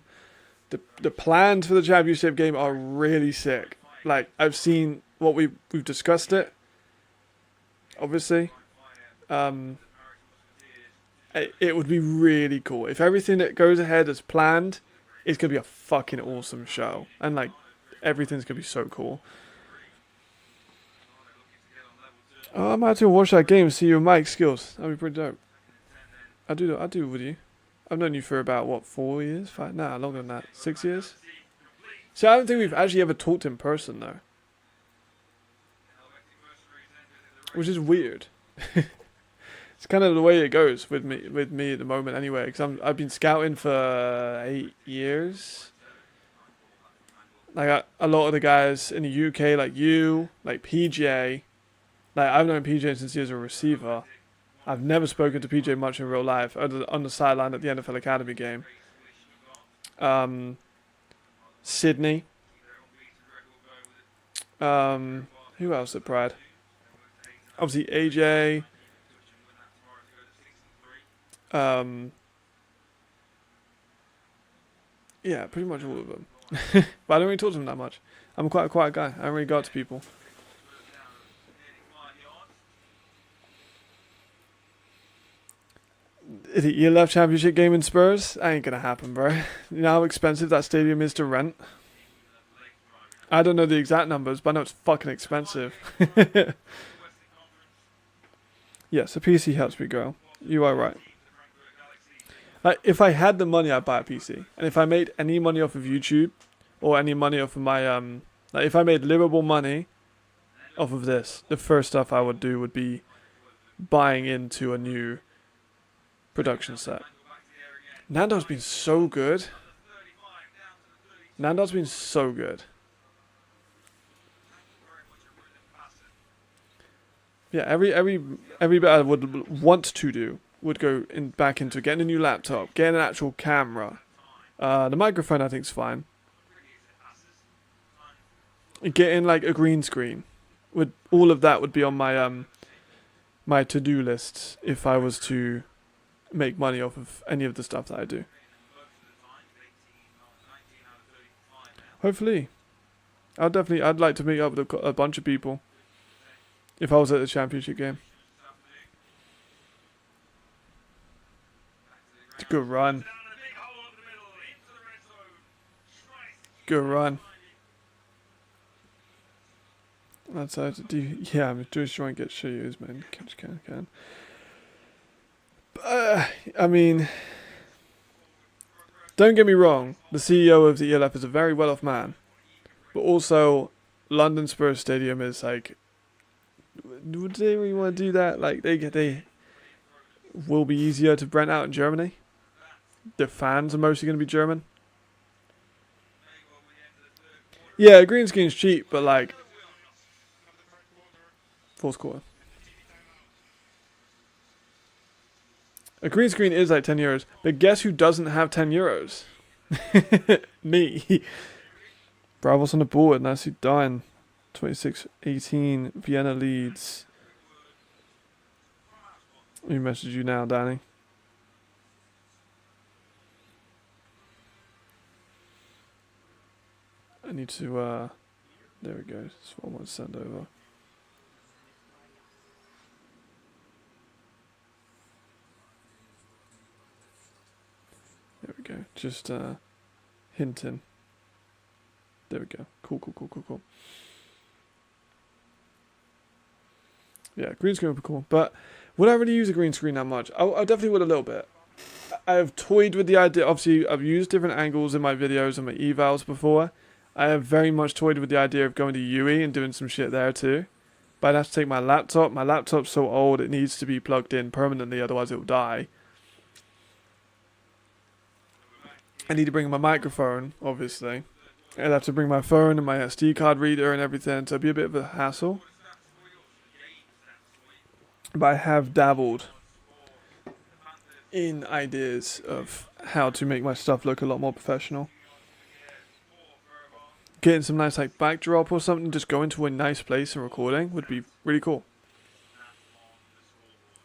The plans for the championship game are really sick. Like, I've seen what we've discussed it. Obviously, it would be really cool if everything that goes ahead as planned. It's gonna be a fucking awesome show, and like everything's gonna be so cool. Oh, I might have to watch that game and see your mic skills. That'd be pretty dope. I do with you. I've known you for about what, 4 years? 5? Nah, longer than that. 6 years. See, I don't think we've actually ever talked in person though, which is weird. It's kind of the way it goes with me at the moment anyway, because I've been scouting for 8 years. Like a lot of the guys in the UK, like you, like PJ, like I've known PJ since he was a receiver. I've never spoken to PJ much in real life, on the sideline at the NFL Academy game. Sydney. Who else at Pride? Obviously AJ. Yeah, pretty much all of them. But I don't really talk to them that much. I'm quite a quiet guy. I don't really go out to people. The ELF Championship game in Spurs? That ain't gonna happen, bro. You know how expensive that stadium is to rent? I don't know the exact numbers, but I know it's fucking expensive. Yes, a PC helps me grow. You are right. Like, if I had the money, I'd buy a PC. And if I made any money off of YouTube, or any money off of my, like if I made livable money off of this, the first stuff I would do would be buying into a new production set. Nando's been so good. Nando's been so good. Yeah, every bit I would want to do would go back into getting a new laptop, getting an actual camera. The microphone I think is fine. Getting like a green screen, all of that would be on my my to-do list if I was to make money off of any of the stuff that I do. Hopefully, I'd like to meet up with a bunch of people if I was at the championship game. It's a good run. Good run. That's how to do. Yeah, I'm just trying to get shoes, man. Can. I mean, don't get me wrong. The CEO of the ELF is a very well-off man, but also London Spurs Stadium is like. Would they really want to do that? Like they will be easier to rent out in Germany. The fans are mostly going to be German. Yeah, green screen's cheap, but like fourth quarter. A green screen is like 10 euros. But guess who doesn't have 10 euros? Me. Bravos on the board. Nicely done. 26-18. Vienna leads. Let me message you now, Danny. I need to, there we go. That's what I want to send over. There we go. Just, hinting. There we go. Cool. Yeah, green screen would be cool. But would I really use a green screen that much? I definitely would a little bit. I have toyed with the idea. Obviously, I've used different angles in my videos and my evals before. I have very much toyed with the idea of going to UE and doing some shit there too. But I'd have to take my laptop. My laptop's so old it needs to be plugged in permanently, otherwise it will die. I need to bring my microphone, obviously. I'd have to bring my phone and my SD card reader and everything, so it'd be a bit of a hassle. But I have dabbled in ideas of how to make my stuff look a lot more professional. Getting some nice like backdrop or something, just going to a nice place and recording would be really cool.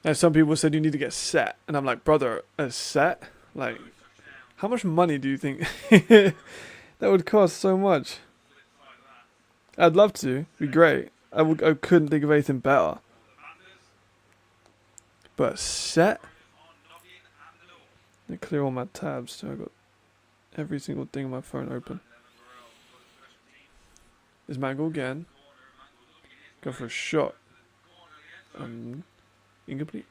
As some people said, you need to get set, and I'm like, brother, a set? Like, how much money do you think that would cost? So much. I'd love to. It'd be great. I couldn't think of anything better. But set? Let me clear all my tabs so I got every single thing on my phone open. Is Mangle again? Go for a shot. Incomplete.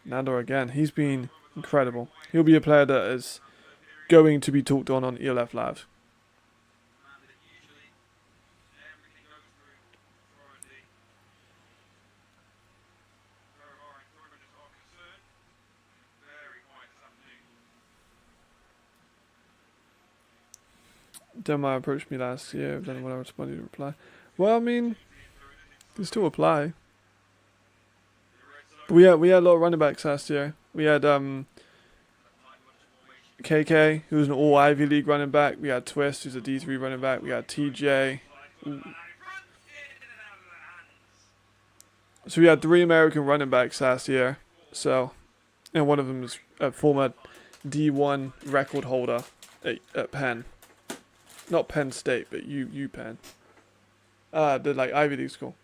Nandor again. He's been incredible. He'll be a player that is going to be talked on ELF Live. Denmark approached me last year, then when I responded to reply. Well, I mean, can still apply. But we had a lot of running backs last year. We had KK, who was an all Ivy League running back. We had Twist, who's a D3 running back. We had TJ. So we had 3 American running backs last year. So, and one of them is a former D1 record holder at Penn. Not Penn State, but UPenn. The like Ivy League school.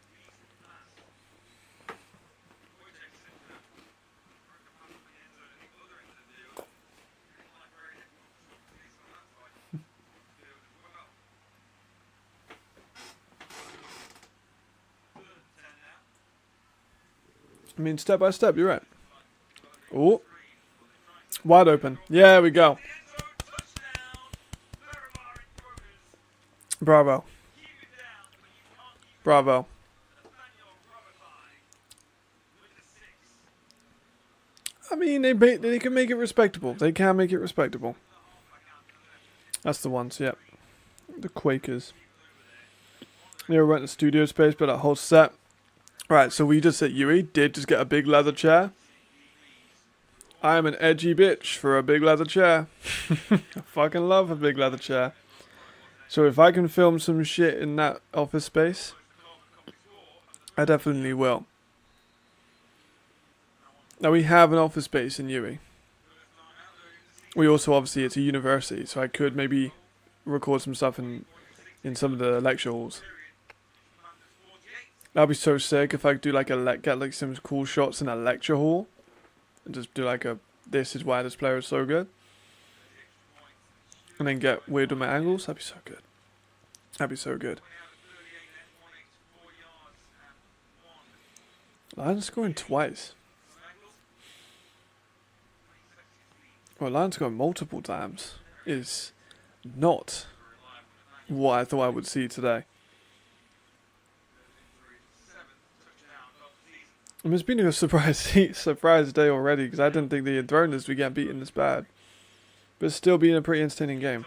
I mean, step by step, you're right. Oh, wide open. Yeah, we go. Bravo. Bravo. I mean, they can make it respectable. They can make it respectable. That's the ones, yep. The Quakers. They were renting studio space, but that whole set. Right, so we just at UE did just get a big leather chair. I am an edgy bitch for a big leather chair. I fucking love a big leather chair. So if I can film some shit in that office space, I definitely will. Now we have an office space in UE. We also, obviously, it's a university, so I could maybe record some stuff in some of the lecture halls. That'd be so sick if I could do like get like some cool shots in a lecture hall. And just do like this is why this player is so good. And then get weird with my angles. That'd be so good. That'd be so good. Lions scoring twice. Well, Lions scoring multiple times is not what I thought I would see today. I mean, it's been a surprise day already because I didn't think the Enthroners would get beaten this bad. But it's still been a pretty entertaining game.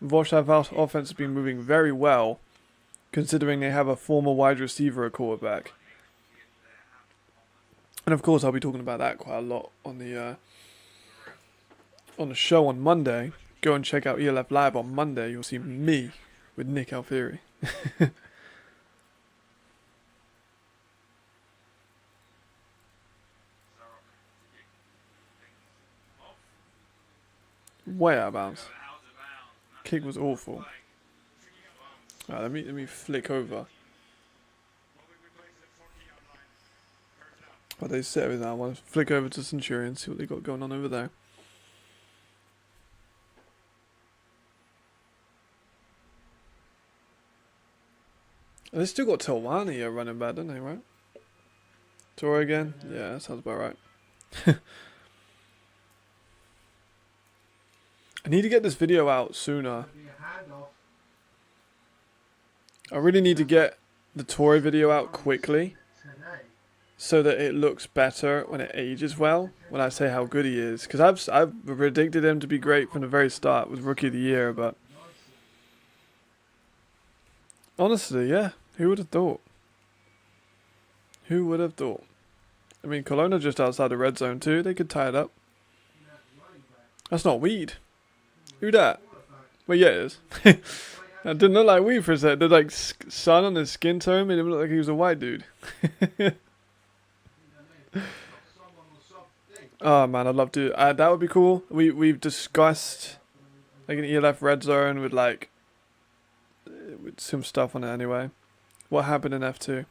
Wroclaw offense has been moving very well, considering they have a former wide receiver at quarterback. And of course, I'll be talking about that quite a lot on the show on Monday. Go and check out ELF Live on Monday. You'll see me with Nick Alfieri. Way out of bounds. Kick was awful. Right, let me flick over. But they set everything. I want to flick over to Centurions, see what they got going on over there. And they still got Telwani here running back, don't they, right? Tor again? Yeah, that sounds about right. I need to get this video out sooner. I really need to get the Tory video out quickly so that it looks better when it ages well, when I say how good he is. Because I've predicted him to be great from the very start with Rookie of the Year, but honestly, yeah, who would have thought? Who would have thought? I mean, Cologne are just outside the red zone too. They could tie it up. That's not weed. Who that? Well, yeah, it is. That didn't look like weed for a sec. The like sun on his skin tone made him look like he was a white dude. Oh man, I'd love to. That would be cool. We've discussed like an ELF red zone with like with some stuff on it anyway. What happened in F2?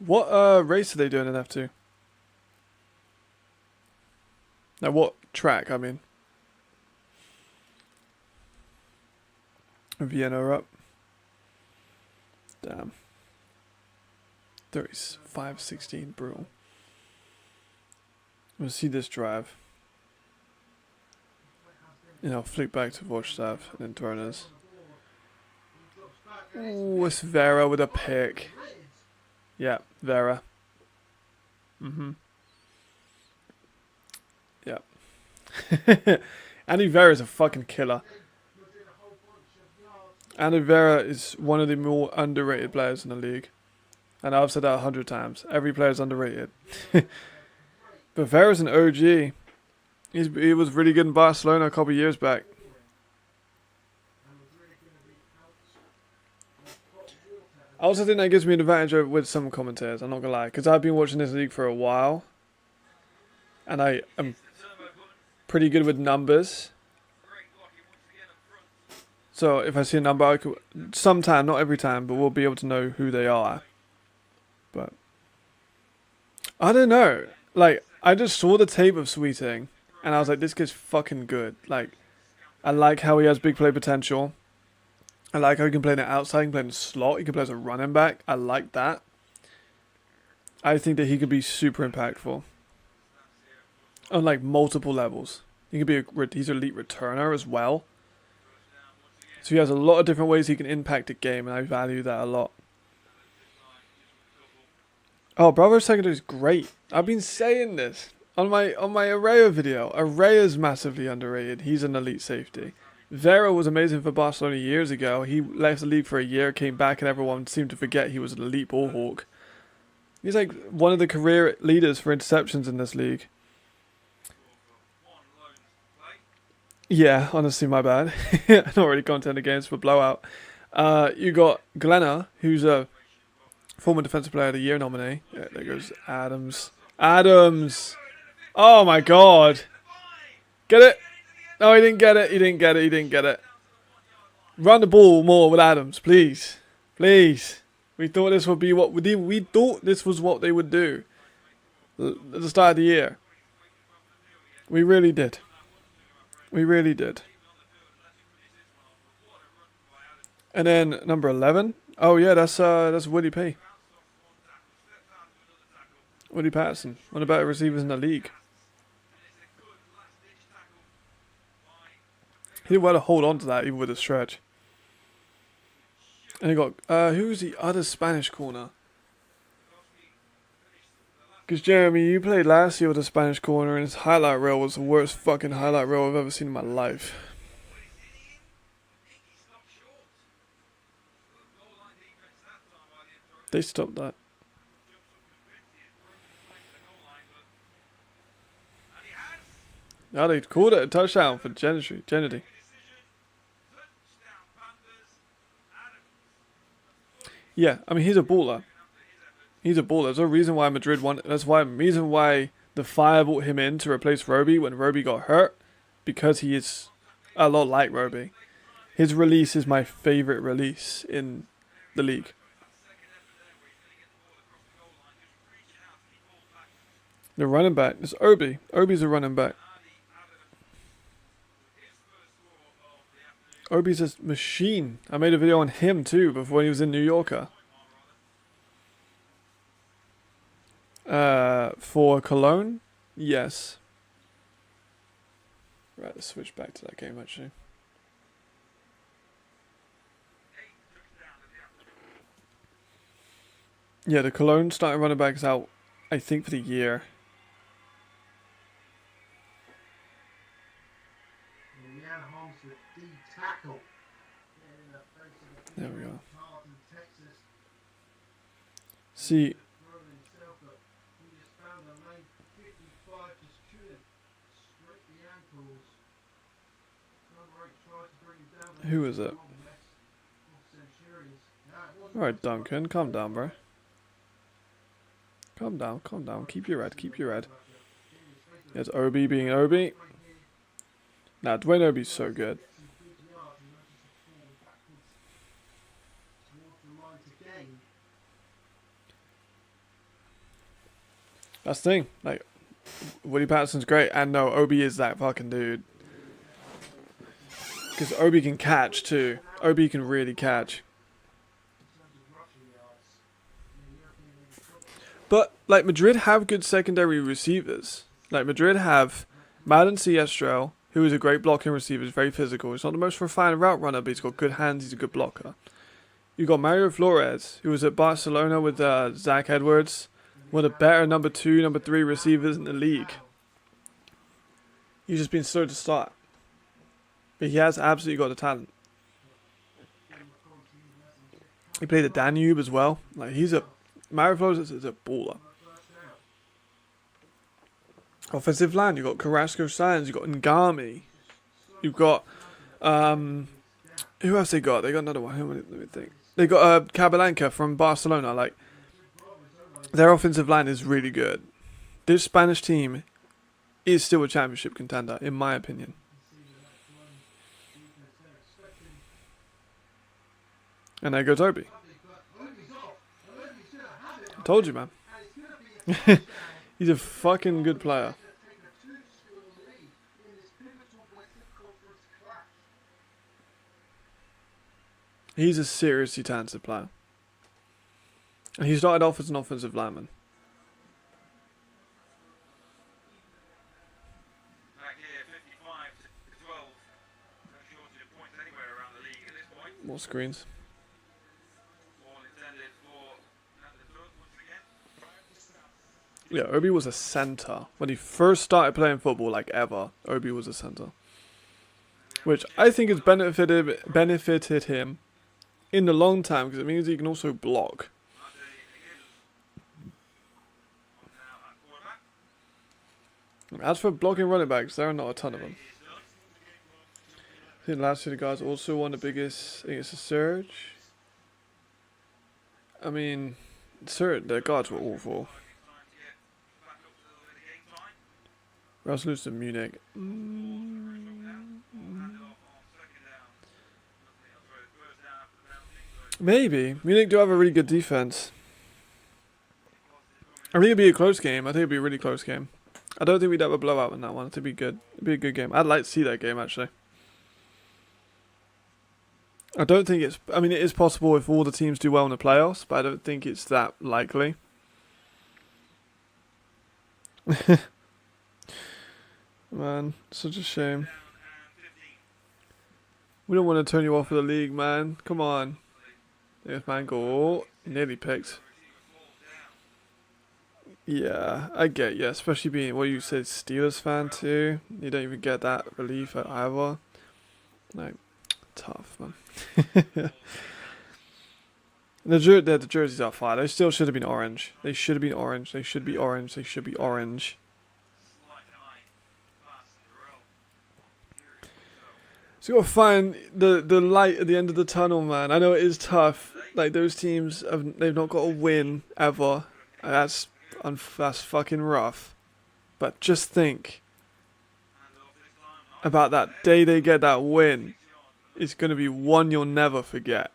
What race are they doing in F2? Now what track? I mean, Vienna are up. Damn. 35-16, brutal. We'll see this drive. And I'll flick back to Vorstav and Enthroners. Ooh, it's Vera with a pick. Yeah, Vera. Yeah. Andy Vera is a fucking killer. Andy Vera is one of the more underrated players in the league. And I've said that 100 times. Every player is underrated. But Vera's an OG. He was really good in Barcelona a couple of years back. I also think that gives me an advantage with some commentators, I'm not going to lie. Because I've been watching this league for a while. And I am pretty good with numbers. So if I see a number, I could, sometime, not every time, but we'll be able to know who they are. But I don't know. Like, I just saw the tape of Sweeting, and I was like, this kid's fucking good. Like, I like how he has big play potential. I like how he can play in the outside, he can play in the slot, he can play as a running back. I like that. I think that he could be super impactful on like multiple levels. He could be he's an elite returner as well. So he has a lot of different ways he can impact a game, and I value that a lot. Oh, Bravo Secondary is great. I've been saying this on my Araya video. Araya's massively underrated. He's an elite safety. Vera was amazing for Barcelona years ago. He left the league for a year, came back, and everyone seemed to forget he was an elite ball hawk. He's like one of the career leaders for interceptions in this league. Yeah, honestly, my bad. Not really content against for blowout. You got Glenna, who's a former Defensive Player of the Year nominee. Yeah, there goes Adams. Adams! Oh my god! Get it? No, he didn't get it. He didn't get it. He didn't get it. Run the ball more with Adams, please. Please. We thought this would be what we thought this was what they would do at the start of the year. We really did. We really did. And then number 11. Oh yeah, that's Woody P. Woody Patterson, one of the better receivers in the league. He did well to hold on to that even with a stretch. And he got who's the other Spanish corner? Because Jeremy, you played last year with a Spanish corner, and his highlight reel was the worst fucking highlight reel I've ever seen in my life. They stopped that. Now they called it a touchdown for Gennady. Yeah, I mean, he's a baller. He's a baller. There's a reason why Madrid won. That's why reason why the Fire brought him in to replace Roby when Roby got hurt, because he is a lot like Roby. His release is my favourite release in the league. The running back is Obi. Obi's a running back. Obi's a machine. I made a video on him too before he was in New Yorker. For Cologne? Yes. Right, let's switch back to that game actually. Yeah, the Cologne starting running back is out, I think, for the year. There we go. See, who is it? Alright, Duncan, calm down, bro. Calm down, calm down. Keep your head, keep your head. There's Obi being Obi. Nah, Dwayne Obi's so good. That's the thing. Like, Woody Patterson's great, and no, Obi is that fucking dude. Because Obi can catch too. Obi can really catch. But, like, Madrid have good secondary receivers. Like, Madrid have Madden Siestrel, who is a great blocking receiver, is very physical. He's not the most refined route runner, but he's got good hands, he's a good blocker. You've got Mario Flores, who was at Barcelona with Zach Edwards, one of the better number 2, number 3 receivers in the league. He's just been slow to start. But he has absolutely got the talent. He played at Danube as well. Like, Mario Flores is a baller. Offensive line, you've got Carrasco Sanz, you've got Ngami. You've got, who else they got? They got another one. Let me think. They got Cabalanca from Barcelona. Like, their offensive line is really good. This Spanish team is still a championship contender, in my opinion. And there goes Obi. I told you, man. He's a fucking good player. He's a seriously talented player. And he started off as an offensive lineman. More screens. Yeah, Obi was a center. When he first started playing football, like ever, Obi was a center. Which I think has benefited him in the long time, because it means he can also block. As for blocking running backs, there are not a ton of them. I think the last 2 guys also won the biggest. I think it's a surge. I mean, their guards were awful. Russ lose to Munich. Maybe. Munich do have a really good defense. I think it'd be a close game. I think it'd be a really close game. I don't think we'd have a blowout in that one. It'd be good. It'd be a good game. I'd like to see that game, actually. I don't think it's... I mean, it is possible if all the teams do well in the playoffs, but I don't think it's that likely. Man, such a shame. We don't want to turn you off of the league, man. Come on. There's Mangle. Nearly picked. Yeah, I get you. Especially being, what you said, Steelers fan too. You don't even get that relief at Iowa. Like, tough, man. The jerseys are fire. They still should have been orange. They should have been orange. They should be orange. They should be orange. So you got to find the light at the end of the tunnel, man. I know it is tough. Like, those teams, they've not got a win ever. That's fucking rough. But just think about that day they get that win. It's going to be one you'll never forget.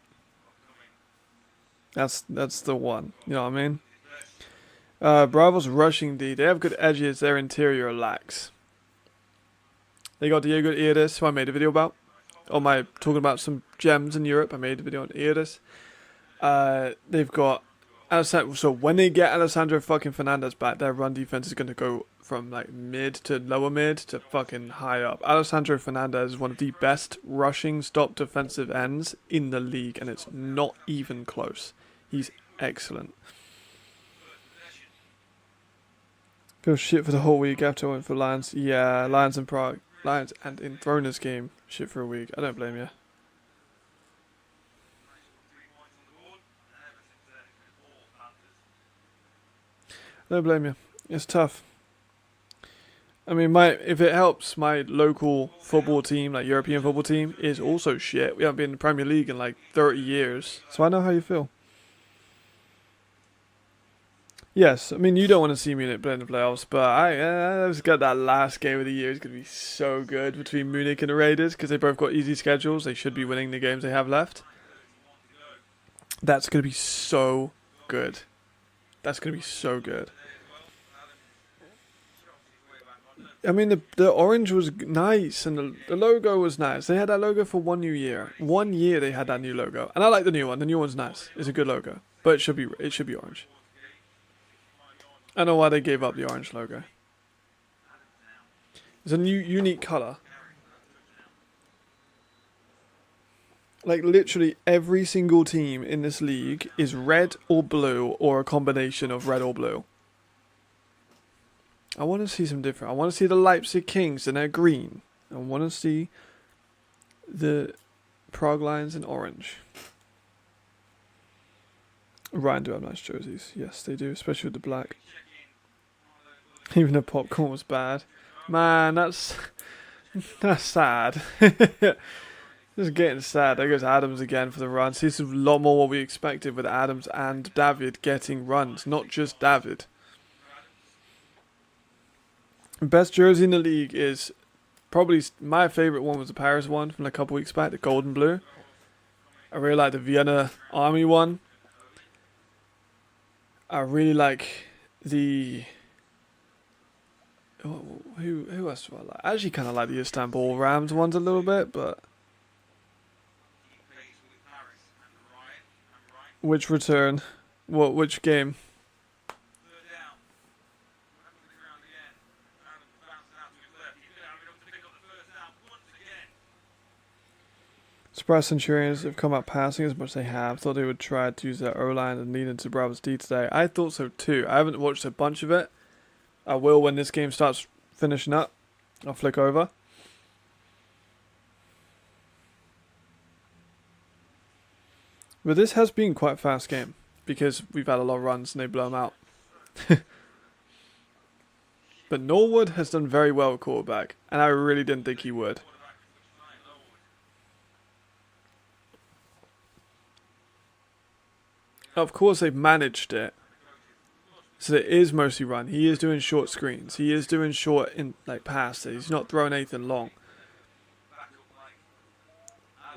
That's the one. You know what I mean? Bravo's rushing D. They have good edges. Their interior lacks. They got Diego Iris, who I made a video about. Talking about some gems in Europe. I made a video on Iris. They've got Alessandro. So when they get Alessandro fucking Fernandez back, their run defense is going to go from like mid to lower mid to fucking high up. Alessandro Fernandez is one of the best rushing stop defensive ends in the league, and it's not even close. He's excellent. Feel shit for the whole week after I went for Lions. Yeah, Lions and Prague. Lions and Enthroners game. Shit for a week. I don't blame you. I don't blame you. It's tough. I mean, if it helps, my local football team, like European football team, is also shit. We haven't been in the Premier League in like 30 years. So I know how you feel. Yes, I mean, you don't want to see Munich play in the playoffs, but I just got that last game of the year. It's going to be so good between Munich and the Raiders because they both got easy schedules. They should be winning the games they have left. That's going to be so good. That's going to be so good. I mean, the orange was nice and the logo was nice. They had that logo for 1 new year. 1 year they had that new logo. And I like the new one. The new one's nice. It's a good logo. But it should be orange. I don't know why they gave up the orange logo. It's a new unique colour. Like literally every single team in this league is red or blue or a combination of red or blue. I want to see some different. I want to see the Leipzig Kings and they're green. I want to see the Prague Lions in orange. Ryan do have nice jerseys. Yes, they do, especially with the black. Even the popcorn was bad. Man, that's sad. Just getting sad. There goes Adams again for the runs. This is a lot more what we expected with Adams and David getting runs, not just David. Best jersey in the league is probably my favourite one was the Paris one from a couple weeks back, the gold and blue. I really like the Vienna Army one. I really like the... Who else do I like? I actually kind of like the Istanbul Rams ones a little bit, but... Which return? What? Which game? Surprised Centurions have come out passing as much as they have. Thought they would try to use their O-line and lean into Bravo's D today. I thought so too. I haven't watched a bunch of it. I will when this game starts finishing up. I'll flick over. But this has been quite a fast game because we've had a lot of runs and they blow them out. But Norwood has done very well at quarterback, and I really didn't think he would. Of course, they've managed it. So it is mostly run. He is doing short screens. He is doing short passes. He's not throwing anything long.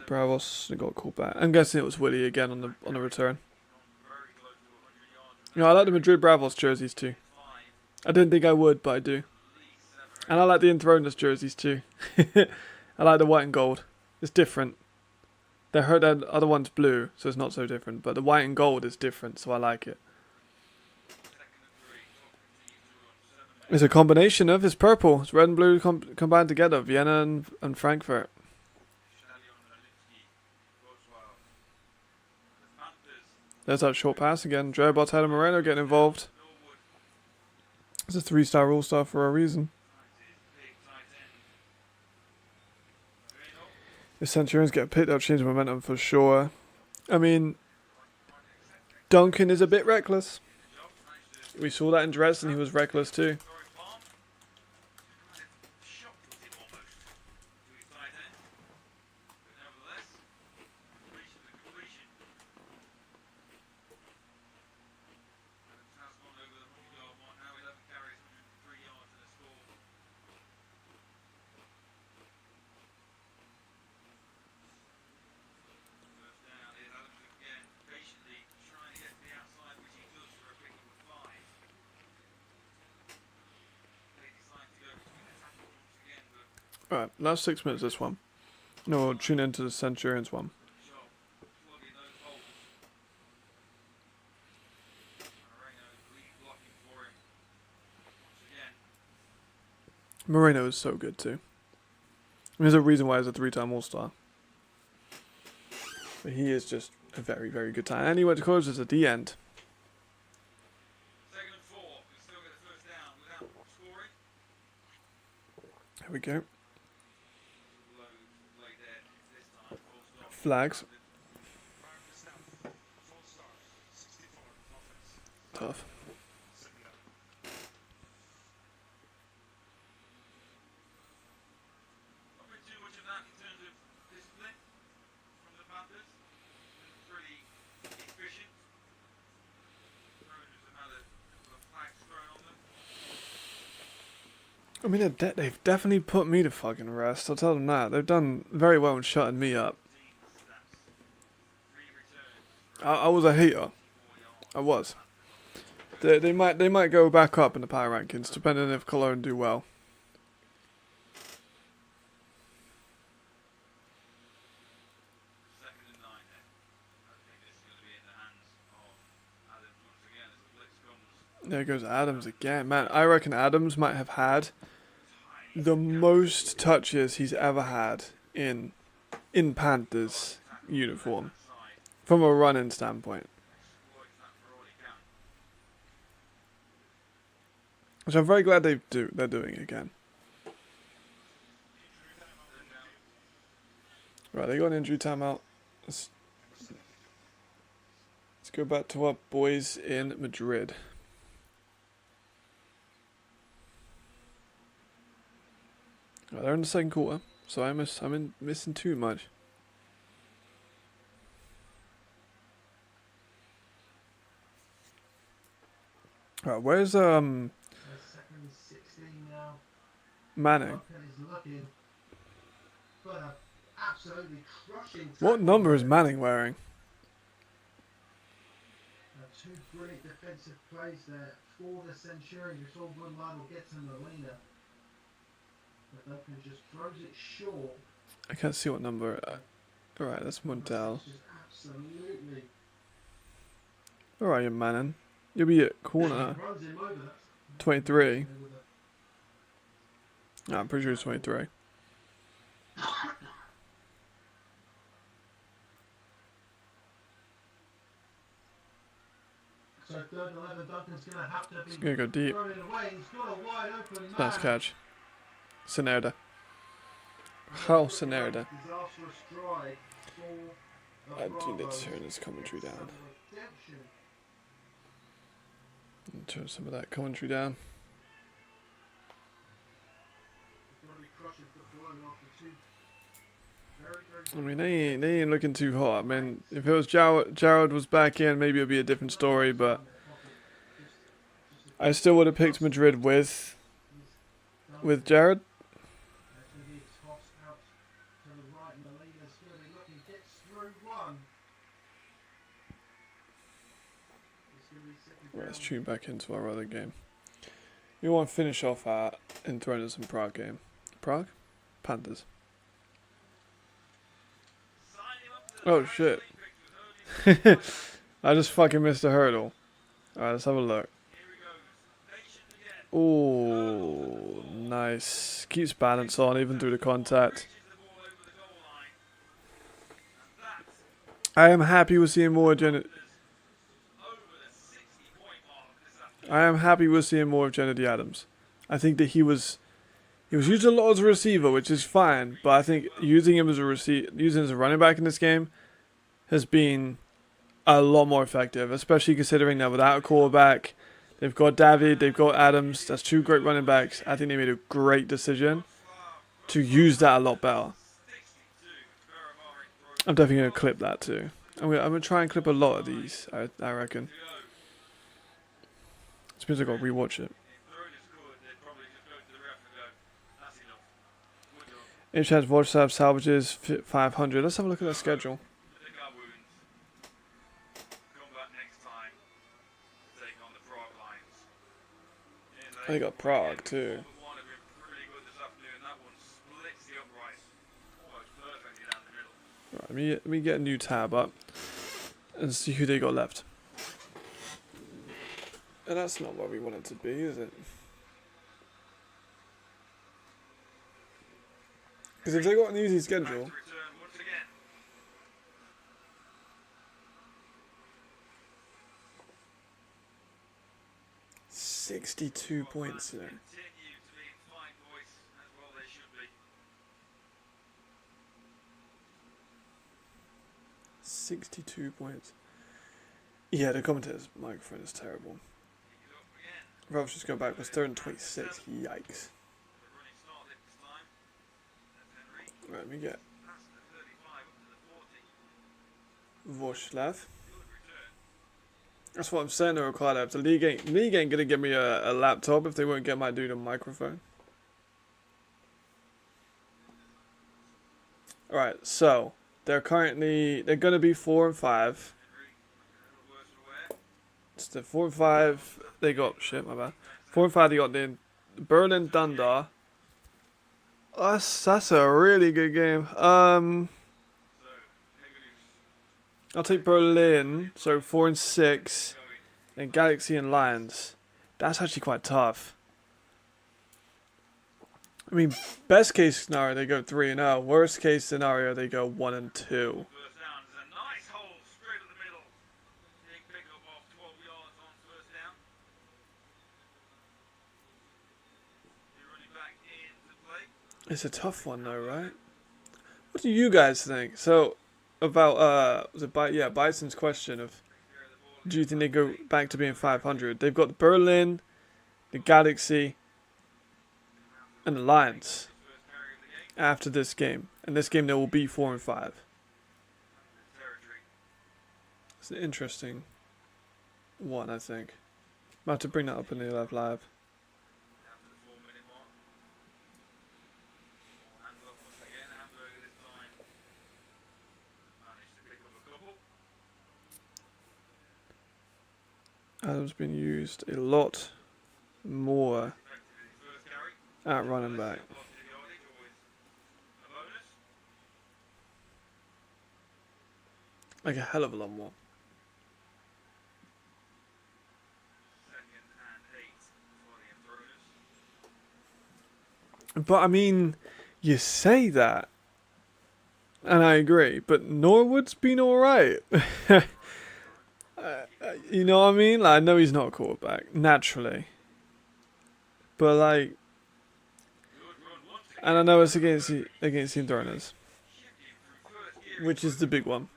Bravos got a call back. I'm guessing it was Willie again on the return. You know, I like the Madrid Bravos jerseys too. I didn't think I would, but I do. And I like the Enthroners jerseys too. I like the white and gold. It's different. Their other one's blue, so it's not so different. But the white and gold is different, so I like it. It's a combination of, it's purple. It's red and blue combined together. Vienna and Frankfurt. There's that short pass again. Joe Bartolo Moreno getting involved. It's a 3-star all-star for a reason. If Centurions get picked, they'll change momentum for sure. I mean, Duncan is a bit reckless. We saw that in Dresden. He was reckless too. Alright, last 6 minutes this one. No, we'll tune into the Centurions one. Moreno is so good too. There's a reason why he's a 3-time All-Star. But he is just a very, very good talent. And he went to close us at the end. There we go. Flags. Tough. I mean, they've definitely put me to fucking rest. I'll tell them that. They've done very well in shutting me up. I was a hater. I was. They might go back up in the power rankings, depending if Cologne do well. There goes Adams again. Man, I reckon Adams might have had the most touches he's ever had in Panthers uniform from a running standpoint. Which I'm very glad they're doing again. Right, they got an injury timeout. Let's go back to our boys in Madrid. Right, they're in the second quarter, so I'm missing too much. Right, where's Manning? What number is Manning wearing? Two brilliant defensive plays there for the Centurions. We saw one line will get to Molina, but Duncan just throws it short. I can't see what number. Alright, that's Montel. Absolutely. Alright, you Manning. You'll be at corner 23. No, I'm pretty sure it's 23. So third and 11, Duncan's going to have to be It's going to go deep. Nice catch. Sonerda. How Sonerda. I do need to turn this commentary down. Turn some of that commentary down. I mean, they ain't looking too hot. I mean, if it was Jared was back in, maybe it'd be a different story. But I still would have picked Madrid with Jared. Let's tune back into our other game. We want to finish off our Enthroners and Prague game. Prague? Panthers. Oh shit. I just fucking missed a hurdle. Alright, let's have a look. Oh, nice. Keeps balance on even through the contact. I am happy with seeing more of Kennedy Adams. I think that he was used a lot as a receiver, which is fine, but I think using him as a running back in this game has been a lot more effective, especially considering that without a quarterback, they've got David, they've got Adams. That's two great running backs. I think they made a great decision to use that a lot better. I'm definitely going to clip that too. I'm going to try and clip a lot of these, I reckon. It means I've got to rewatch it. Each has WhatsApp salvages 500. Let's have a look at their schedule. They got Prague too. Let me get a new tab up and see who they got left. And that's not what we want it to be, is it? Because if they got an easy schedule, 62 points there. 62 points. Yeah, the commentator's microphone is terrible. Rather just go back. Was 3rd and 26. Yikes. Right, let me get Voslav. That's what I'm saying to Ricardo. The league ain't gonna give me a laptop if they won't get my dude a microphone. Alright, so they're gonna be 4 and 5. It's the 4 and 5 they got my bad. 4 and 5 they got the Berlin Thunder. That's a really good game. I'll take Berlin, so 4 and 6, and Galaxy and Lions. That's actually quite tough. I mean, best case scenario they go 3 and 0. Worst case scenario they go 1 and 2. It's a tough one though, right? What do you guys think? So, about Bison's question of, do you think they go back to being 500? They've got Berlin, the Galaxy, and the Lions after this game. And this game they will be 4 and 5. It's an interesting one, I think. I'm about to bring that up in the live. Adam's been used a lot more at running back. Like a hell of a lot more. But I mean, you say that, and I agree, but Norwood's been alright. You know what I mean? Like, I know he's not a quarterback, naturally. But, like, and I know it's against the Enthroners, which is the big one.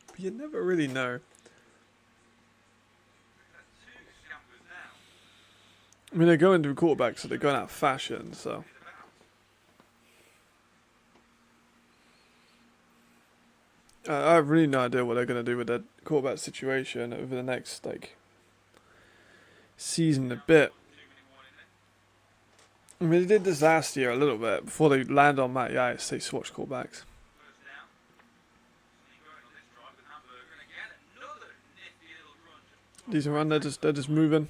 But you never really know. I mean, they're going through quarterbacks, so they're going out of fashion, so. I have really no idea what they're going to do with their quarterback situation over the next, like, season a bit. I mean, they did this last year a little bit. Before they land on Matt Yice, they switched quarterbacks. Decent run, they're just moving.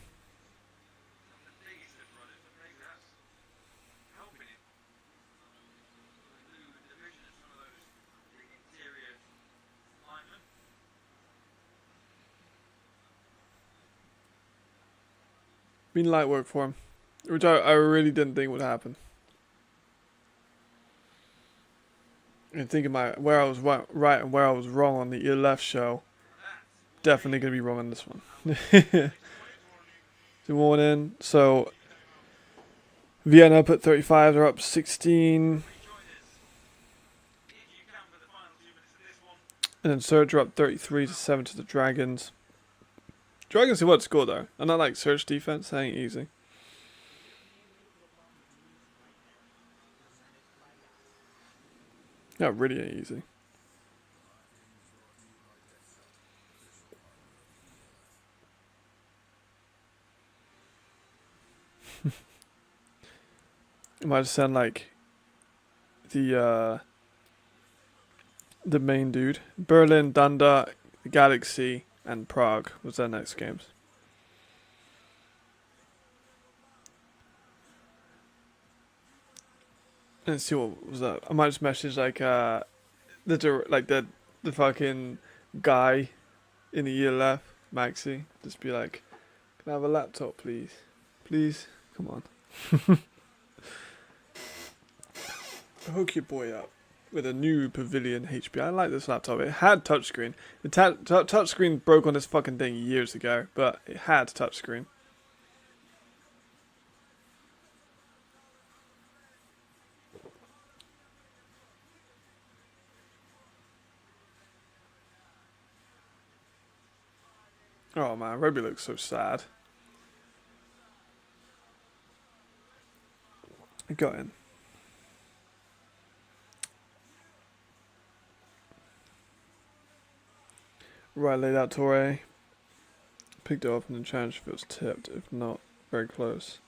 Been light work for him, which I really didn't think would happen. And thinking where I was right and where I was wrong on the left show, definitely gonna be wrong on this one. 2-1 in, so Vienna put 35, they're up 16. And then Surge are up 33-7 to the Dragons. Dragons have what score though, and not like Surge defense, that ain't easy. That really ain't easy. It might sound like the main dude. Berlin, Thunder, Galaxy, and Prague was their next games. Let's see what was that. I might just message like the fucking guy in the year left, Maxi. Just be like, can I have a laptop, please? Please, come on. Hook your boy up with a new Pavilion HP. I like this laptop. It had touchscreen. The touchscreen broke on this fucking thing years ago, but it had touchscreen. Oh man, Roby looks so sad. He got in. Right, laid out Torre. Picked it up and the challenge feels tipped, if not very close.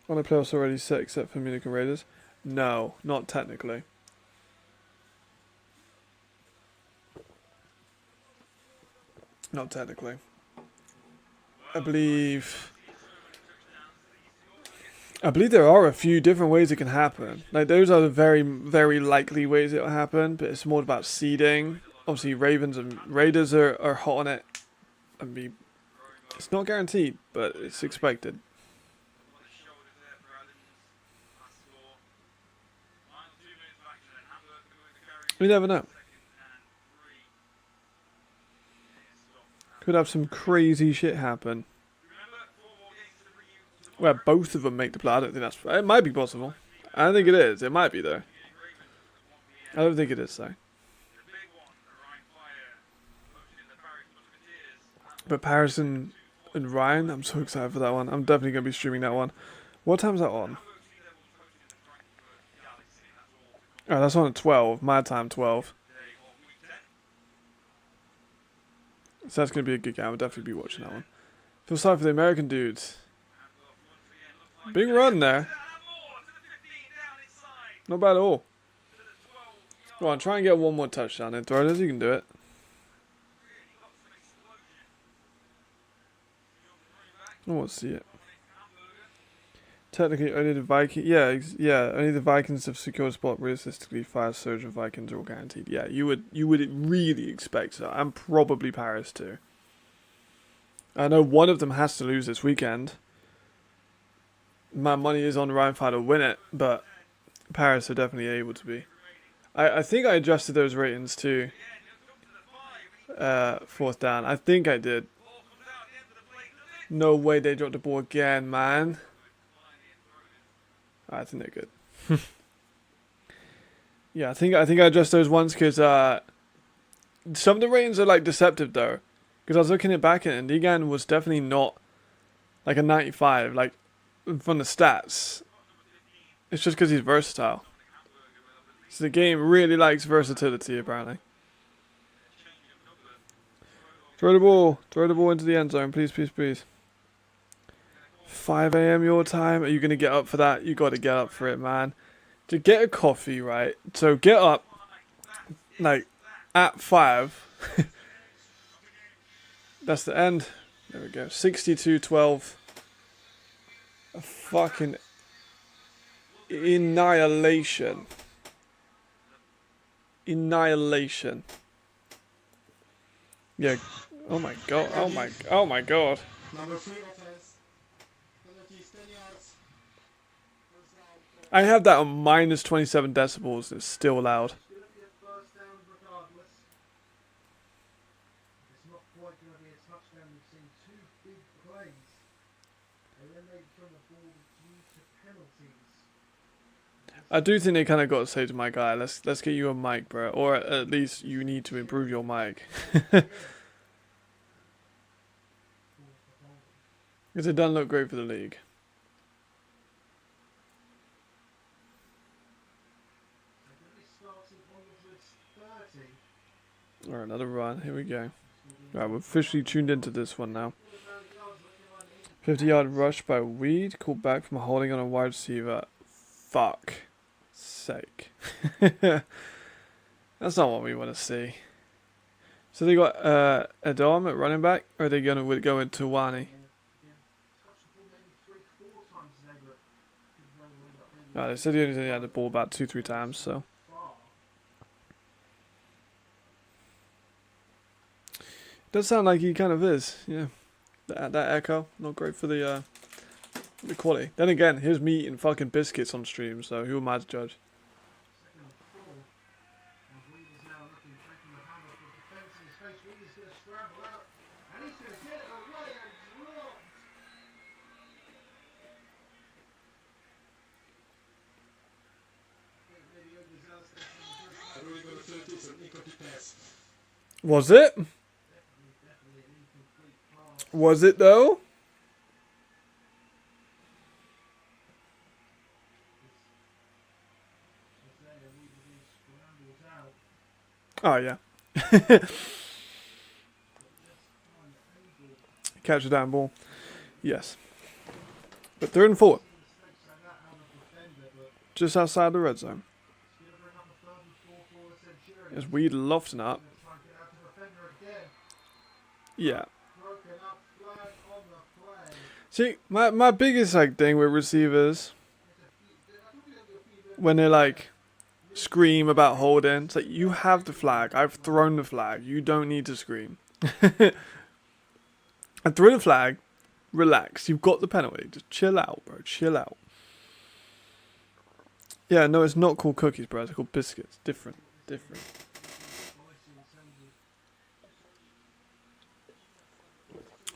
On the playoffs already set except for Munich and Raiders? No, not technically. Not technically. I believe there are a few different ways it can happen. Like those are the very, very likely ways it will happen, but it's more about seeding. Obviously Ravens and Raiders are hot on it. It's not guaranteed, but it's expected. We never know. Could have some crazy shit happen. Where both of them make the play. I don't think that's... It might be possible. I don't think it is. It might be, though. I don't think it is, though. But Paris and Ryan, I'm so excited for that one. I'm definitely going to be streaming that one. What time's that on? Oh, that's on at 12. My time, 12. So that's going to be a good game. I'll definitely be watching that one. Feel sorry for the American dudes. Big run there. Not bad at all. Go on, try and get one more touchdown. Enthroners, you can do it. I want to see it. Technically, only the Vikings... Yeah, only the Vikings have secured a spot. Realistically, Fire, Surge, and Vikings are all guaranteed. Yeah, you would really expect so. And probably Paris too. I know one of them has to lose this weekend. My money is on Ryan Fire to win it, but Paris are definitely able to be. I think I adjusted those ratings too. Fourth down. I think I did. No way they dropped the ball again, man. I think they're good. Yeah, I think I adjust those ones because some of the ratings are like deceptive though. Because I was looking at back and Deegan was definitely not like a 95, like from the stats. It's just because he's versatile. So the game really likes versatility apparently. Throw the ball into the end zone, please, please, please. 5 a.m. your time. Are you going to get up for that? You got to get up for it, man. To get a coffee, right? So get up, like, at 5. That's the end. There we go. 62-12. A fucking annihilation. Annihilation. Yeah. Oh my god. Oh my god. Number 3 offense. Penalties 10 yards. I have that on minus 27 decibels. It's still loud. It's going to be a first down regardless. It's not quite going to be a touchdown. We've seen two big plays. And then they turn the ball due to penalties. I do think they kind of got to say to my guy, let's get you a mic, bro. Or at least you need to improve your mic. Because it doesn't look great for the league. Alright, another run. Here we go. Alright, we're officially tuned into this one now. 50-yard rush by Weed. Called back from holding on a wide receiver. Fuck sake. That's not what we want to see. So they got Adam at running back, or are they going to go into Wani? No, they said he only had the ball about 2-3 times, so. Does sound like he kind of is, yeah. That echo, not great for the quality. Then again, here's me eating fucking biscuits on stream, so who am I to judge? Second and 4. And Weeder's now looking, taking the hammer for defence in his face. Weeder's going to scramble out. And he's going to get it away and drop. Maybe overzealous there from the first I really got a 30, so incomplete pass. Was it? definitely an incomplete pass. Was it though? Isaiah Weeder scrambles out. Oh yeah. Catch the damn ball. Yes. But 3rd and 4. Mistakes like that out of defender, but Just outside the red zone. it's going to bring up a 3rd and 4 for the Centurions. As Weed lofting up. Going to try and get out to defender again. Yeah. Broken up, flag on the play. See, my biggest like thing with receivers when they like scream about holding, it's like you have the flag. I've thrown the flag. You don't need to scream. I threw the flag. Relax. You've got the penalty. Just chill out, bro. Chill out. Yeah, no, it's not called cookies, bro. It's called biscuits. Different. Different.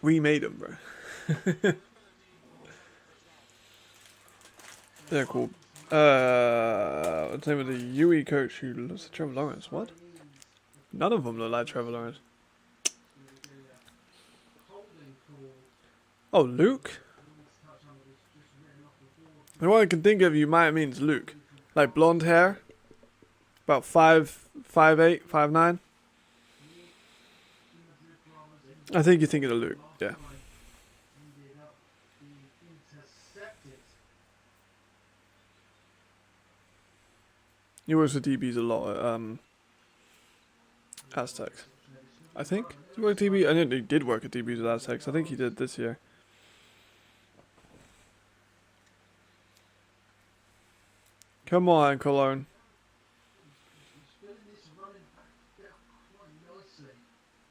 We made them, bro. They're cool. What's the name of the UE coach who looks like Trevor Lawrence? What? None of them look like Trevor Lawrence. Oh, Luke? The one I can think of you might means Luke. Like blonde hair. About 5'8", 5'9". I think you're thinking of Luke, yeah. He works with DBs a lot at Aztecs. I think. Did he work at DB? I know he did work at DBs with Aztecs. I think he did this year. Come on, Cologne.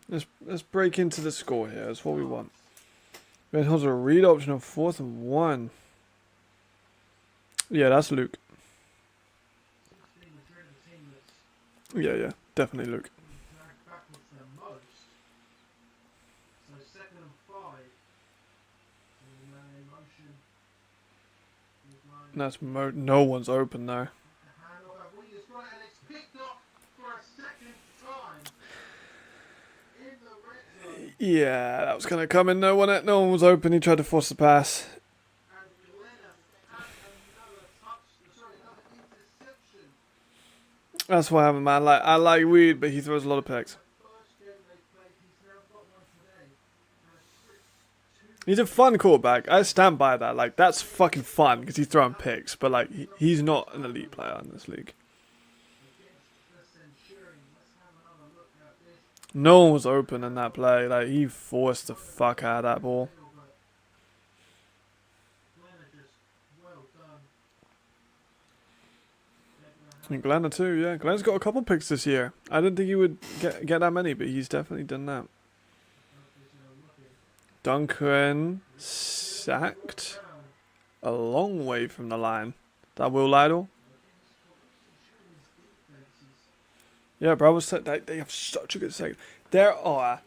Let's break into the score here. That's what we want. Then has a read option of 4th and 1. Yeah, that's Luke. Yeah, definitely Luke. That's no one's open there. Yeah, that was gonna come in. No one was open. He tried to force the pass. That's what happened, man. I like Weed, but he throws a lot of picks. He's a fun quarterback. I stand by that. Like, that's fucking fun because he's throwing picks. But, like, he's not an elite player in this league. No one was open in that play. Like, he forced the fuck out of that ball. And Glenna too, yeah. Glenna's got a couple picks this year. I didn't think he would get that many, but he's definitely done that. Duncan sacked a long way from the line. That Will Lytle? Yeah, bro. They have such a good second. There are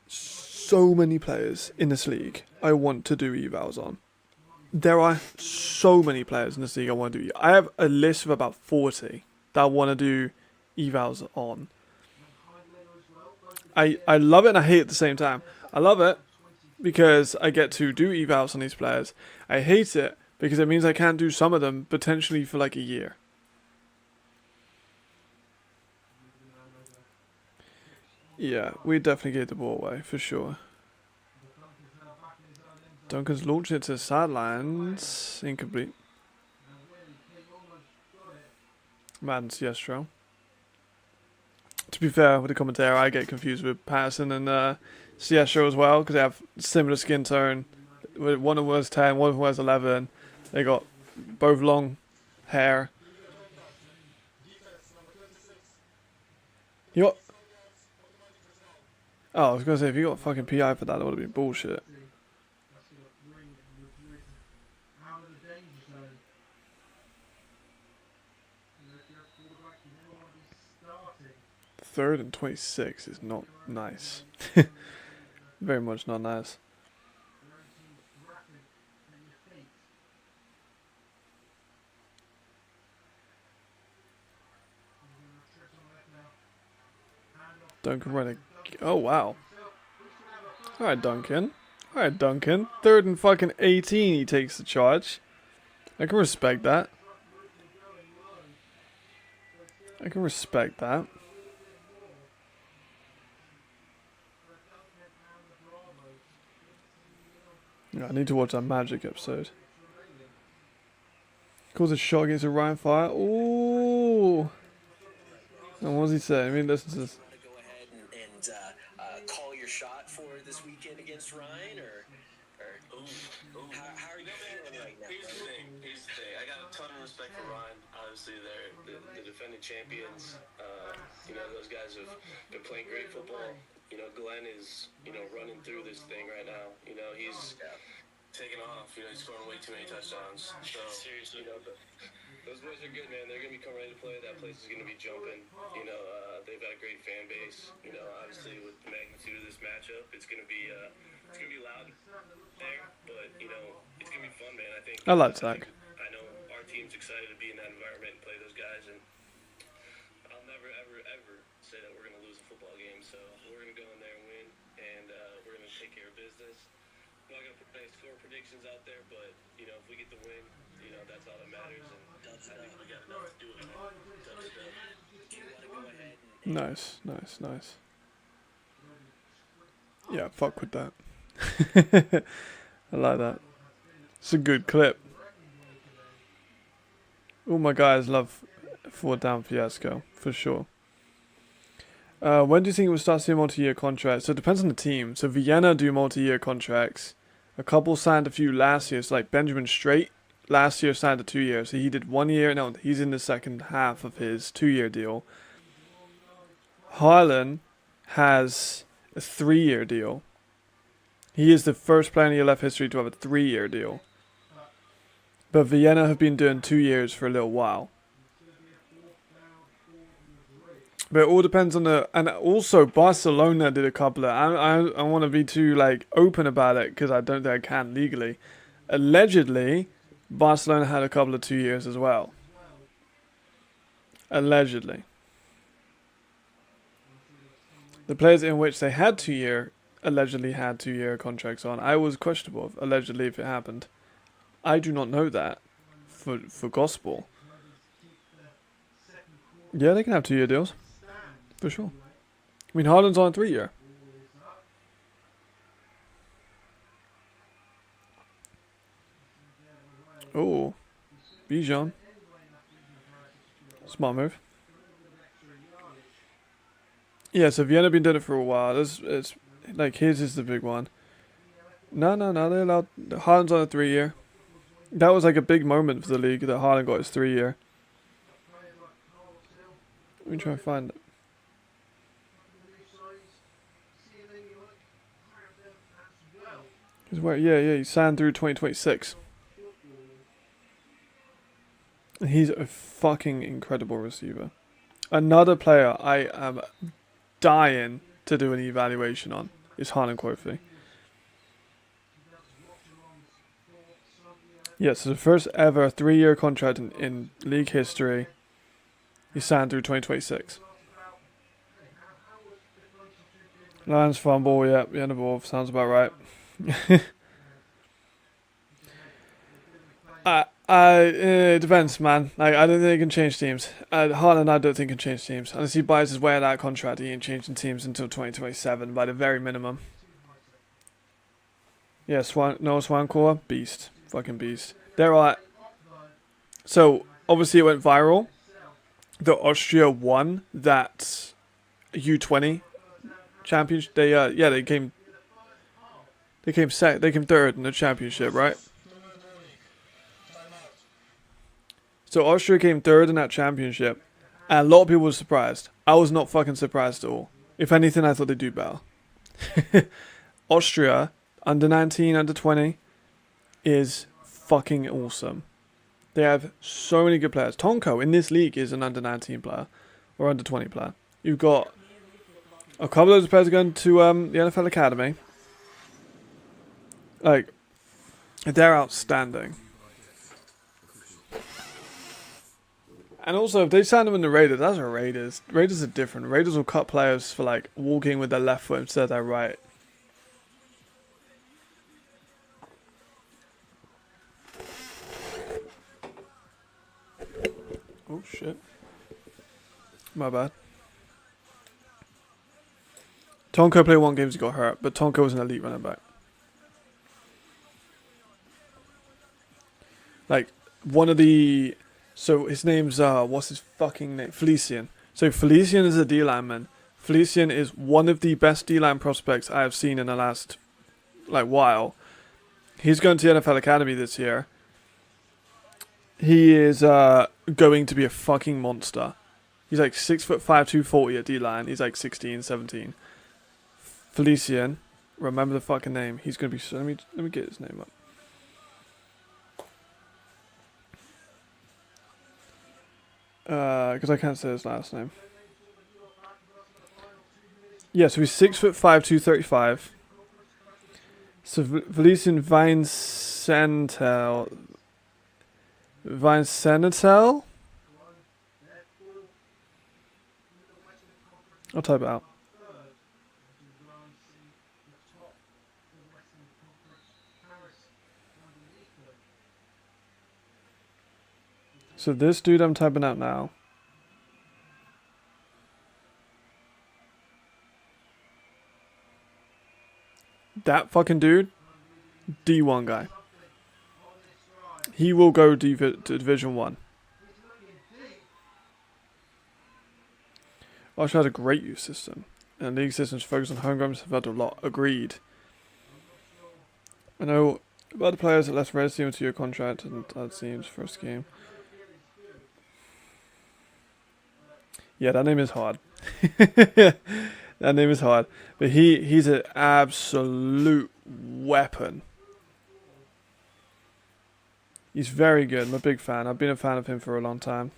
so many players in this league I want to do evals on. There are so many players in this league I want to do. I have a list of about 40 that I want to do evals on. I love it and I hate it at the same time. I love it because I get to do evals on these players. I hate it because it means I can't do some of them potentially for like a year. Yeah, we definitely gave the ball away for sure. Duncan's launched it to the sidelines. Incomplete. Madden's Yestro. To be fair, with the commentator, I get confused with Patterson and Siestro as well because they have similar skin tone. One of them wears 10, one of them wears 11. They got both long hair. Defense, number 26. You got, Custodians, automatic personnel. oh, I was gonna say if you got fucking PI for that, that would have been bullshit. That's going to bring Madrid out of the danger zone. And if you're a quarterback, you never want to be starting. 3rd and 26 is not nice. Very much not nice. Your own team's rapid at your feet. You're going to trip on the left now. Hand off Duncan running. to Oh wow. himself. Who's going to have a first All right, Duncan. All right, Duncan. 3rd and fucking 18, he takes the charge. I can respect that. I can respect that. Yeah, I need to watch that Magic episode. Calls a shot against a Ryan Fire. Ooh. And what does he say? I mean, listen to this. Want to go ahead and call your shot for this weekend against Ryan, or how are you feeling right now? Here's the thing. I got a ton of respect for Ryan. Obviously, they're the defending champions. Those guys have been playing great football. Glenn is, running through this thing right now. He's taking off. He's scoring way too many touchdowns. So, Seriously. those boys are good, man. They're going to be coming ready to play. That place is going to be jumping. They've got a great fan base. Obviously, with the magnitude of this matchup, it's going to be loud there. But, it's going to be fun, man. I like Zach. I know our team's excited to be in that environment and play those guys, and I'll never, ever, ever say that we're going to lose a football game. So we're going to go in there and win, and we're going to take care of business. I'm not going to put any score predictions out there, but, if we get the win, that's all that matters, and I think we got enough to do it. Do you want to go ahead Nice, nice, nice. Yeah, fuck with that. I like that. It's a good clip. All my guys love 4 down fiasco, for sure. When do you think we'll start seeing multi-year contracts? So it depends on the team. So Vienna do multi-year contracts. A couple signed a few last year. So like Benjamin Straight last year signed a 2 year. So he did 1 year. No, he's in the second half of his 2-year deal. Haaland has a 3-year deal. He is the first player in ELF history to have a 3-year deal. But Vienna have been doing 2 years for a little while. But it all depends on the... And also, Barcelona did a couple of... I want to be too, open about it, because I don't think I can legally. Allegedly, Barcelona had a couple of 2 years as well. Allegedly. The players in which they had 2 year... allegedly had 2-year contracts on. I was questionable of allegedly if it happened. I do not know that for gospel. Yeah, they can have 2-year deals. For sure. I mean, Haaland's on a 3-year. Oh. Bijan. Smart move. Yeah, so Vienna been doing it for a while. It's like his is the big one. No, they allowed Haaland's on a 3-year. That was like a big moment for the league that Haaland got his 3-year. Let me try and find it. He's where? Yeah, he signed through 2026. He's a fucking incredible receiver. Another player I am dying to do an evaluation on is Haaland Kofi. Yes, so the first ever 3-year contract in league history. He signed through 2026. Lions fumble, yep, the end of ball, sounds about right. It depends, man. I don't think they can change teams. Haaland, I don't think can change teams. Unless he buys his way out of that contract, he ain't changing teams until 2027 by the very minimum. Yeah, Noah Swancore, beast. Fucking beast. There are... So, obviously it went viral. The Austria won that U20 championship. They came third in the championship, right? Time out. So Austria came third in that championship, and a lot of people were surprised. I was not fucking surprised at all. If anything, I thought they'd do better. Austria, under 19, under 20, is fucking awesome. They have so many good players. Tonko in this league is an under 19 player, or under 20 player. You've got a couple of those players going to the NFL Academy. Like, they're outstanding. And also, if they sign them in the Raiders, that's our Raiders. Raiders are different. Raiders will cut players for, like, walking with their left foot instead of their right. Oh, shit. My bad. Tonko played one game, he got hurt, but Tonko was an elite running back. Like, one of the... So, his name's, what's his fucking name? Felician. So, Felician is a D-lineman. Felician is one of the best D-line prospects I have seen in the last, like, while. He's going to the NFL Academy this year. He is, going to be a fucking monster. He's like 6'5", 240 at D-line. He's like 16, 17. Felician. Remember the fucking name. He's going to be... Let me get his name up. Because I can't say his last name. Yeah, so he's 6'5", 235. So Felician Vinesentel. I'll type it out. So this dude I'm typing out now. That fucking dude, D1 guy. He will go to Division 1. Austria has a great youth system. And league systems focus on homegrowns have had a lot. Agreed. I know about the players that left red team to your contract and that seems first game. Yeah, that name is hard. That name is hard. But he's an absolute weapon. He's very good. I'm a big fan. I've been a fan of him for a long time.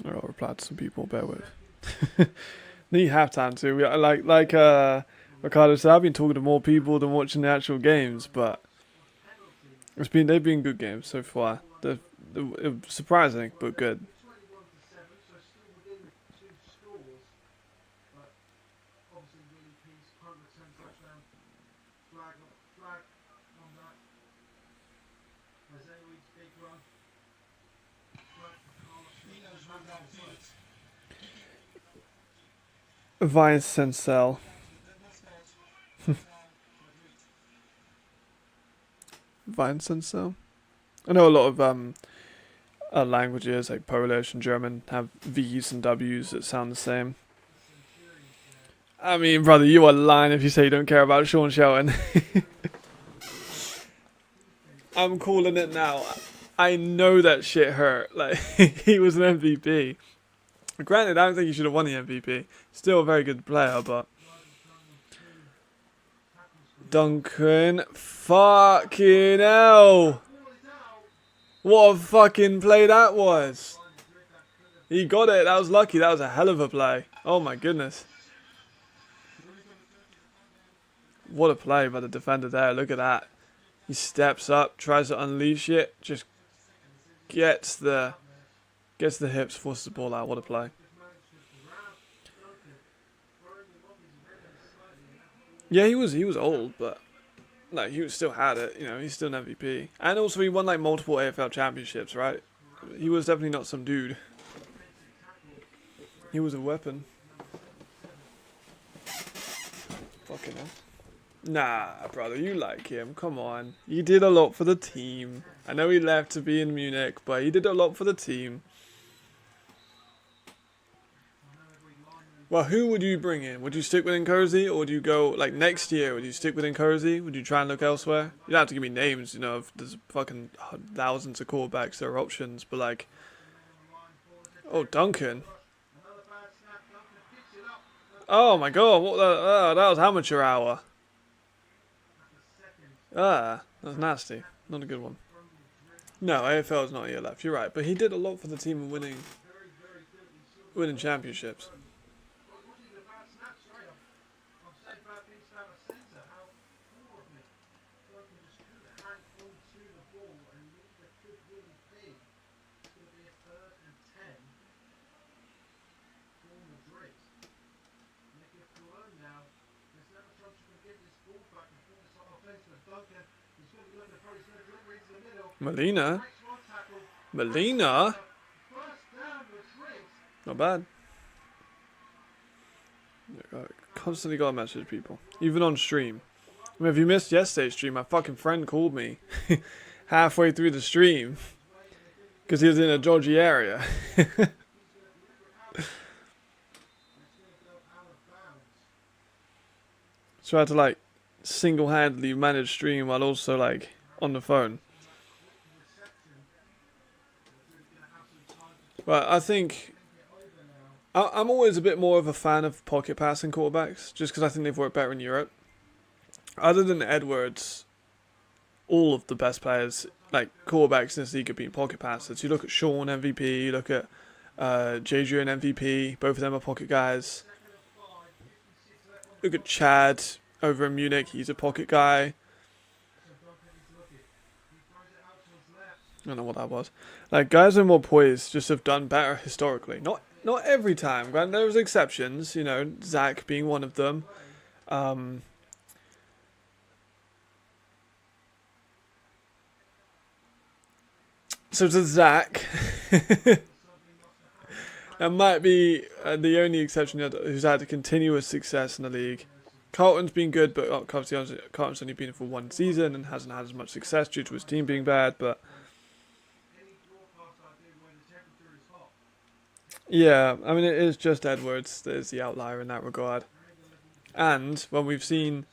I'll reply to some people, bear with. Need halftime too. Like Ricardo said, I've been talking to more people than watching the actual games, but they've been good games so far. They're surprising but good. Vinesentel. Vinesentel. I know a lot of languages like Polish and German have V's and W's that sound the same. I mean, brother, you are lying if you say you don't care about Sean Shelton. I'm calling it now. I know that shit hurt. Like, he was an MVP. Granted, I don't think he should have won the MVP. Still a very good player, but... Duncan. Fucking hell. What a fucking play that was. He got it. That was lucky. That was a hell of a play. Oh my goodness. What a play by the defender there. Look at that. He steps up, tries to unleash it, just gets the hips, forces the ball out. What a play. Yeah, he was old, but like he still had it. You know, he's still an MVP, and also he won like multiple AFL championships, right? He was definitely not some dude. He was a weapon. Fucking hell. Nah, brother, you like him. Come on. He did a lot for the team. I know he left to be in Munich, but he did a lot for the team. Well, who would you bring in? Would you stick with Nkosi, or would you go, like, next year, would you stick with Nkosi? Would you try and look elsewhere? You don't have to give me names, you know, if there's fucking thousands of quarterbacks, there are options, but, like... Oh, Duncan. Oh, my God, what the... Oh, that was amateur hour. Ah, that's nasty. Not a good one. No, AFL is not a year left, you're right, but he did a lot for the team in winning championships. Molina? Not bad. Constantly gotta message people. Even on stream. I mean, if you missed yesterday's stream, my fucking friend called me halfway through the stream. Because he was in a dodgy area. So I had to, like, single-handedly manage stream while also, like, on the phone. But I think... I'm always a bit more of a fan of pocket passing quarterbacks, just because I think they've worked better in Europe. Other than Edwards, all of the best players, like quarterbacks in this league, have been pocket passers. You look at Sean MVP, you look at Jadrian MVP, both of them are pocket guys. Look at Chad over in Munich, he's a pocket guy. I don't know what that was. Like, guys who are more poised just have done better historically. Not every time, granted there was exceptions, you know, Zach being one of them. So to Zach, that might be the only exception who's had continuous success in the league. Carlton's been good, but Carlton's only been for one season and hasn't had as much success due to his team being bad, but... Yeah, I mean, it is just Edwards that is the outlier in that regard. And when we've seen...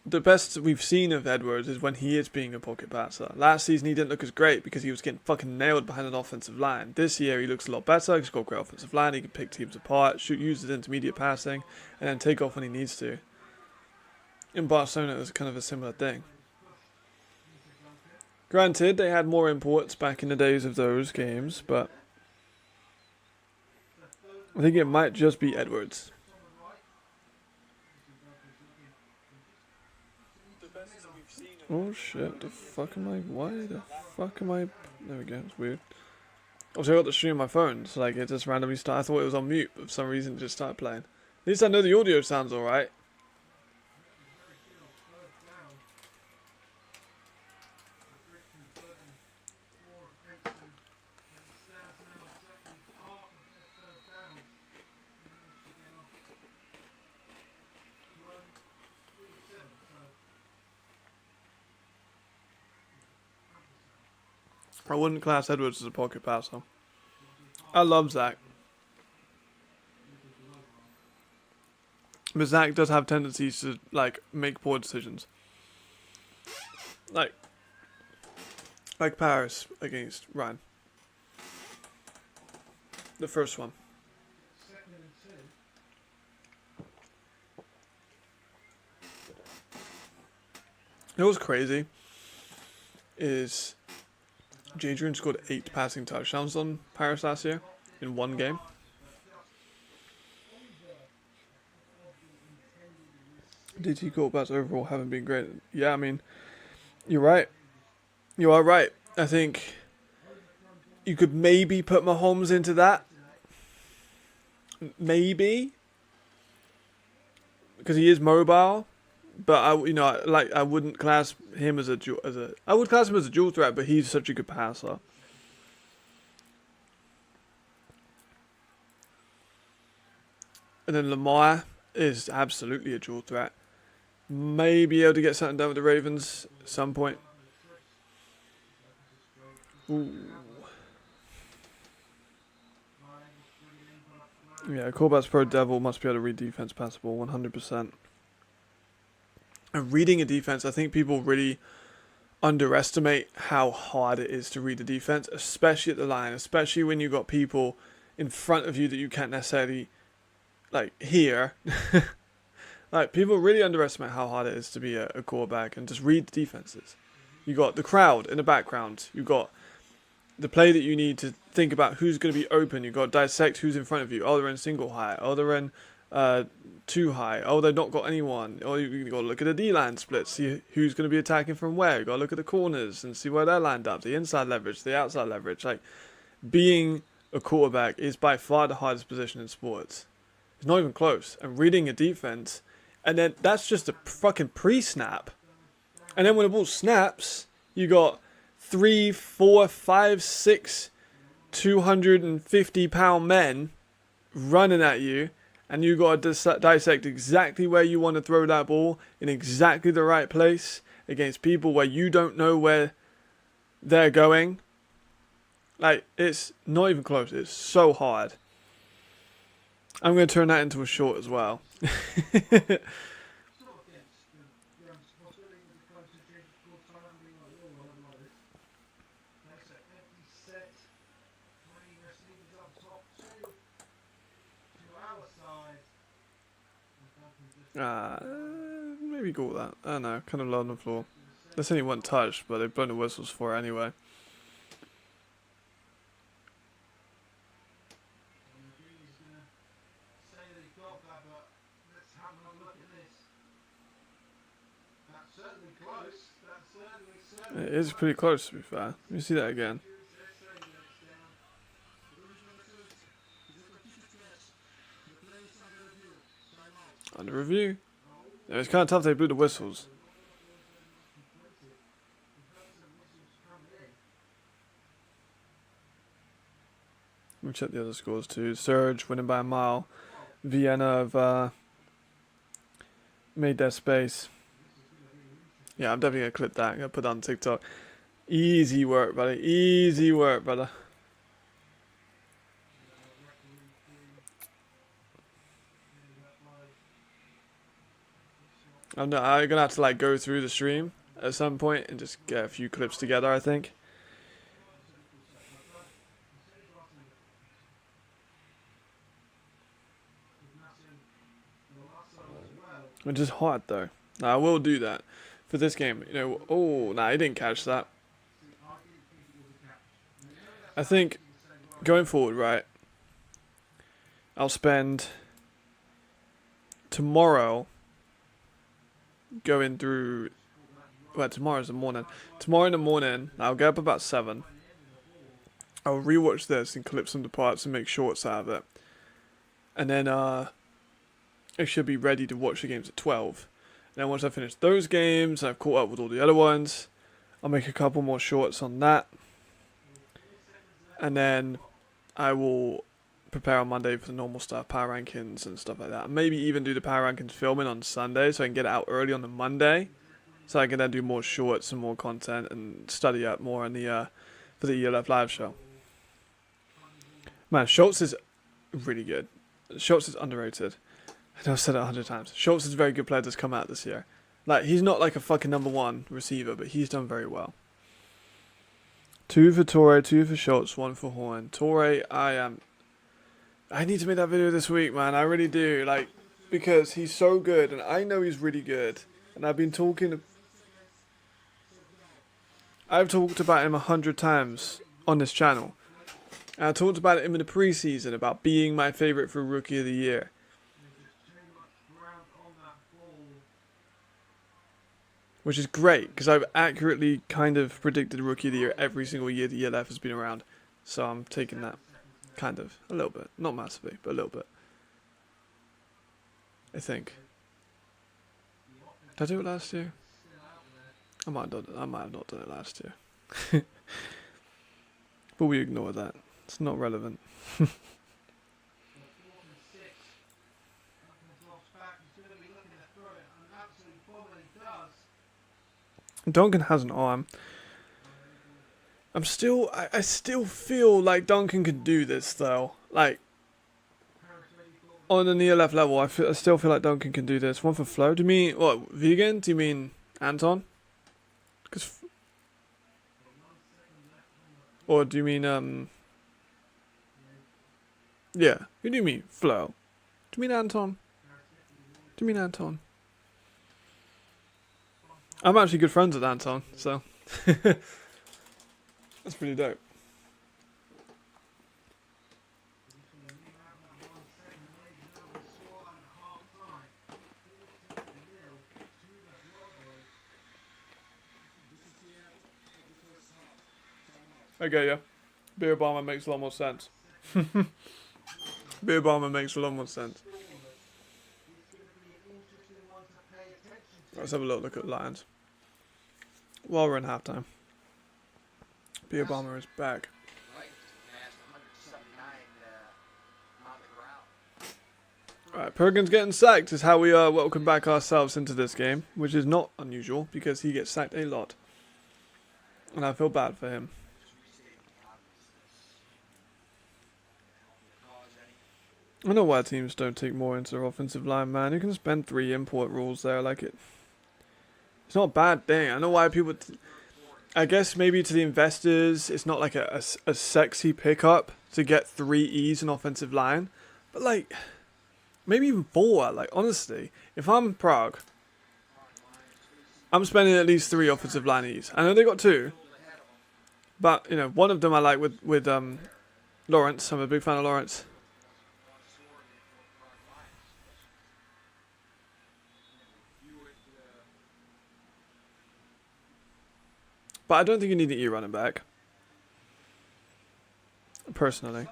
The best we've seen of Edwards is when he is being a pocket passer. Last season he didn't look as great because he was getting fucking nailed behind an offensive line. This year he looks a lot better, he's got a great offensive line, he can pick teams apart, use his intermediate passing, and then take off when he needs to. In Barcelona it was kind of a similar thing. Granted, they had more imports back in the days of those games, but I think it might just be Edwards. Oh shit, the fuck am I, why the fuck am I, there we go, it's weird. Also I got the stream on my phone, so like it just randomly started, I thought it was on mute, but for some reason it just started playing. At least I know the audio sounds alright. I wouldn't class Edwards as a pocket passer. I love Zach. But Zach does have tendencies to, like, make poor decisions. Like Paris against Ryan. The first one. You know what's crazy? Is... Jadrian scored 8 passing touchdowns on Paris last year in one game. DT quarterbacks overall haven't been great. Yeah, I mean, you're right. You are right. I think you could maybe put Mahomes into that. Maybe. Because he is mobile. But I wouldn't class him as I would class him as a dual threat, but he's such a good passer. And then Lamar is absolutely a dual threat. May be able to get something done with the Ravens at some point. Ooh. Yeah, Corbat's Pro Devil must be able to read defense passable 100%. And reading a defense, I think people really underestimate how hard it is to read the defense, especially at the line, especially when you've got people in front of you that you can't necessarily like hear. Like, people really underestimate how hard it is to be a quarterback and just read the defenses. You got the crowd in the background. You got the play that you need to think about who's going to be open. You got to dissect who's in front of you. Oh, they're in single high. Oh, they're in two high. Oh, they've not got anyone. Oh, you got to look at the D-line split. See who's going to be attacking from where. You got to look at the corners and see where they're lined up. The inside leverage, the outside leverage. Like, being a quarterback is by far the hardest position in sports. It's not even close. And reading a defense, and then that's just a fucking pre-snap. And then when the ball snaps, you got 3, 4, 5, 6 250-pound men running at you, and you got to dissect exactly where you want to throw that ball in exactly the right place against people where you don't know where they're going. Like, it's not even close. It's so hard. I'm going to turn that into a short as well. Maybe go with that. I don't know, kind of low on the floor. There's only one touch, but they've blown the whistles for it anyway. It is pretty close, to be fair. Let me see that again. Under review. Yeah, it's kind of tough they blew the whistles. Let me check the other scores too. Surge winning by a mile. Vienna have made their space. Yeah, I'm definitely going to clip that. I'm going to put that on TikTok. Easy work, buddy. Easy work, brother. I'm going to have to like go through the stream at some point and just get a few clips together, I think. Which is hard though. Now, I will do that for this game. You know, oh, nah, he didn't catch that. I think going forward, right, I'll spend tomorrow going through, well, tomorrow's the morning. Tomorrow in the morning, I'll get up about 7. I'll rewatch this and clip some of the parts and make shorts out of it. And then I should be ready to watch the games at 12. And then once I finish those games, and I've caught up with all the other ones, I'll make a couple more shorts on that. And then I will prepare on Monday for the normal stuff, power rankings and stuff like that. Maybe even do the power rankings filming on Sunday so I can get it out early on the Monday. So I can then do more shorts and more content and study up more on the for the ELF live show. Man, Schultz is really good. Schultz is underrated. I know I've said it 100 times. Schultz is a very good player that's come out this year. Like, he's not like a fucking number 1 receiver, but he's done very well. 2 for Torre, 2 for Schultz, 1 for Horn. Torre, I need to make that video this week, man. I really do. Like, because he's so good, and I know he's really good. And I've talked about him 100 times on this channel. And I talked about him in the preseason, about being my favourite for Rookie of the Year. Which is great, because I've accurately kind of predicted Rookie of the Year every single year the ELF has been around. So I'm taking that, kind of, a little bit. Not massively, but a little bit. I think. Did I do it last year? I might have not done it last year. But we ignore that. It's not relevant. Duncan has an arm. I still feel like Duncan can do this though. Like, on the near left level, I still feel like Duncan can do this. One for Flo. Do you mean, what, vegan? Do you mean Anton? Or do you mean, yeah. Who do you mean? Flo. Do you mean Anton? Do you mean Anton? I'm actually good friends with Anton, so. That's pretty dope. Okay, yeah. Beer bomber makes a lot more sense. Beer bomber makes a lot more sense. Let's have a look at Lions. While we're in halftime. Beer bomber is back. Right, Perkins getting sacked is how we welcome back ourselves into this game, which is not unusual because he gets sacked a lot. And I feel bad for him. I know why teams don't take more into their offensive line, man. You can spend 3 import rules there, like it. It's not a bad thing. I know why people. I guess maybe to the investors, it's not like a sexy pickup to get 3 E's in offensive line, but like maybe even 4. Like honestly, if I'm Prague, I'm spending at least 3 offensive line E's. I know they got 2, but you know one of them I like with Lawrence. I'm a big fan of Lawrence. But I don't think you need an E running back. Personally.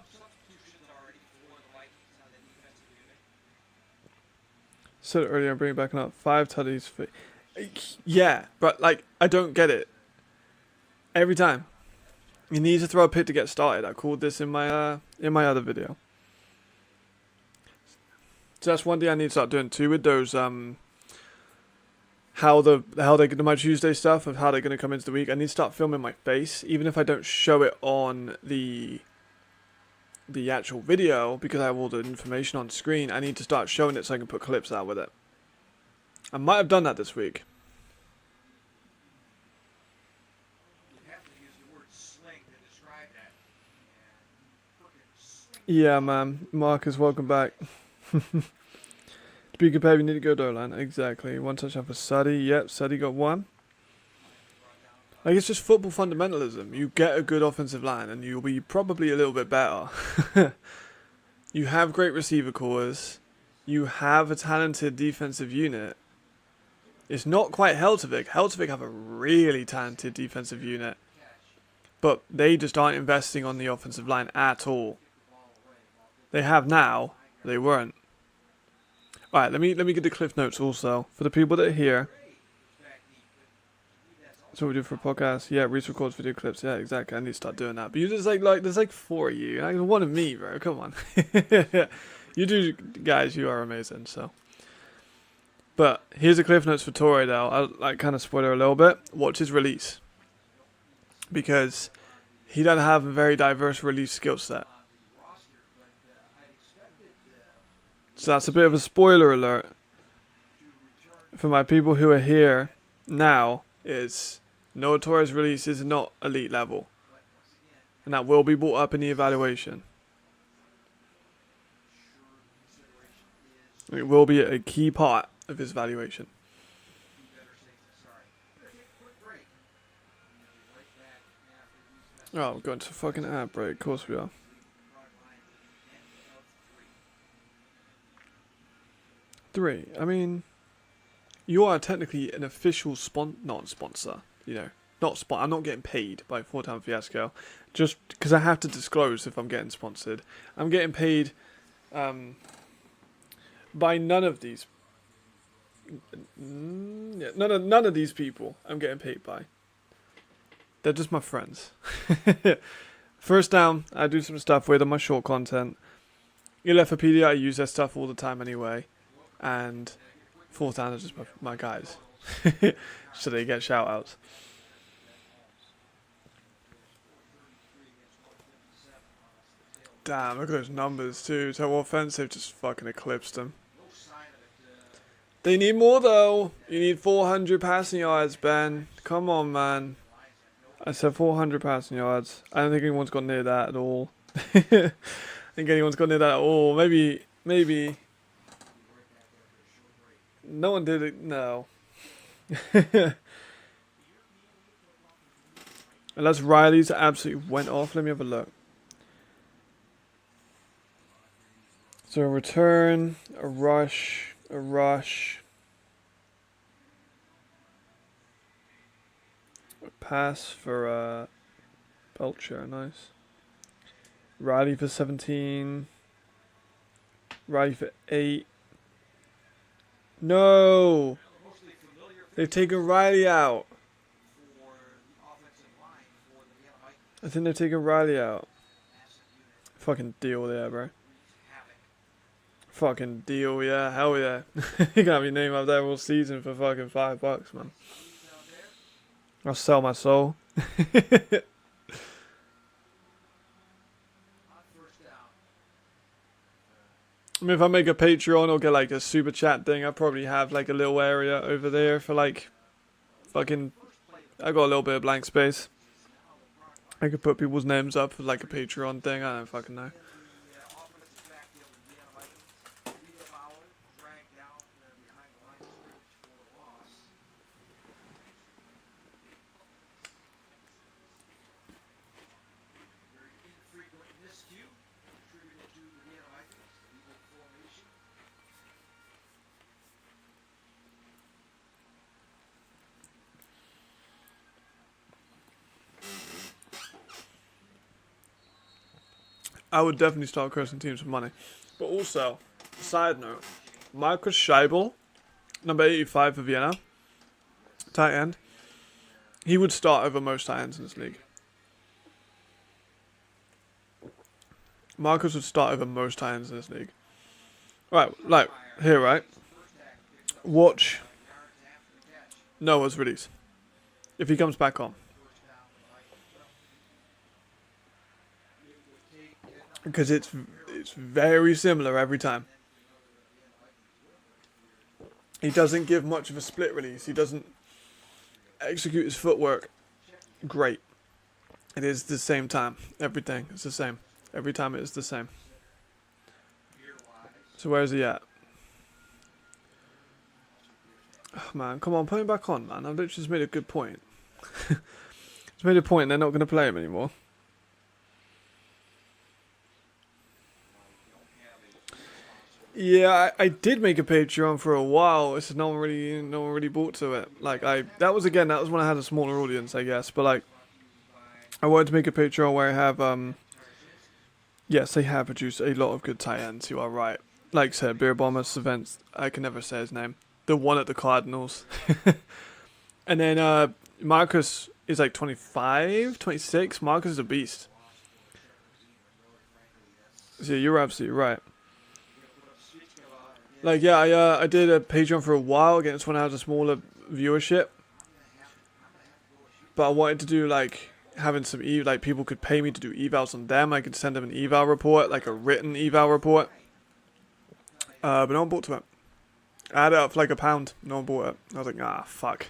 Said it earlier, I'm bringing back up 5 tutties for... Yeah, but like, I don't get it. Every time. You need to throw a pick to get started. I called this in my other video. So that's one thing I need to start doing too with those how they're gonna my Tuesday stuff of how they're gonna come into the week. I need to start filming my face, even if I don't show it on the actual video because I have all the information on screen. I need to start showing it so I can put clips out with it. I might have done that this week. Yeah, man. Marcus, welcome back. To be compared, we need to go Dolan. Exactly. 1 touchdown for Suddy. Yep, Suddy got 1. Like, it's just football fundamentalism. You get a good offensive line and you'll be probably a little bit better. You have great receiver cores. You have a talented defensive unit. It's not quite Heltevik. Heltevik have a really talented defensive unit. But they just aren't investing on the offensive line at all. They have now. They weren't. Alright, let me get the cliff notes also for the people that are here. That's what we do for a podcast. Yeah, Reese records video clips. Yeah, exactly. I need to start doing that. But you just like there's like 4 of you. Like 1 of me, bro. Come on. You do, guys. You are amazing. So, but here's the cliff notes for Torre though. I'll like kind of spoiler a little bit. Watch his release because he doesn't have a very diverse release skill set. So that's a bit of a spoiler alert for my people who are here now. Is Noah Torres' release is not elite level, and that will be brought up in the evaluation. It will be a key part of his evaluation. Oh, we're going to fucking ad break. Of course we are. Three. I mean, you are technically an official not sponsor. You know, I'm not getting paid by 4-Time Fiasco, just because I have to disclose if I'm getting sponsored. I'm getting paid by none of these. None of these people I'm getting paid by. They're just my friends. First Down, I do some stuff with on my short content. Elephopedia, I use their stuff all the time anyway. And 4th Down are just my guys. so they get shout outs. Damn, look at those numbers too. So offensive just fucking eclipsed them. They need more though. You need 400 passing yards, Ben. Come on, man. I said 400 passing yards. I don't think anyone's got near that at all. I think anyone's got near that at all. Maybe. No one did it. No. Unless Riley's absolutely went off. Let me have a look. So a return, a rush, a pass for Belcher, nice. Riley for 17. Riley for 8. No! They've taken Riley out. I think they've taken Riley out. Fucking deal there, bro. Fucking deal, yeah, hell yeah. You can have your name up there all season for fucking $5, man. I'll sell my soul. I mean, if I make a Patreon or get like a super chat thing, I probably have like a little area over there for like fucking. I got a little bit of blank space. I could put people's names up for like a Patreon thing. I don't fucking know. I would definitely start cursing teams for money. But also, side note, Markus Scheibel, number 85 for Vienna, tight end, he would start over most tight ends in this league. Marcus would start over most tight ends in this league. Right, like, here, right? Watch Noah's release. If he comes back on. Because it's very similar every time. He doesn't give much of a split release. He doesn't execute his footwork great. It is the same time. Everything is the same. Every time it is the same. So where is he at? Oh, man, come on, put him back on, man. I've literally just made a good point. Just made a point and they're not going to play him anymore. Yeah, I did make a Patreon for a while. It's no one really bought to it. Like that was when I had a smaller audience, I guess. But like, I wanted to make a Patreon where I have yes, they have produced a lot of good tight ends. You are right. Like I said, Beer Bombers events. I can never say his name. The one at the Cardinals. And then Marcus is like 25, 26. Marcus is a beast. So yeah, you're absolutely right. Like, yeah, I did a Patreon for a while against when I had a smaller viewership. But I wanted to do, like, having some like, people could pay me to do evals on them. I could send them an eval report, like a written eval report. But no one bought to it. I had it up for like £1. No one bought it. I was like, ah, fuck.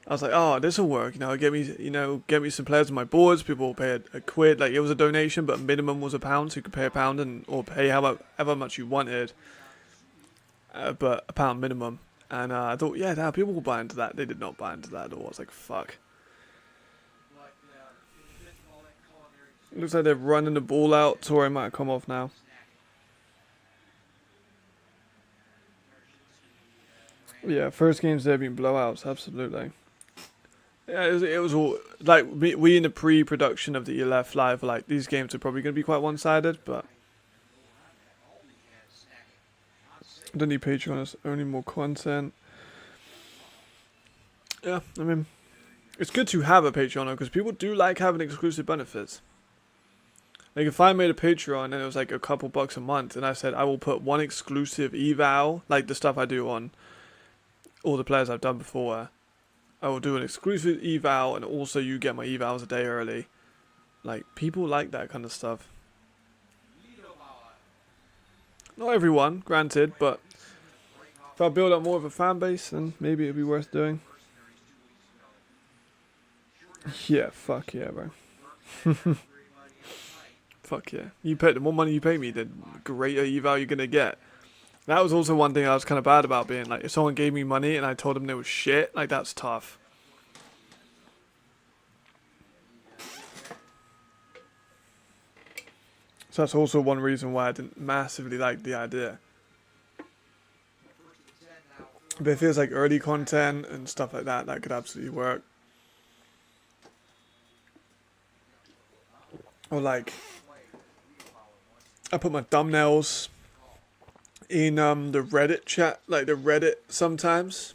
I was like, oh, this will work. Get me some players on my boards. People will pay a quid. Like, it was a donation, but minimum was £1, so you could pay £1 or pay however much you wanted. But £1 minimum. And I thought, yeah, people will buy into that. They did not buy into that at all. I was like, fuck. It looks like they're running the ball out. Torre might have come off now. Yeah, first games there being blowouts, absolutely. Yeah, it was all like we in the pre-production of the ELF live. Like, these games are probably going to be quite one-sided, but I don't need Patreon. It's only more content. Yeah, I mean, it's good to have a Patreon because people do like having exclusive benefits. Like if I made a Patreon and it was like a couple bucks a month, and I said I will put one exclusive eval, like the stuff I do on all the players I've done before, I will do an exclusive eval, and also you get my evals a day early. Like, people like that kind of stuff. Not everyone, granted, but if I build up more of a fan base, then maybe it'd be worth doing. Yeah, fuck yeah, bro. Fuck yeah. The more money you pay me, the greater eval you're gonna get. That was also one thing I was kind of bad about, being like, if someone gave me money and I told them they was shit, like, that's tough. So that's also one reason why I didn't massively like the idea. But it feels like early content and stuff like that, that could absolutely work. Or like, I put my thumbnails in the Reddit chat, like the Reddit sometimes,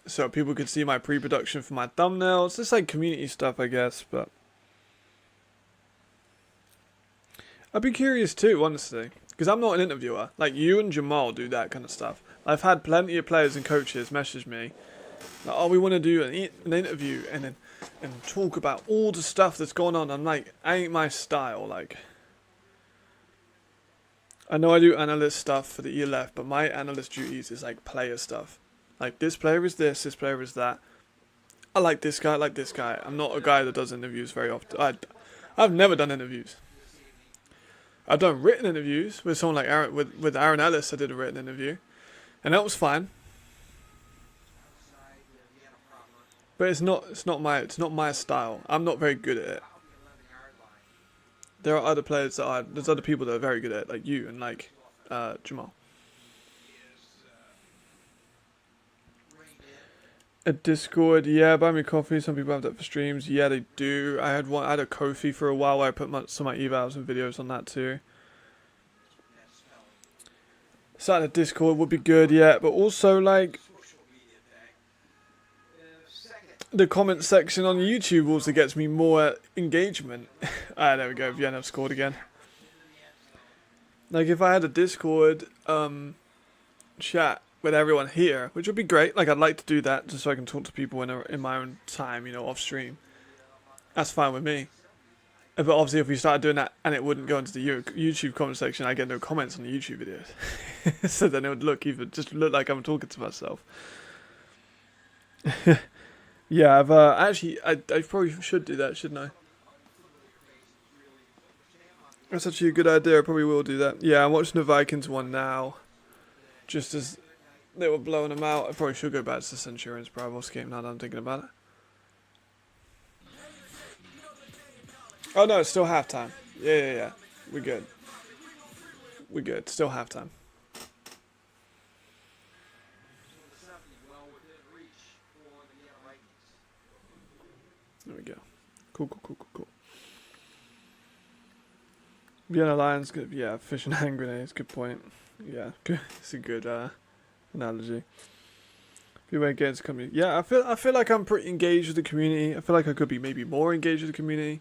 so people could see my pre-production for my thumbnails. It's like community stuff, I guess, but I'd be curious too, honestly, because I'm not an interviewer. Like, you and Jamal do that kind of stuff. I've had plenty of players and coaches message me, like, oh, we want to do an interview and talk about all the stuff that's going on. I'm like, ain't my style. Like, I know I do analyst stuff for the ELF, but my analyst duties is like player stuff. Like, this player is this player is that. I like this guy, I like this guy. I'm not a guy that does interviews very often. I've never done interviews. I've done written interviews with someone like Aaron, with Aaron Ellis. I did a written interview, and that was fine. But it's not my style. I'm not very good at it. There are other players that are. There's other people that are very good at it, like you and like Jamal. A Discord, yeah, buy me coffee. Some people have that for streams. Yeah, they do. I had a Ko-fi for a while where I put some of my evals and videos on that too. Starting a Discord would be good, yeah, but also like the comment section on YouTube also gets me more engagement. There we go. Vienna scored again. Like, if I had a Discord chat with everyone here, which would be great. Like, I'd like to do that just so I can talk to people in my own time, you know, off stream. That's fine with me. But obviously, if we started doing that and it wouldn't go into the YouTube comment section, I get no comments on the YouTube videos. So then it would just look like I'm talking to myself. Yeah, I probably should do that, shouldn't I? That's actually a good idea. I probably will do that. Yeah, I'm watching the Vikings one now. Just as they were blowing them out. I probably should go back to the Centurions Bravos game now that I'm thinking about it. Oh no, it's still halftime. Yeah. We're good. We're good. Still halftime. There we go. Cool. Vienna Lions, good. Yeah, fish and hand grenades. Good point. Yeah, good. It's a good analogy. If you went against the community, yeah, I feel like I'm pretty engaged with the community. I feel like I could be maybe more engaged with the community.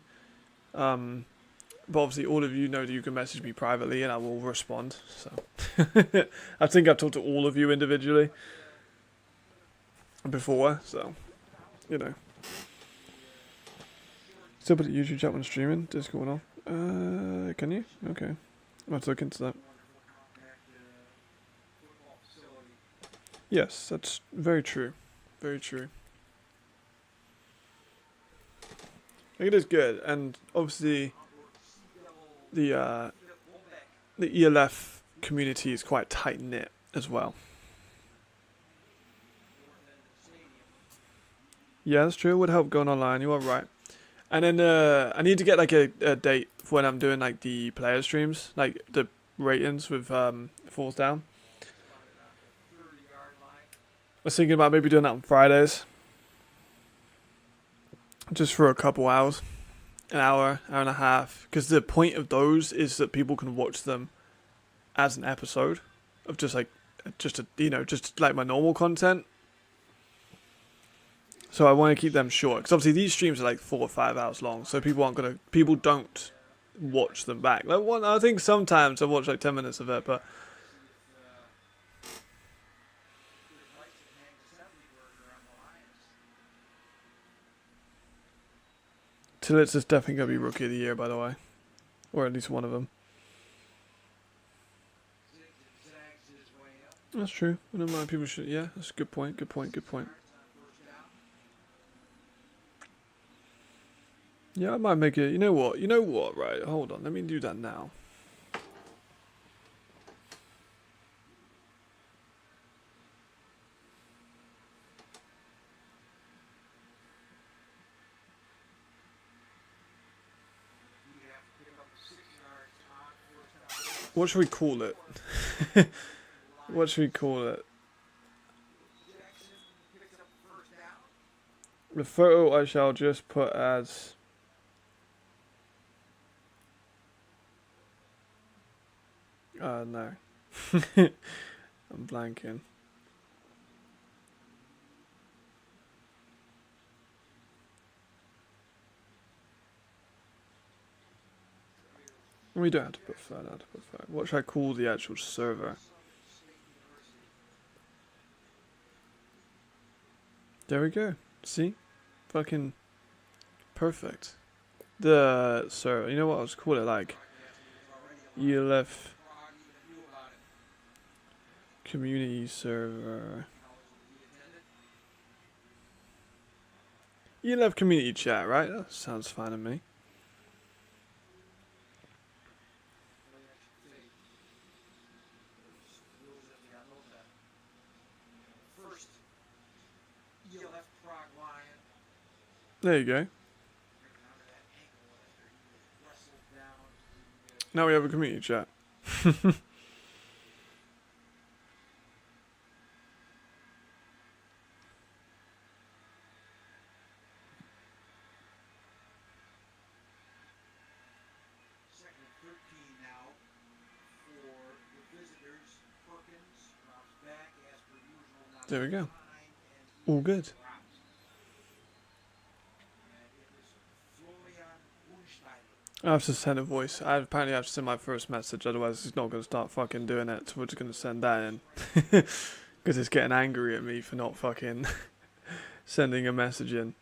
But obviously, all of you know that you can message me privately, and I will respond. So, I think I've talked to all of you individually before. So, you know. Still put a YouTube chat when streaming. Discord off. Can you? Okay. I'll have to look into that. Yes, that's very true. Very true. I think it is good, and obviously the ELF community is quite tight knit as well. Yeah, that's true. It would help going online. You are right. And then I need to get like a date for when I'm doing like the player streams, like the ratings with Falls Down. I was thinking about maybe doing that on Fridays. Just for a couple hours. An hour and a half. Because the point of those is that people can watch them as an episode of just like my normal content. So I want to keep them short. Because obviously these streams are like 4 or 5 hours long. So people don't watch them back. Like one, I think sometimes I watch like 10 minutes of it, but Tillits is definitely gonna be rookie of the year, by the way, or at least one of them. That's true. I don't mind people should. Yeah, that's a good point. Good point. Good point. Yeah, I might make it. You know what? You know what? Right. Hold on. Let me do that now. What should we call it? What should we call it? The photo I shall just put as no. I'm blanking. We don't have to put photo, have to put photo. What should I call the actual server? There we go. See? Fucking perfect. The server. You know what I was call it? Like ELF community server. ELF community chat, right? That sounds fine to me. There you go. Now we have a community chat. There we go. All good. I have to send a voice. I apparently have to send my first message, otherwise it's not going to start fucking doing it. So we're just going to send that in. Because it's getting angry at me for not fucking sending a message in.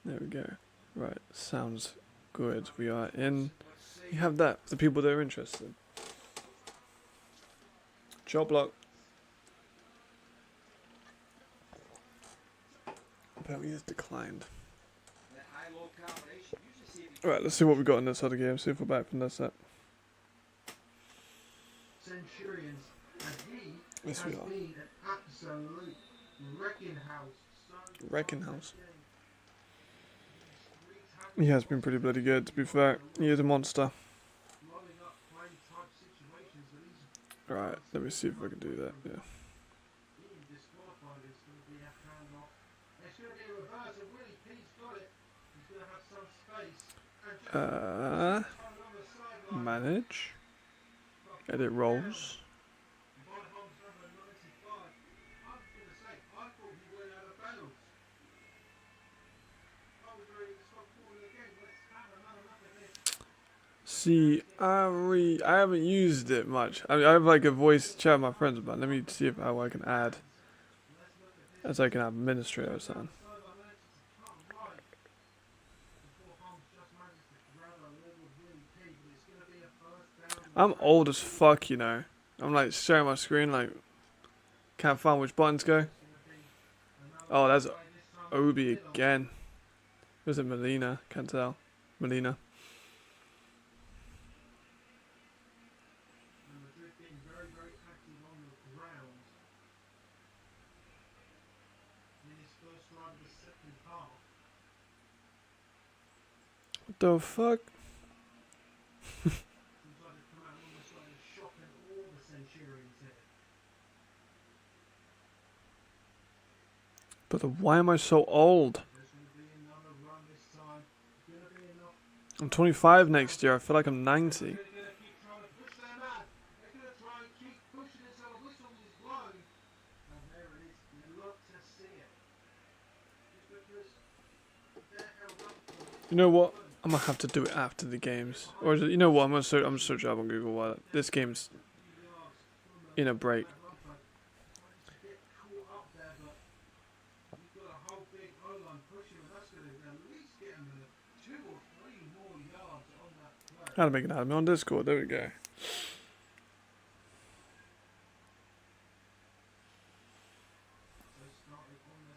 There we go. Right, sounds good. We are in. You have that for the people that are interested. Job luck. Apparently it's declined. Alright, let's see what we got in this other game. See if we're back from this set. Centurions, and he Yes, has we are. been an absolute wrecking house. Wrecking house. He has been pretty bloody good, to be fair. He is a monster. Alright, let me see if I can do that. Yeah. Manage. Edit roles. See, I haven't used it much. I have like a voice chat with my friends about it. Let me see if how I can add. As I can have administrator or something. I'm old as fuck, you know. I'm like sharing my screen, like can't find which buttons go. Oh, that's Obi again. Was it Melina? Can't tell. Melina. What the fuck? But why am I so old? I'm 25 next year. I feel like I'm 90. You know what? I'm gonna have to do it after the games, or is it, you know what? I'm gonna search up on Google while this game's in a break. Get caught up there, but you've got a whole big O-line pushing, and that's going to at least get him 2 or 3 more yards on that play. How to make an admin on Discord? There we go. So starting on the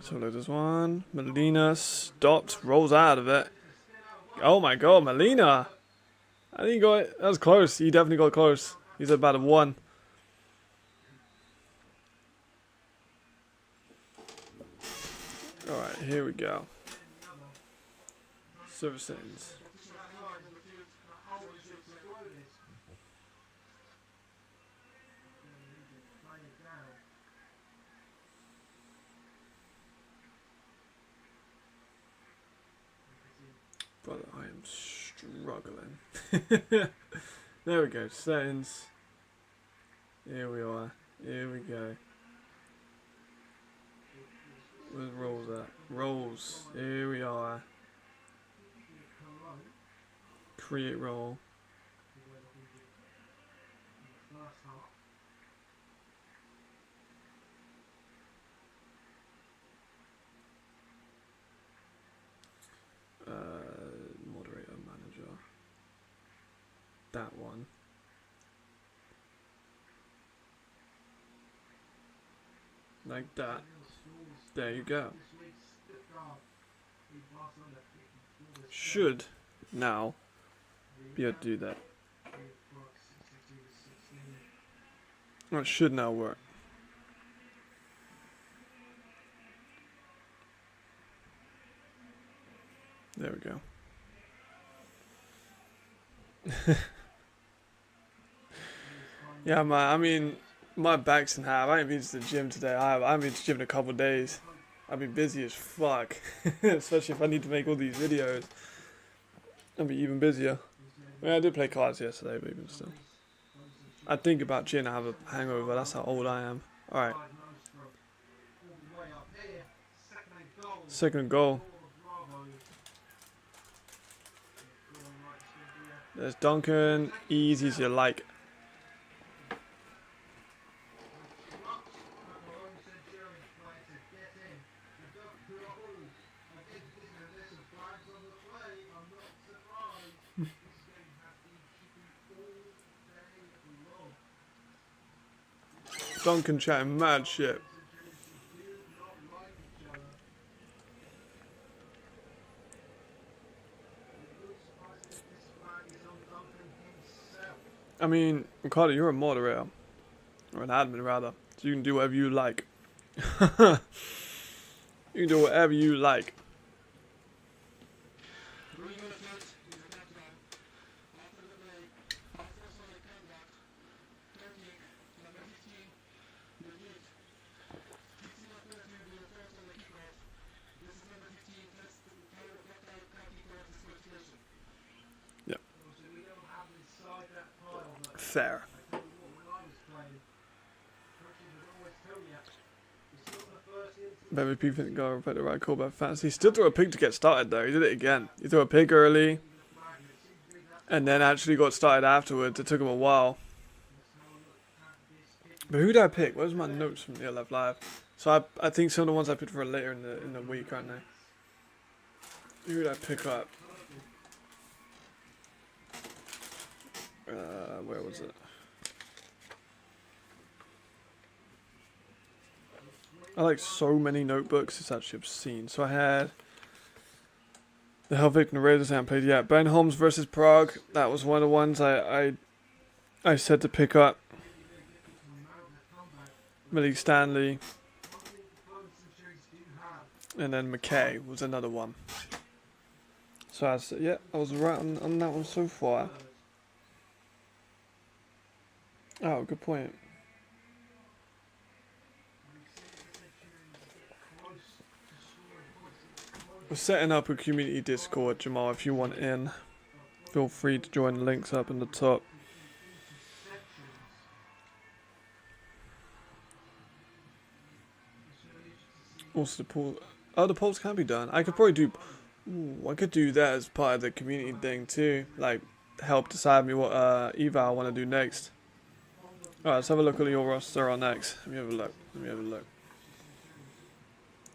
6. So there's one. Molina stops, rolls out of it. Oh my god, Molina! I think he got it. That was close. He definitely got close. He's about a 1. Alright, here we go. Service ends. Brother, I am struggling. There we go, settings. Here we are. Here we go. Where's rolls at? Rolls. Here we are. Create roll. Moderator, manager. That one. Like that. There you go. Should now be able to do that. It should now work. There we go. Yeah, I mean, my back's in half. I ain't been to the gym today. I haven't been to the gym in a couple of days. I've been busy as fuck. Especially if I need to make all these videos. I'll be even busier. I mean, I did play cards yesterday, but even still. I think about gin, I have a hangover. That's how old I am. Alright. Second goal. There's Duncan. Easy as you like. Duncan chatting mad shit. I mean, Ricardo, you're a moderator. Or an admin, rather. So you can do whatever you like. You can do whatever you like. Fair. Maybe people think go put the right call about fantasy. Still threw a pig to get started though. He did it again. He threw a pig early and then actually got started afterwards. It took him a while. But who did I pick? Where's my notes from the LF Live? So I think some of the ones I picked for later in the week, aren't they? Who did I pick up? Where was it? I like so many notebooks, it's actually obscene. So I had the Helvetic Narrators I haven't played yet. Ben Holmes versus Prague. That was one of the ones I said to pick up. Malik Stanley. And then McKay was another one. So I said, yeah, I was right on that one so far. Oh, good point. We're setting up a community Discord, Jamal, if you want in. Feel free to join, the links up in the top. Also, Oh, the polls can be done. I could probably do. Ooh, I could do that as part of the community thing too. Like, help decide me what eval I want to do next. Alright, let's have a look at your roster on next. Let me have a look. Let me have a look.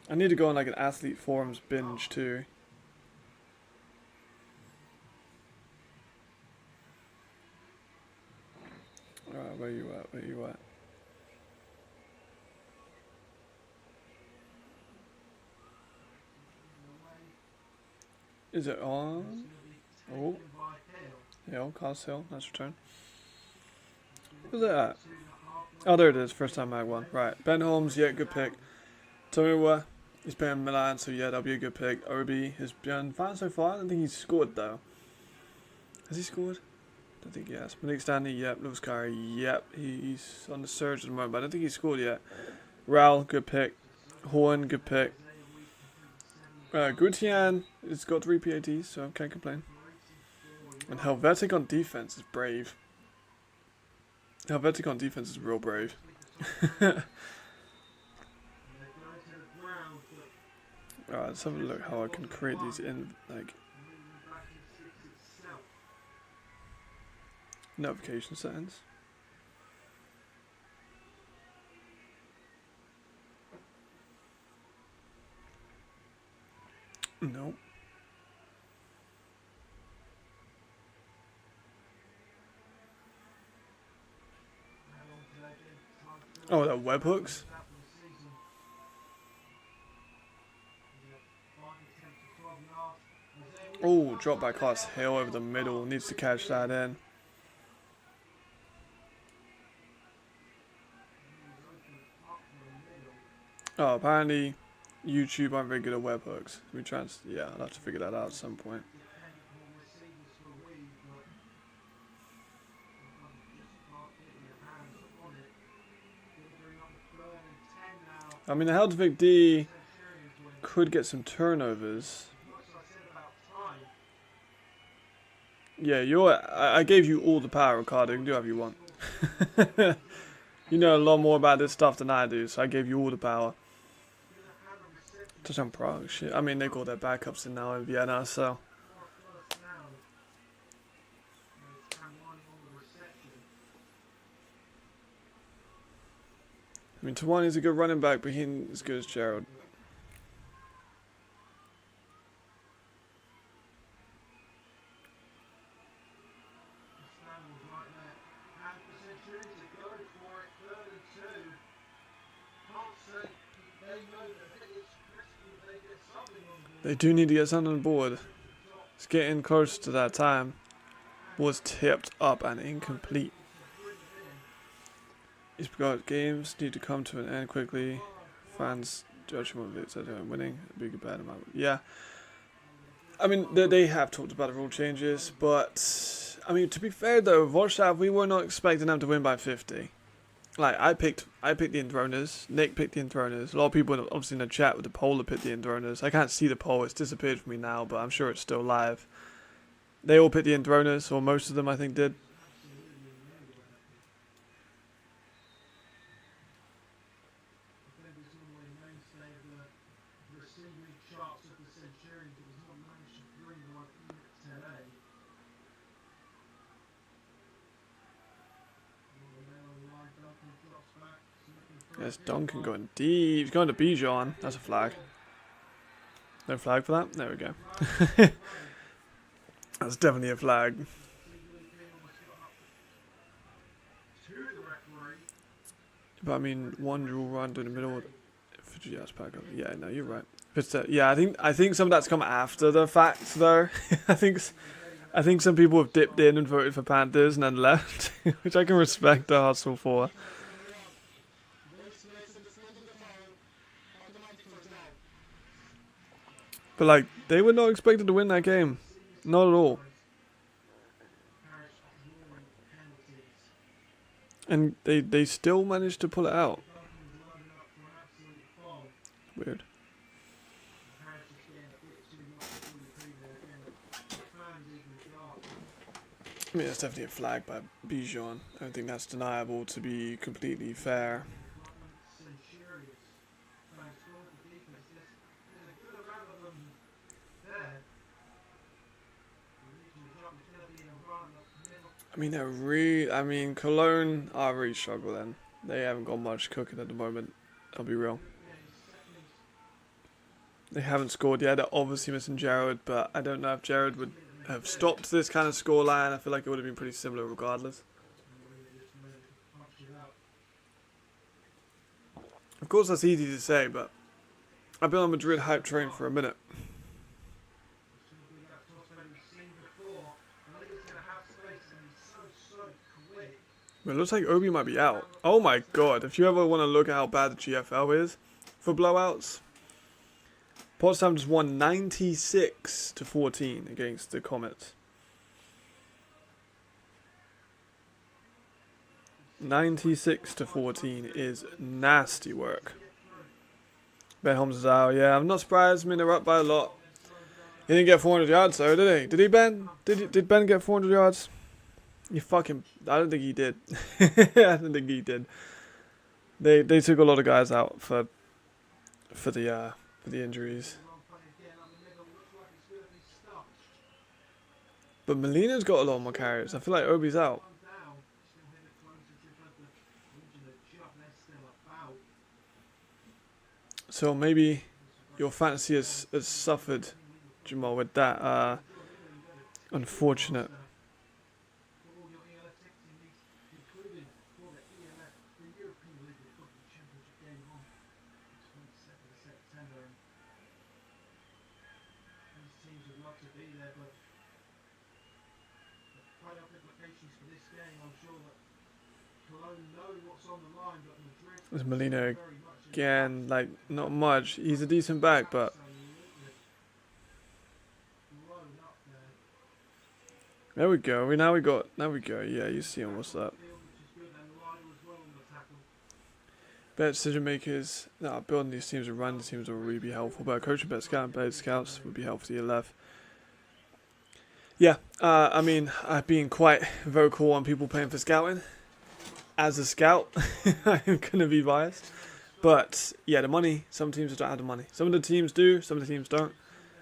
I need to go on like an athlete forums binge too. Alright, where you at? Where you at? Is it on? Oh. Hill, Cos Hill, nice return. Where's that at? Oh, there it is. First time I won. Right. Ben Holmes, yeah, good pick. Tomiwa, he's playing Milan, so yeah, that'll be a good pick. Obi has been fine so far. I don't think he's scored though. Has he scored? I don't think he has. Malik Stanley, yep. Lewis Curry, yep. He's on the surge at the moment, but I don't think he's scored yet. Raul, good pick. Horn, good pick. Gutian has got 3 PATs, so can't complain. And Helvetic on defense is brave. Helvetic on defense is real brave. Alright, let's have a look how I can create these in, like, notification settings. Nope. Oh, that webhooks? Oh, drop by Cos Hill over the middle. Needs to catch that in. Oh, apparently YouTube aren't very good at webhooks. We try and, yeah, I'll have to figure that out at some point. I mean, the Helvetic D could get some turnovers. Yeah, I gave you all the power, Ricardo. You can do whatever you want. You know a lot more about this stuff than I do, so I gave you all the power. Touchdown Prague, shit. I mean, they've got their backups in now in Vienna, so. I mean, Tawani's a good running back, but he ain't as good as Gerald. They do need to get something on board. It's getting close to that time. Was tipped up and incomplete. These games need to come to an end quickly. Fans judge what it's winning. A big bad amount. Yeah. I mean, they have talked about the rule changes, but I mean, to be fair though, Wroclaw, we were not expecting them to win by 50. Like, I picked the Enthroners. Nick picked the Enthroners. A lot of people, obviously in the chat with the poll, have picked the Enthroners. I can't see the poll. It's disappeared from me now, but I'm sure it's still live. They all picked the Enthroners, or most of them, I think, did. Yes, Duncan going deep. He's going to Bijan. That's a flag. No flag for that? There we go. That's definitely a flag. But I mean, one dual run in the middle. Yeah, no, you're right. But yeah, I think some of that's come after the fact, though. I think some people have dipped in and voted for Panthers and then left, which I can respect the hustle for. But like, they were not expected to win that game. Not at all. And they still managed to pull it out. Weird. I mean, that's definitely a flag by Bijan. I don't think that's deniable, to be completely fair. I mean, Cologne are really struggling. They haven't got much cooking at the moment. I'll be real. They haven't scored yet. They're obviously missing Jared, but I don't know if Jared would have stopped this kind of scoreline. I feel like it would have been pretty similar regardless. Of course, that's easy to say, but I've been on Madrid hype train for a minute. But it looks like Obi might be out. Oh my god, if you ever want to look at how bad the GFL is for blowouts, Potsdam just won 96-14 against the Comets. 96-14 is nasty work. Ben Holmes is out. Yeah, I'm not surprised. I mean, they're up by a lot. He didn't get 400 yards though, did he? Did he, Ben? Did Ben get 400 yards? You fucking... I don't think he did. I don't think he did. They took a lot of guys out for the injuries. But Molina's got a lot more carries. I feel like Obi's out. So maybe your fantasy has suffered, Jamal, with that unfortunate. There's Molina again, like, not much. He's a decent back, but... There we go. Now we go. Yeah, you see him. What's that? Better decision makers. No, building these teams and running these teams will really be helpful. But coaching better scout and better scouts would be helpful to your left. Yeah, I mean, I've been quite vocal on people paying for scouting. As a scout, I'm gonna be biased. But yeah, the money. Some teams don't have the money. Some of the teams do. Some of the teams don't.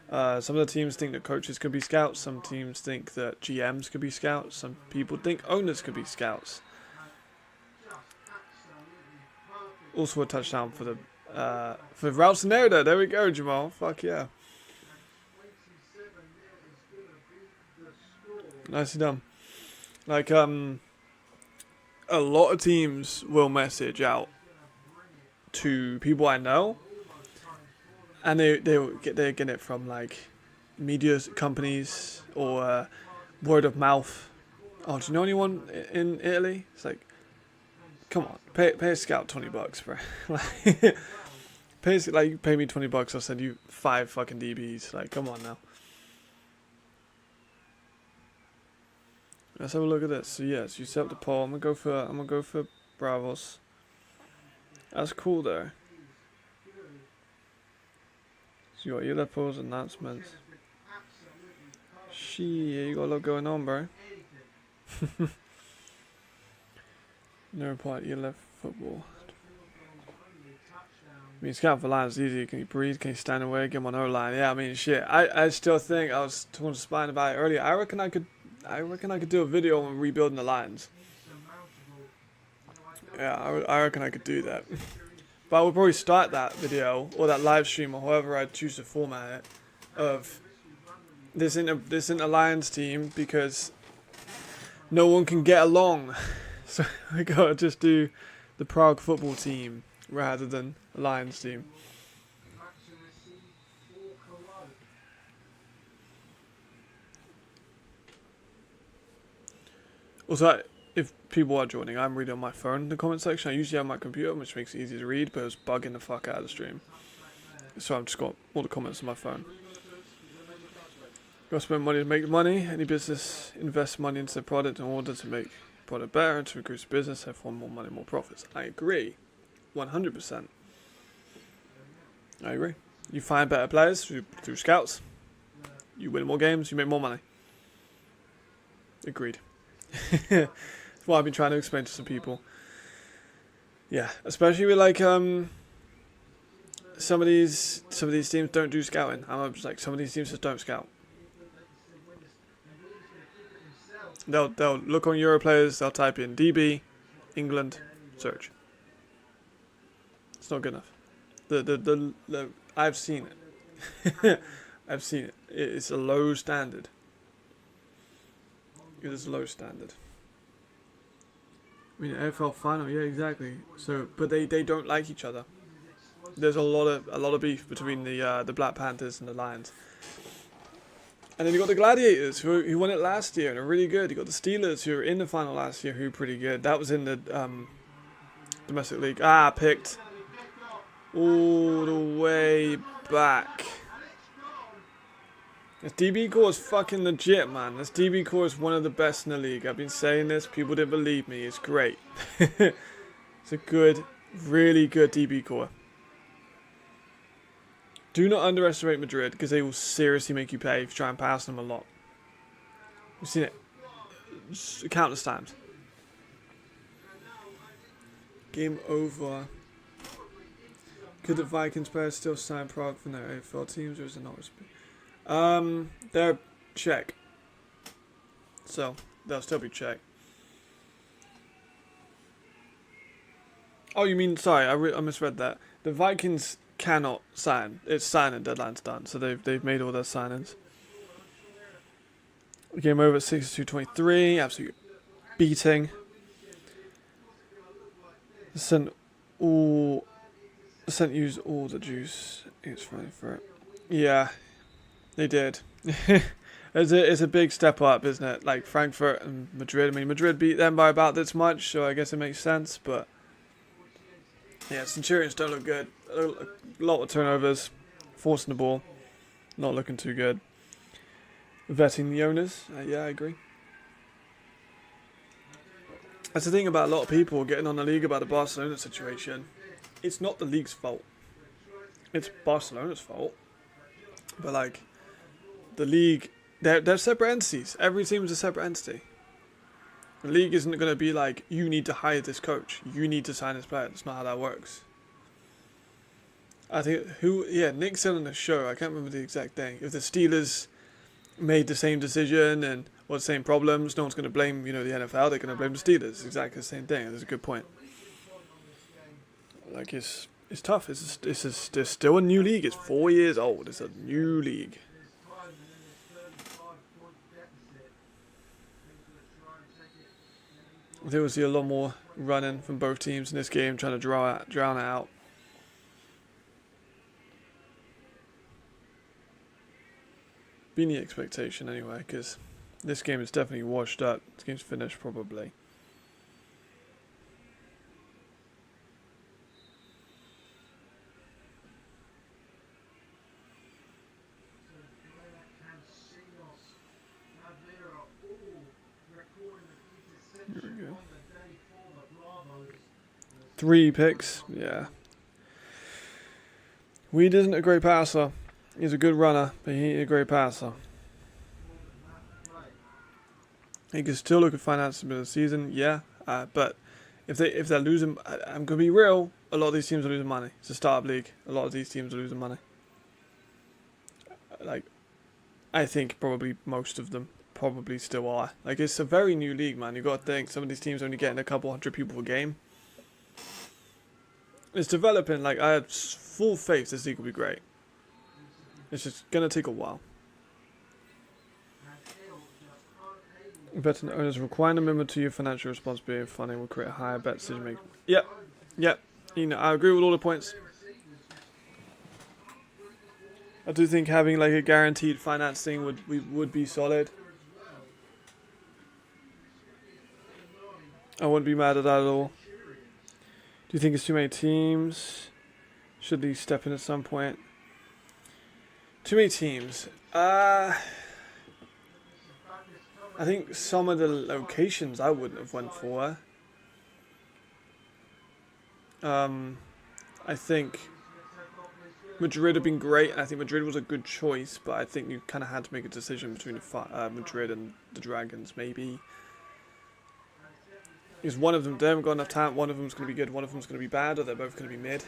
Some of the teams think that coaches could be scouts. Some teams think that GMs could be scouts. Some people think owners could be scouts. Also a touchdown for Ralston. There we go, Jamal. Fuck yeah. Nicely done. Like, a lot of teams will message out to people I know, and they're getting it from like media companies or word of mouth. Oh, do you know anyone in Italy? It's like, come on, pay a scout $20, bro. You pay me $20, I'll send you 5 fucking DBs. Like, come on now. Let's have a look at this. So yes, you set up the poll. I'm gonna go for Bravos. That's cool though. So you got your left polls, announcements. Shit, you got a lot going on, bro. No part your left football. I mean, scout for lines is easy. Can you breathe? Can you stand away? Get him on O-line. Yeah, I mean, shit. I still think, I was talking to Spine about it earlier. I reckon I could do a video on rebuilding the lines. Yeah, I reckon I could do that. But I would probably start that video or that live stream or however I choose to format it of this isn't a Lions team because no one can get along. So we gotta just do the Prague football team rather than a Lions team. Also, if people are joining, I'm reading on my phone in the comment section. I usually have my computer, which makes it easy to read, but it was bugging the fuck out of the stream. So I've just got all the comments on my phone. Gotta spend money to make money. Any business invests money into the product in order to make the product better and to increase business, therefore more money, more profits. I agree. 100%. I agree. You find better players through scouts. You win more games, you make more money. Agreed. That's what I've been trying to explain to some people. Yeah, especially with like some of these teams don't do scouting. I'm just like, some of these teams just don't scout. They'll look on Europlayers. They'll type in DB, England, search. It's not good enough. The I've seen it. I've seen it. It's a low standard. It is a low standard. I mean, AFL final, yeah, exactly. So, but they don't like each other. There's a lot of beef between the Black Panthers and the Lions. And then you got the Gladiators who won it last year and are really good. You got the Steelers who were in the final last year who are pretty good. That was in the domestic league. Picked all the way back. This DB core is fucking legit, man. This DB core is one of the best in the league. I've been saying this. People didn't believe me. It's great. It's a good, really good DB core. Do not underestimate Madrid because they will seriously make you pay if you try and pass them a lot. We've seen it countless times. Game over. Could the Vikings players still sign Prague for their AFL teams, or is it not? They're Czech. So, they'll still be Czech. Oh, you mean, sorry, I misread that. The Vikings cannot sign. It's signing deadline's done, so they've made all their signings. Game over at 62-23, absolute beating. Sent used all the juice. It's running for it. Yeah, they did. It's a big step up, isn't it? Like Frankfurt and Madrid. I mean, Madrid beat them by about this much, so I guess it makes sense. But yeah, Centurions don't look good. A lot of turnovers, forcing the ball, not looking too good. Vetting the owners. Yeah, I agree. That's the thing about a lot of people getting on the league about the Barcelona situation. It's not the league's fault. It's Barcelona's fault. But like, the league, they're separate entities. Every team is a separate entity. The league isn't going to be like, you need to hire this coach. You need to sign this player. That's not how that works. I think, Nick said on the show, I can't remember the exact thing. If the Steelers made the same decision and the same problems, no one's going to blame, the NFL. They're going to blame the Steelers. Exactly the same thing. That's a good point. Like, it's tough. It's still a new league. It's 4 years old. It's a new league. I think we'll see a lot more running from both teams in this game, trying to drown it out. Been the expectation anyway, because this game is definitely washed up. This game's finished probably. Here we go. 3 picks, yeah. Weed isn't a great passer. He's a good runner, but he ain't a great passer. He can still look at finances in the season, yeah. But if they're losing, I'm gonna be real. A lot of these teams are losing money. It's a startup league. A lot of these teams are losing money. Like, I think probably most of them probably still are. Like, it's a very new league, man. You got to think some of these teams are only getting a couple hundred people per game. It's developing. Like, I have full faith this league will be great. It's just gonna take a while. Betting owners require a member to your financial responsibility and funding will create a higher bet decision making. Yep. I agree with all the points. I do think having like a guaranteed financing would be solid. I wouldn't be mad at that at all. Do you think it's too many teams? Should these step in at some point? Too many teams. I think some of the locations I wouldn't have went for. I think Madrid have been great, and I think Madrid was a good choice, but I think you kind of had to make a decision between Madrid and the Dragons, maybe. Because one of them, they haven't got enough talent, one of them's going to be good, one of them's going to be bad, or they're both going to be mid.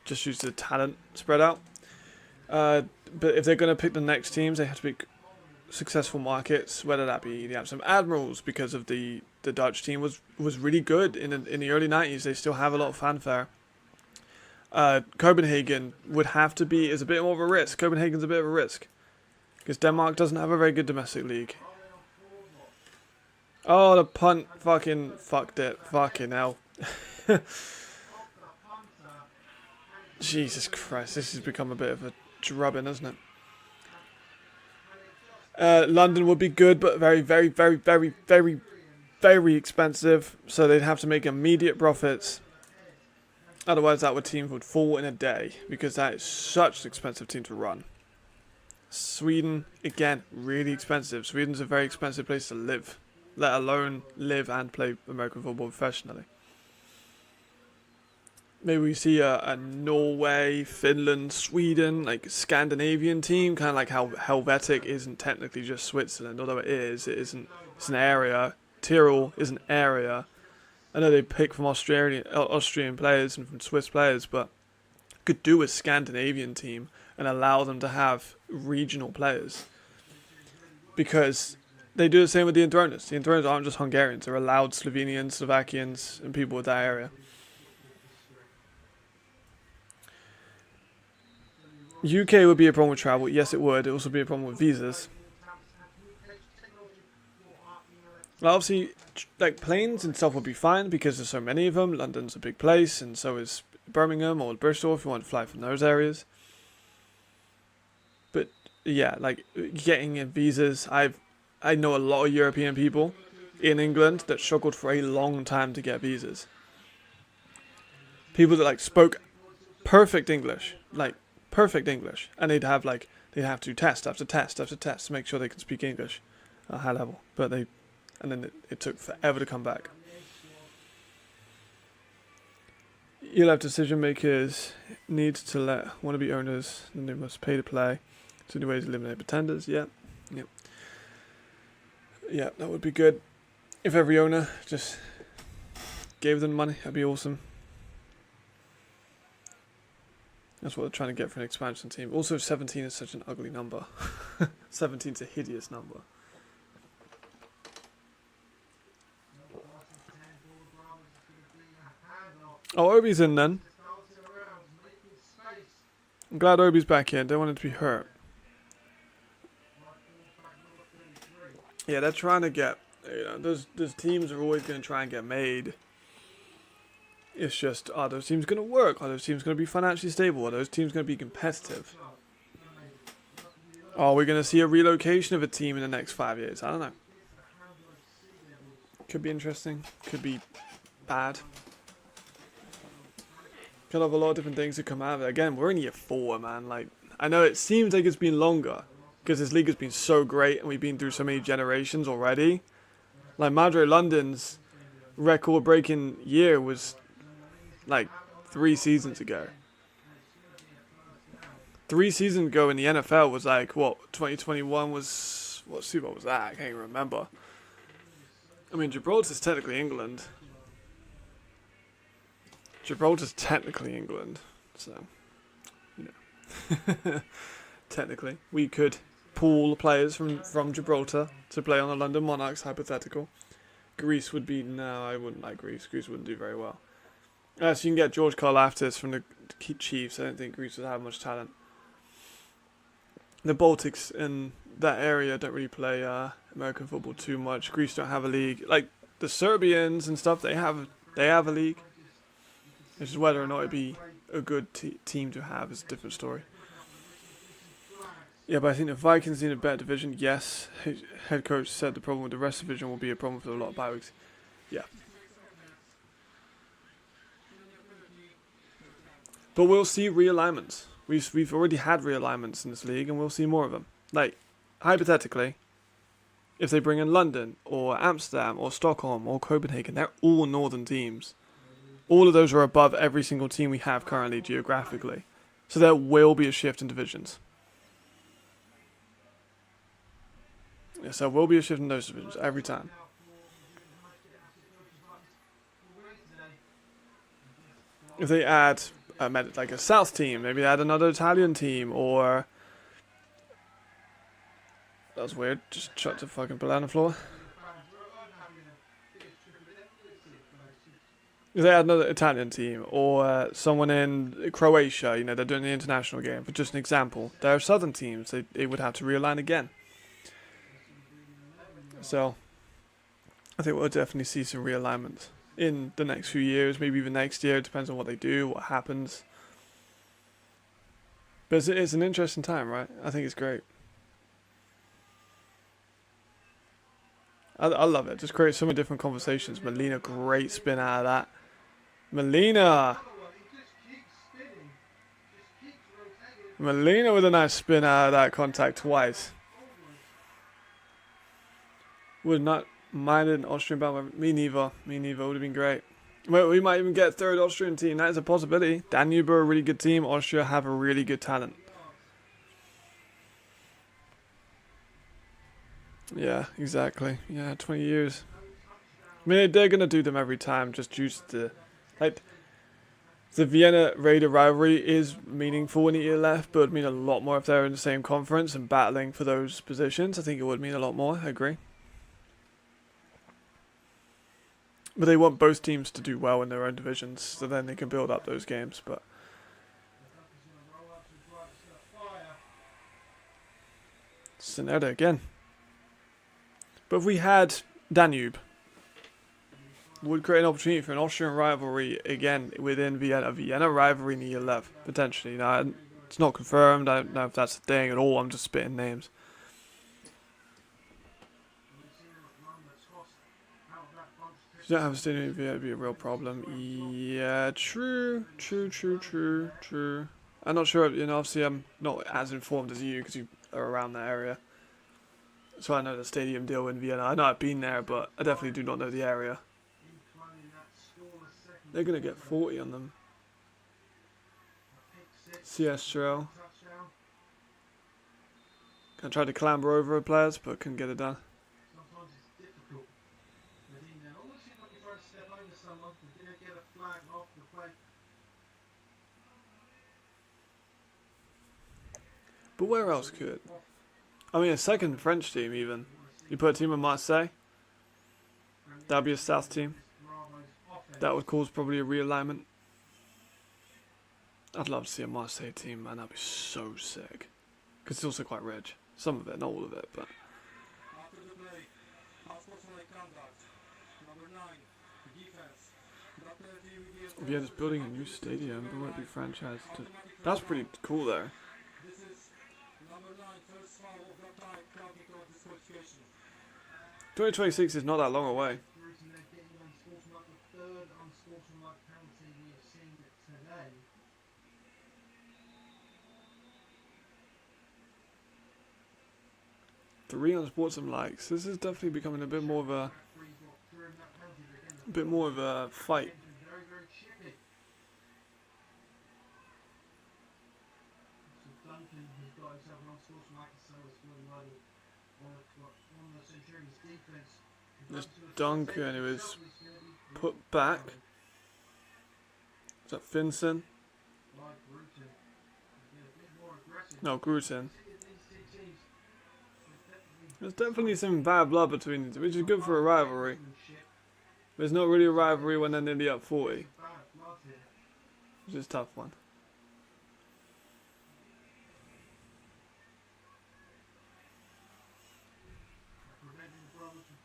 Just use the talent spread out. But if they're going to pick the next teams, they have to pick successful markets, whether that be the Amsterdam Admirals, because of the Dutch team was really good in the early 90s. They still have a lot of fanfare. Copenhagen would have to be, is a bit more of a risk. Copenhagen's a bit of a risk. Because Denmark doesn't have a very good domestic league. Oh, the punt fucking fucked it. Fucking hell. Jesus Christ, this has become a bit of a drubbing, hasn't it? London would be good, but very, very, very, very, very, very expensive. So they'd have to make immediate profits. Otherwise, that team would fall in a day, because that is such an expensive team to run. Sweden, again, really expensive. Sweden's a very expensive place to live, let alone live and play American football professionally. Maybe we see a Norway, Finland, Sweden, like Scandinavian team, kind of like how Helvetic isn't technically just Switzerland, although it isn't. It's an area. Tyrol is an area. I know they pick from Austrian players and from Swiss players, but could do a Scandinavian team and allow them to have regional players. Because they do the same with the Enthroners. The Enthroners aren't just Hungarians. They're allowed Slovenians, Slovakians, and people with that area. UK would be a problem with travel. Yes, it would. It would also be a problem with visas. Obviously, like planes and stuff would be fine because there's so many of them. London's a big place, and so is Birmingham or Bristol if you want to fly from those areas. But yeah, like getting in visas, I know a lot of European people in England that struggled for a long time to get visas. People that like spoke perfect English, and they'd have to do test after test after test to make sure they could speak English at a high level. And then it took forever to come back. You'll have decision makers need to let wannabe owners, and they must pay to play. So new ways to eliminate pretenders. Yeah, that would be good. If every owner just gave them money, that'd be awesome. That's what they're trying to get for an expansion team. Also, 17 is such an ugly number. 17's a hideous number. Oh, Obi's in then. I'm glad Obi's back in. Don't want him to be hurt. Yeah, they're trying to get, those teams are always going to try and get made. It's just, are those teams going to work? Are those teams going to be financially stable? Are those teams going to be competitive? Are we going to see a relocation of a team in the next 5 years? I don't know. Could be interesting. Could be bad. Could have a lot of different things to come out of it. Again, we're in year 4, man. Like, I know it seems like it's been longer because this league has been so great and we've been through so many generations already. Like, Madrid London's record-breaking year was like 3 seasons ago. 3 seasons ago in the NFL was like, what, 2021 was, what Super Bowl was that? I can't even remember. I mean, Gibraltar's technically England. Gibraltar's technically England, so, technically. We could pool players from Gibraltar to play on the London Monarchs, hypothetical. Greece would be, no, I wouldn't like Greece. Greece wouldn't do very well. So you can get George Karlaftis from the Chiefs. I don't think Greece would have much talent. The Baltics in that area don't really play American football too much. Greece don't have a league. Like, the Serbians and stuff, they have a league. It's just whether or not it'd be a good team to have is a different story. Yeah, but I think the Vikings need a better division. Yes, his head coach said the problem with the rest of the division will be a problem for a lot of bye weeks. Yeah. But we'll see realignments. We've already had realignments in this league, and we'll see more of them. Like, hypothetically, if they bring in London, or Amsterdam, or Stockholm, or Copenhagen, they're all northern teams. All of those are above every single team we have currently geographically. So there will be a shift in divisions. Yes, there will be a shift in those divisions every time. If they add like a South team, maybe add another Italian team, or That was weird. Just chucked a fucking ball on the floor. If they had another Italian team or someone in Croatia, you know, they're doing the international game. For just an example, there are southern teams. They would have to realign again. So I think we'll definitely see some realignments in the next few years, maybe even next year. It depends on what they do, what happens. But it's an interesting time, right? I think it's great. I love it. Just create so many different conversations. Melina, great spin out of that. Melina! Melina with a nice spin out of that contact twice. Would not minded an Austrian battle. Me neither. Me neither. Would have been great. Well, we might even get a third Austrian team. That is a possibility. Danube are a really good team. Austria have a really good talent. Yeah, exactly. Yeah, 20 years. I mean, they're going to do them every time just due to the... Like, the Vienna-Raider rivalry is meaningful in the year left, but it would mean a lot more if they're in the same conference and battling for those positions. I think it would mean a lot more. I agree. But they want both teams to do well in their own divisions, so then they can build up those games. But Sineda again. But if we had Danube, it would create an opportunity for an Austrian rivalry again within Vienna. A Vienna rivalry in the year left, potentially. Now, it's not confirmed. I don't know if that's a thing at all. I'm just spitting names. If you don't have a stadium in Vienna, it'd be a real problem. Yeah, true. I'm not sure, you know, obviously I'm not as informed as you because you are around that area. So I know the stadium deal in Vienna. I know I've been there, but I definitely do not know the area. They're going to get 40 on them. CS Trail. I tried to clamber over players, but couldn't get it done. But where else could? I mean, a second French team even. You put a team in Marseille. That'd be a South team. That would cause probably a realignment. I'd love to see a Marseille team, man. That'd be so sick. Because it's also quite rich. Some of it, not all of it, but... Vienna's building a new stadium, but won't be franchised. That's pretty cool, though. 2026 is not that long away. Three unsportsman likes. This is definitely becoming a bit more of a fight. This Duncan who is put back. Is that Finson? No, Grutin. There's definitely some bad blood between them, which is good for a rivalry. But it's not really a rivalry when they're nearly up 40. Which is a tough one.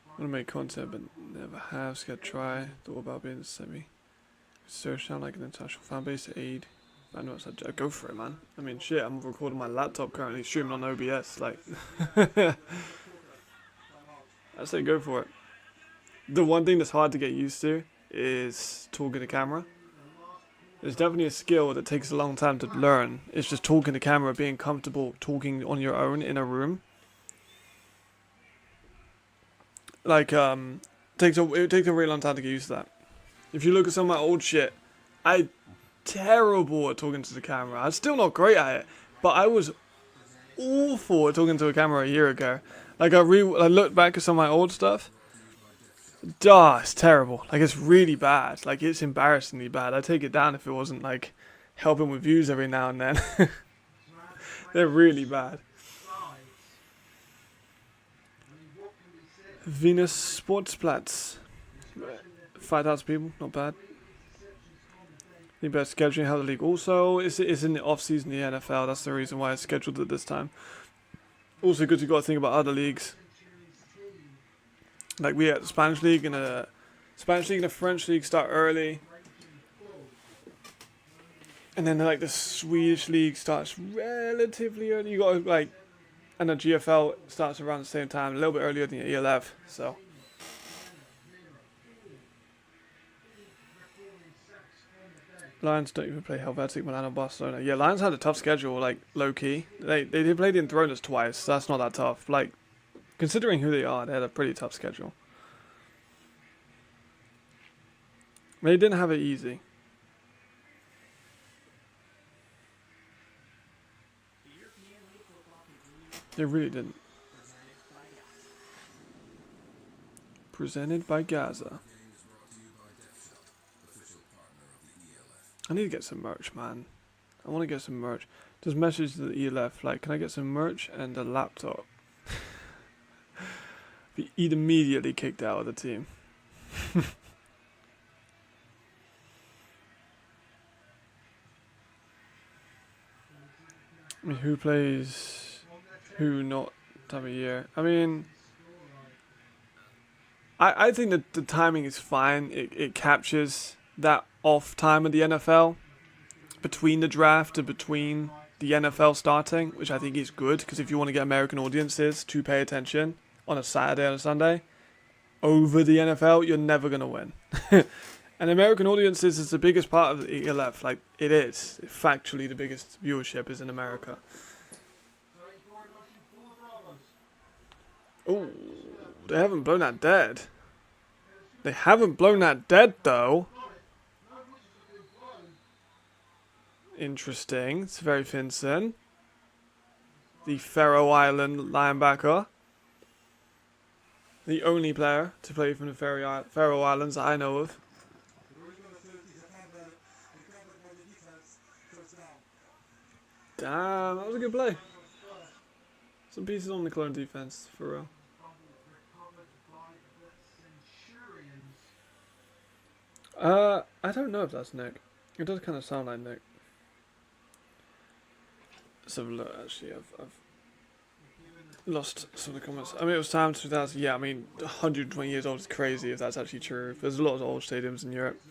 I want to make content, but never have. Scared try. Thought about being a semi. Search sound like an international fan base to aid. I know it's a go for it, man. I mean, shit. I'm recording my laptop currently, streaming on OBS. Like, I say go for it. The one thing that's hard to get used to is talking to camera. There's definitely a skill that takes a long time to learn. It's just talking to camera, being comfortable talking on your own in a room. Like, it takes a really long time to get used to that. If you look at some of my old shit, I'm terrible at talking to the camera. I'm still not great at it, but I was awful at talking to a camera a year ago. Like, I looked back at some of my old stuff. Duh, it's terrible. Like, it's really bad. Like, it's embarrassingly bad. I'd take it down if it wasn't, like, helping with views every now and then. They're really bad. Venus Sportsplatz. 5,000 people, not bad. The best scheduling how the league also is in the off season. The NFL. That's the reason why it's scheduled at this time. Also, good you got to think about other leagues. Like we had the Spanish league and the French league start early, and then like the Swedish league starts relatively early. You got like, and the GFL starts around the same time, a little bit earlier than the ELF. So. Lions don't even play Helvetic Milan or Barcelona. Yeah, Lions had a tough schedule, like low key. They did play the Enthroners twice, so that's not that tough. Like, considering who they are, they had a pretty tough schedule. They didn't have it easy. They really didn't. Presented by Gaza. I need to get some merch, man. I want to get some merch. Just message to the ELF, like, can I get some merch and a laptop? He'd immediately kicked out of the team. I mean, who plays who not time of year? I mean, I think that the timing is fine. It captures that off time of the NFL between the draft and between the NFL starting, which I think is good, because if you want to get American audiences to pay attention on a Saturday or a Sunday over the NFL, you're never going to win. And American audiences is the biggest part of the ELF. Like, it is. Factually, the biggest viewership is in America. Oh, they haven't blown that dead. They haven't blown that dead, though. Interesting. It's very Finson. The Faroe Island linebacker. The only player to play from the Faroe Islands that I know of. Damn, that was a good play. Some pieces on the Cologne defense, for real. I don't know if that's Nick. It does kind of sound like Nick. Let's have a look, actually. I've lost some of the comments. I mean, it was time 2000. Yeah, I mean, 120 years old is crazy if that's actually true. There's a lot of old stadiums in Europe.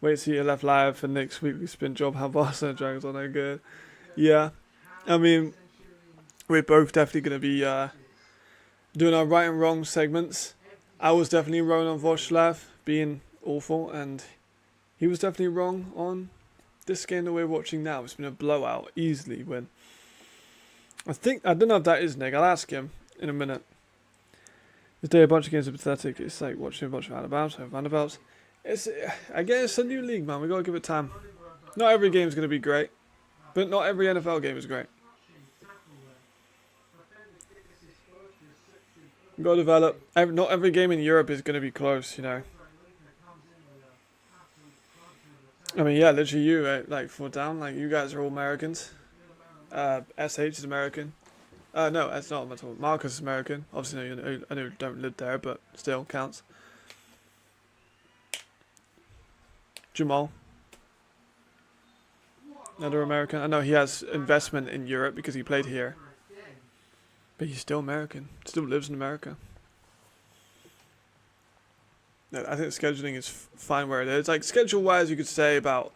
Wait to see you left live for next weekly spin job. How Barcelona Dragons are no good. Yeah, I mean, we're both definitely going to be doing our right and wrong segments. I was definitely wrong on Voslav being awful, and he was definitely wrong on this game that we're watching now. It's been a blowout, easily win. I don't know if that is Nick. I'll ask him in a minute. This day a bunch of games are pathetic. It's like watching a bunch of roundabouts. I guess it's a new league, man. We gotta give it time. Not every game's gonna be great, but not every NFL game is great. We gotta develop. Not every game in Europe is gonna be close, you know. I mean, yeah, literally you, like 4 down. Like you guys are all Americans. SH is American. No, that's not at all. Marcus is American. Obviously, I know you don't live there, but still counts. Jamal, another American. I know he has investment in Europe because he played here, but he's still American. Still lives in America. No, I think scheduling is fine where it is. Like schedule-wise, you could say about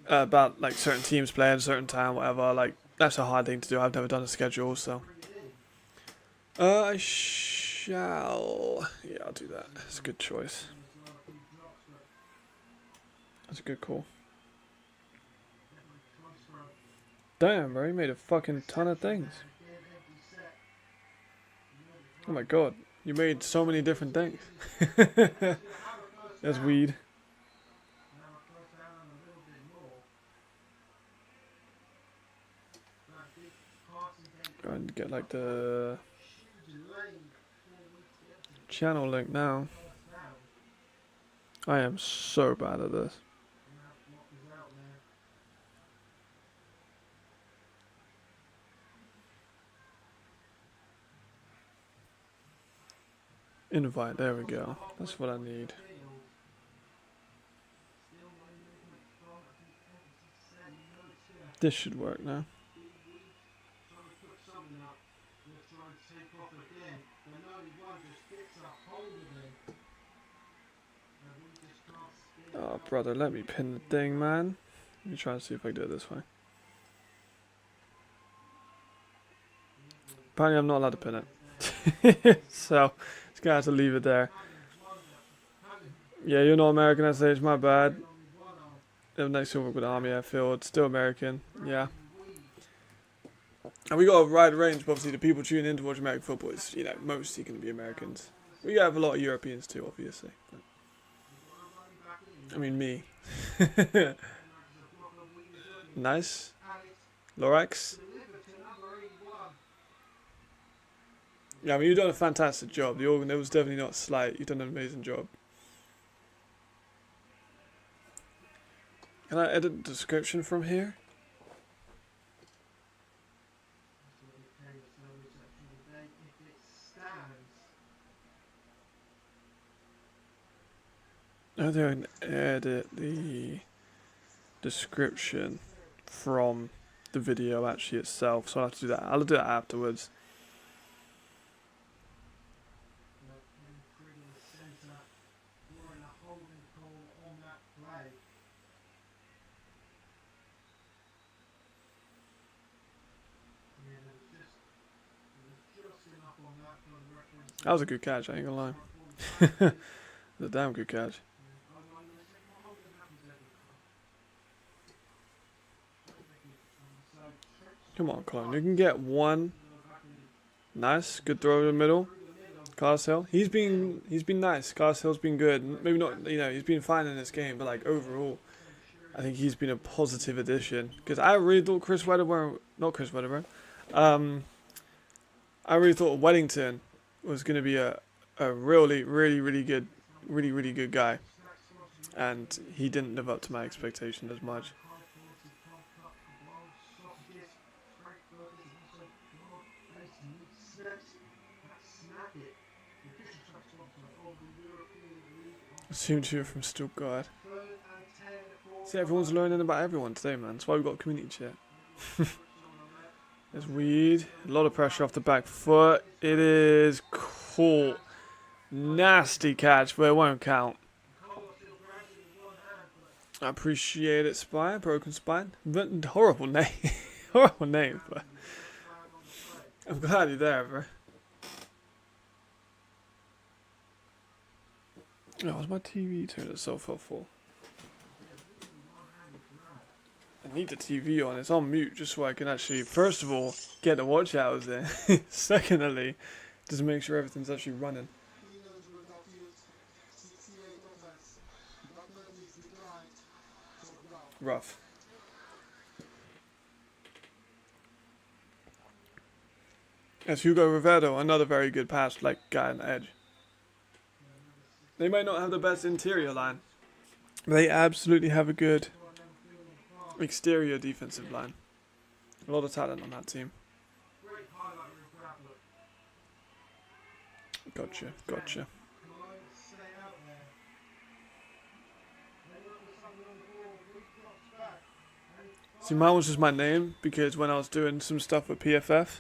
like certain teams playing a certain time, whatever. Like that's a hard thing to do. I've never done a schedule, so I shall. Yeah, I'll do that. It's a good choice. That's a good call. Damn, bro, you made a fucking ton of things. Oh my god, you made so many different things. That's weed. Go and get like the channel link now. I am so bad at this. Invite, there we go. That's what I need. This should work now. Trying to put something up. Let's try and take off again. The 91 just gets a hold of him. And we just can't spin. Oh, brother, let me pin the thing, man. Let me try and see if I can do it this way. Apparently I'm not allowed to pin it. So, just gonna have to leave it there. Yeah, you're not American SH, my bad. Next to with Army Airfield, still American, yeah. And we got a wide range, but obviously the people tuning in to watch American football is, you know, mostly going to be Americans. We have a lot of Europeans too, obviously. But, I mean, me. Nice. Lorax. Yeah, I mean, you've done a fantastic job. The organ, it was definitely not slight. You've done an amazing job. Can I edit the description from here? Oh, there, I can edit the description from the video actually itself, so I'll have to do that. I'll do that afterwards. That was a good catch, I ain't gonna lie. It was a damn good catch. Come on, Cologne. You can get one. Nice. Good throw in the middle. Carshill. He's been nice. Carshill's been good. Maybe not, you know, he's been fine in this game, but like overall, I think he's been a positive addition. Because I really thought Chris Wedderburn, not Chris Wedderburn, I really thought Weddington was going to be a really good guy, and he didn't live up to my expectation as much. Assume to from Stuttgart. See, everyone's learning about everyone today, man. That's why we've got community chat. There's Weed. A lot of pressure off the back foot. It is caught. Nasty catch, but it won't count. I appreciate it, Spine. Broken Spine. Horrible name. Horrible name, but I'm glad you're there, bro. Oh, what's my TV turned itself off for? I need the TV on. It's on mute just so I can actually, first of all, get the watch hours in. Secondly, just make sure everything's actually running. Rough. As Hugo Rivero, another very good pass, like guy on the edge. They might not have the best interior line, but they absolutely have a good exterior defensive line. A lot of talent on that team. Gotcha, gotcha. See, mine was just my name because when I was doing some stuff with PFF,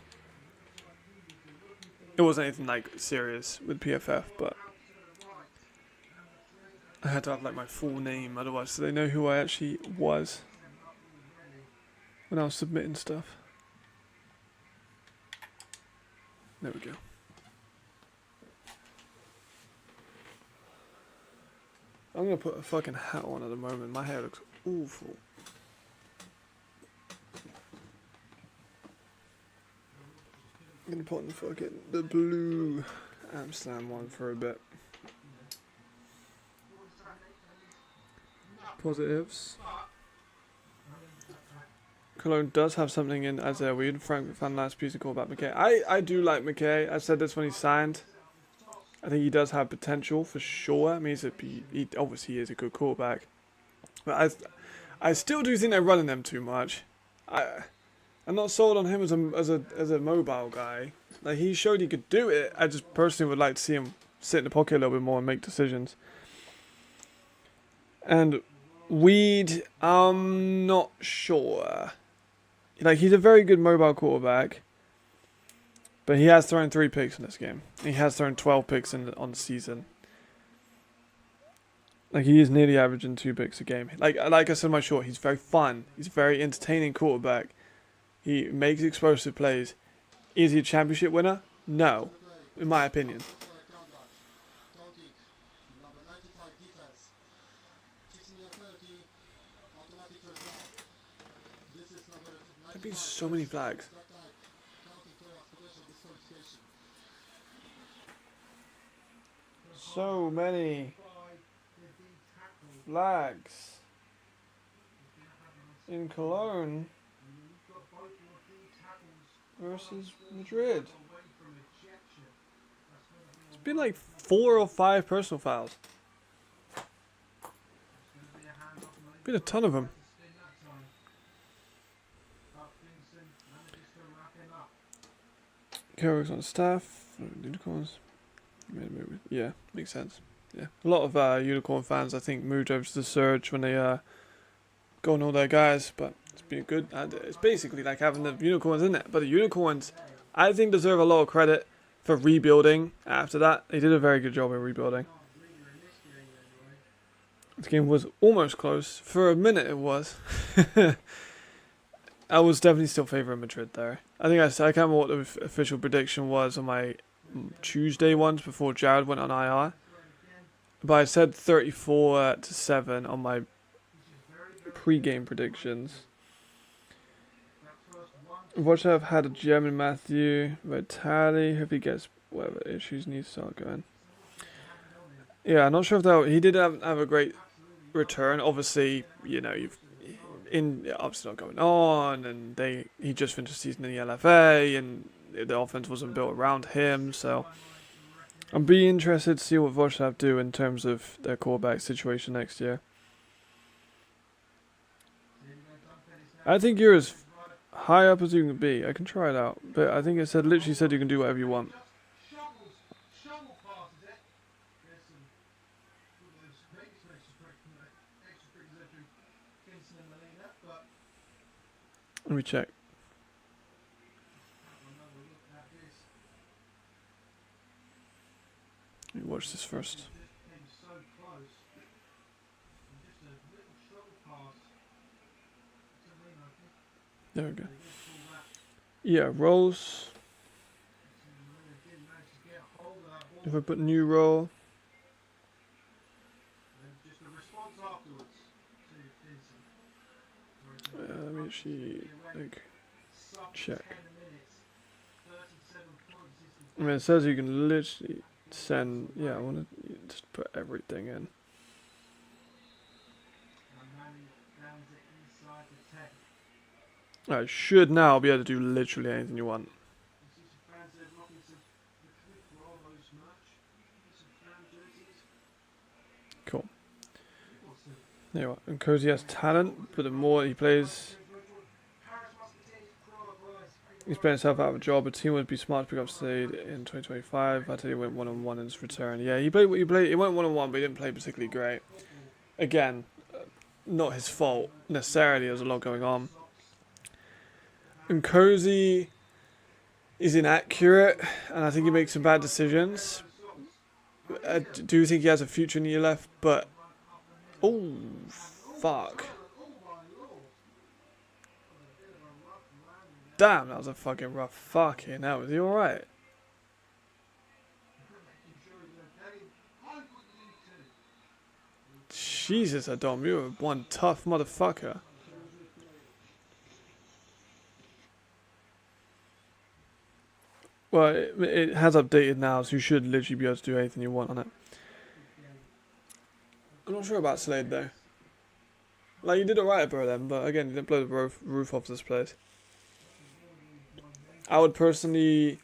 it wasn't anything like serious with PFF, but I had to have like my full name, otherwise so they know who I actually was when I was submitting stuff. There we go. I'm gonna put a fucking hat on at the moment. My hair looks awful. I'm gonna put on the blue Amsterdam one for a bit. Positives. Cologne does have something in as a weird. Frank fan last piece and call about McKay. I do like McKay. I said this when he signed. I think he does have potential for sure. I mean, he obviously is a good quarterback, but I still do think they're running them too much. I'm not sold on him as a mobile guy. Like, he showed he could do it. I just personally would like to see him sit in the pocket a little bit more and make decisions. And Weed, I'm not sure. Like, he's a very good mobile quarterback, but he has thrown 3 picks in this game. He has thrown 12 picks on the season. Like, he is nearly averaging 2 picks a game. Like I said in my short, he's very fun. He's a very entertaining quarterback. He makes explosive plays. Is he a championship winner? No, in my opinion. There've been so many flags. So many flags in Cologne versus Madrid. It's been like 4 or 5 personal fouls. Been a ton of them. Carrick's on staff. Unicorns. Yeah, makes sense. Yeah, a lot of Unicorn fans, I think, moved over to the Surge when they got on all their guys, but it's been good. It's basically like having the Unicorns in it. But the Unicorns, I think, deserve a lot of credit for rebuilding after that. They did a very good job in rebuilding. This game was almost close. For a minute it was. I was definitely still favouring Madrid there. I can't remember what the official prediction was on my Tuesday ones before Jared went on IR. But I said 34-7 on my pre-game predictions. Wroclaw had a German Matthew Vitali. Hope he gets whatever issues needs to start going. Yeah, I'm not sure if he did have a great return. Obviously, you know, obviously not going on, and he just finished the season in the LFA, and the offense wasn't built around him. So I'm be interested to see what Wroclaw do in terms of their quarterback situation next year. I think you're as high up as you can be. I can try it out, but I think it literally said you can do whatever you want. Let me check. Let me watch this first. There we go. Yeah, rolls. If I put new roll. Let me actually check. I mean, it says you can literally send. Yeah, I want to just put everything in. I should now be able to do literally anything you want. Cool. There you are. And Cozy has talent, but the more he plays, he's playing himself out of a job. A team would be smart to pick up Slade in 2025. I tell you, he went one-on-one in his return. Yeah, he went one-on-one, but he didn't play particularly great. Again, not his fault necessarily. There's a lot going on. And Cozy is inaccurate, and I think he makes some bad decisions. I do think he has a future in the left, but oh fuck! Damn, that was a fucking rough fucking hell. Was he alright? Jesus, Adam, you were one tough motherfucker. Well, it has updated now, so you should literally be able to do anything you want on it. I'm not sure about Slade though. Like, you did alright at Berlin, but again, you didn't blow the roof off this place. I would personally,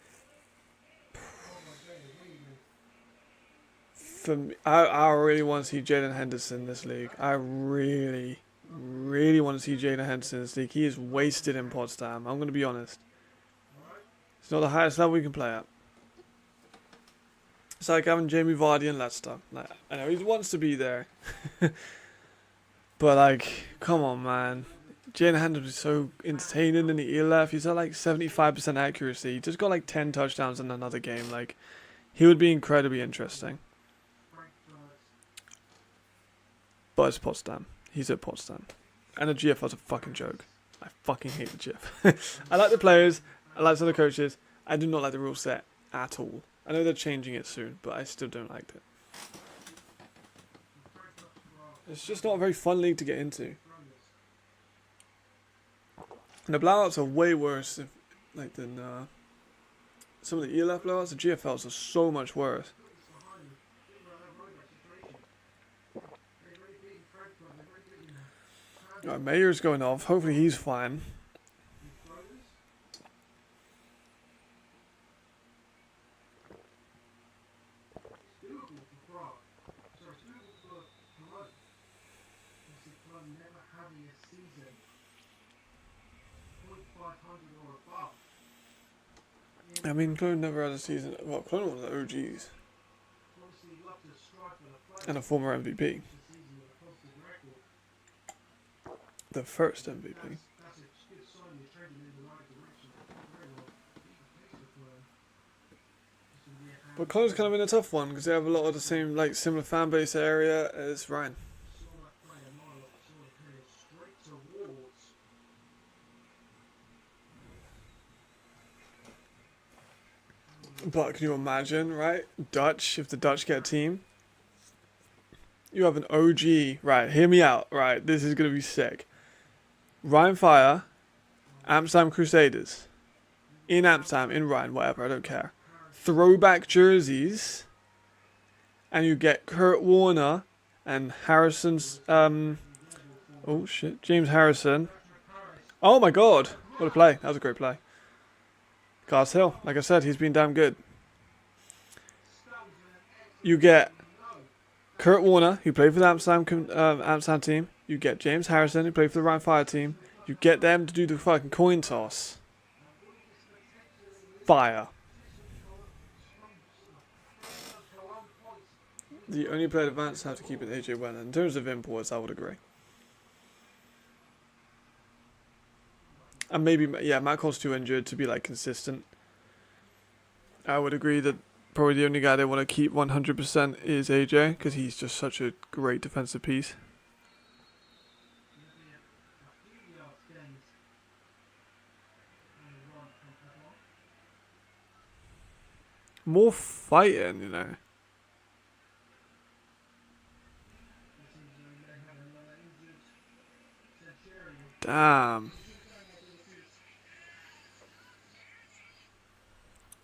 I really want to see Jalen Henderson in this league. I really want to see Jalen Henderson in this league. He is wasted in Potsdam. I'm going to be honest. It's not the highest level we can play at. It's like having Jamie Vardy and Leicester. Like, I know he wants to be there. But, like, come on, man. Jalen Henderson is so entertaining in the ELF. He's at, like, 75% accuracy. He just got, like, 10 touchdowns in another game. Like, he would be incredibly interesting. But it's Potsdam. He's at Potsdam. And the GFL's a fucking joke. I fucking hate the GF. I like the players. I like some of the coaches. I do not like the rule set at all. I know they're changing it soon, but I still don't like it. It's just not a very fun league to get into. And the blowouts are way worse than some of the ELF blowouts. The GFLs are so much worse. Mayer's going off. Hopefully he's fine. I mean, Cologne never had a season. Well, Cologne was the OGs. And a former MVP. The first MVP. But Cologne's kind of in a tough one because they have a lot of the same, like, similar fan base area as Ryan. But can you imagine, right? Dutch, if the Dutch get a team, you have an OG, right? Hear me out, right? This is gonna be sick. Ryan Fire, Amsterdam Crusaders, in Amsterdam, in Ryan, whatever, I don't care. Throwback jerseys, and you get Kurt Warner and Harrison's, oh shit, James Harrison. Oh my god, what a play! That was a great play. Cars Hill, like I said, he's been damn good. You get Kurt Warner, who played for the Amsterdam team. You get James Harrison, who played for the Ryan Fire team. You get them to do the fucking coin toss. Fire. The only player advanced have to keep it AJ Wenner. In terms of imports, I would agree. And maybe, yeah, Matt Cole's too injured to be, like, consistent. I would agree that probably the only guy they want to keep 100% is AJ, because he's just such a great defensive piece. More fighting, you know. Damn.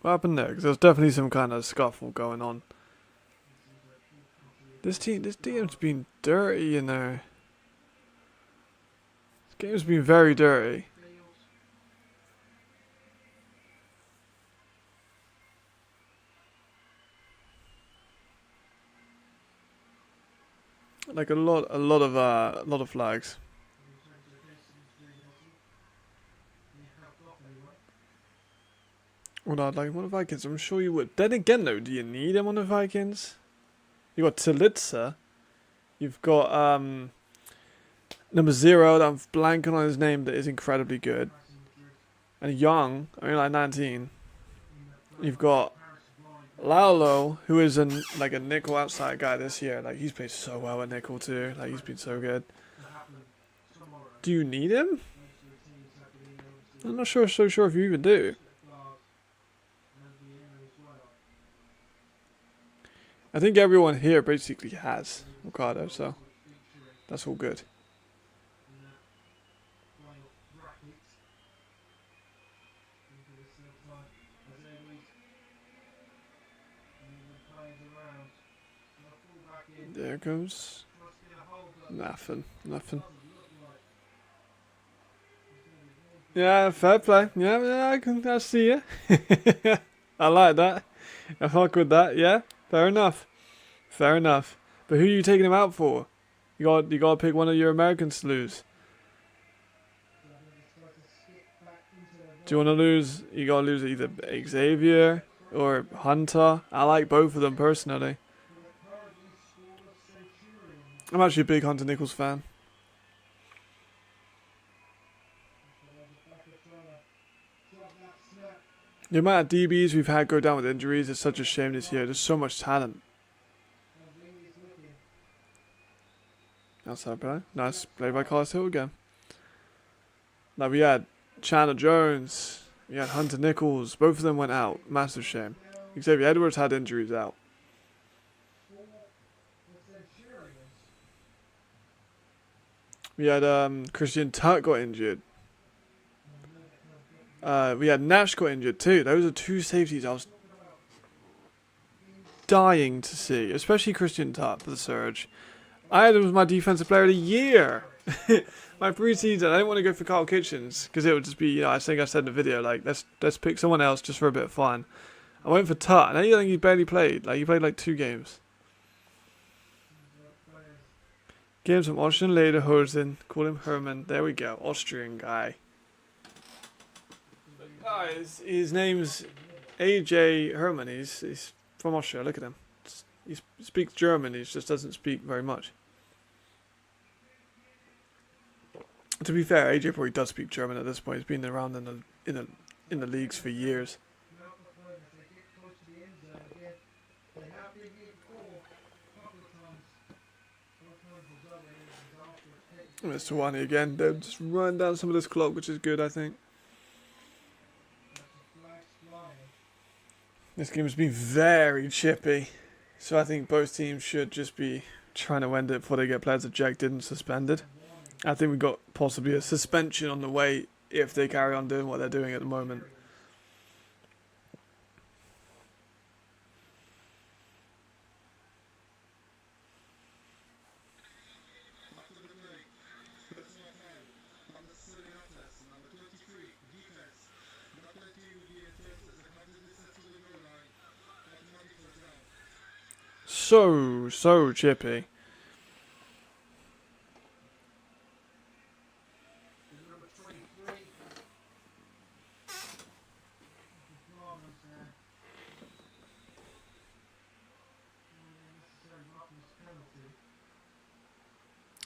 What happened there? Because there's definitely some kind of scuffle going on. This DM's been dirty, you know. This game's been very dirty. Like a lot of flags. Well, I'd like one of Vikings. I'm sure you would. Then again, though, do you need him on the Vikings? You got Talitsa. You've got number 0. That I'm blanking on his name. That is incredibly good. And Young, I mean, like 19. You've got Laulo, who is a nickel outside guy this year. Like, he's played so well at nickel too. Like, he's been so good. Do you need him? I'm not so sure if you even do. I think everyone here basically has Ricardo, so that's all good. There it goes. Nothing. Yeah, fair play. Yeah, I see you. I like that. I fuck with that. Yeah, fair enough. But who are you taking him out for? You got to pick one of your Americans to lose. Do you want to lose? You got to lose either Xavier or Hunter. I like both of them personally. for the currently scoreless Centurions. I'm actually a big Hunter Nichols fan. So there's a backer trying to drop that snap. The amount of DBs we've had go down with injuries is such a shame this year. There's so much talent. As Lingy's looking. Outside play. Nice play by Carlos Hill again. Like we had Chandler Jones, we had Hunter Nichols. Both of them went out. Massive shame. Xavier Edwards had injuries out. For the Centurions. We had Christian Tuck got injured. We had Nash got injured too. Those are two safeties I was dying to see, especially Christian Tuck for the Surge. I had him as my defensive player of the year. My preseason, I didn't want to go for Carl Kitchens because it would just be, I think I said in the video, like let's pick someone else just for a bit of fun. I went for Tuck, and I think he barely played. Like he played like 2 games. Games from Austrian Lederhosen. Call him Herman. There we go, Austrian guy. His name's AJ Herman. He's from Austria. Look at him. He speaks German. He just doesn't speak very much. To be fair, AJ probably does speak German at this point. He's been around in the leagues for years. Mr. Wani again. They're just running down some of this clock, which is good, I think. This game has been very chippy, so I think both teams should just be trying to end it before they get players ejected and suspended. I think we've got possibly a suspension on the way if they carry on doing what they're doing at the moment. So chippy.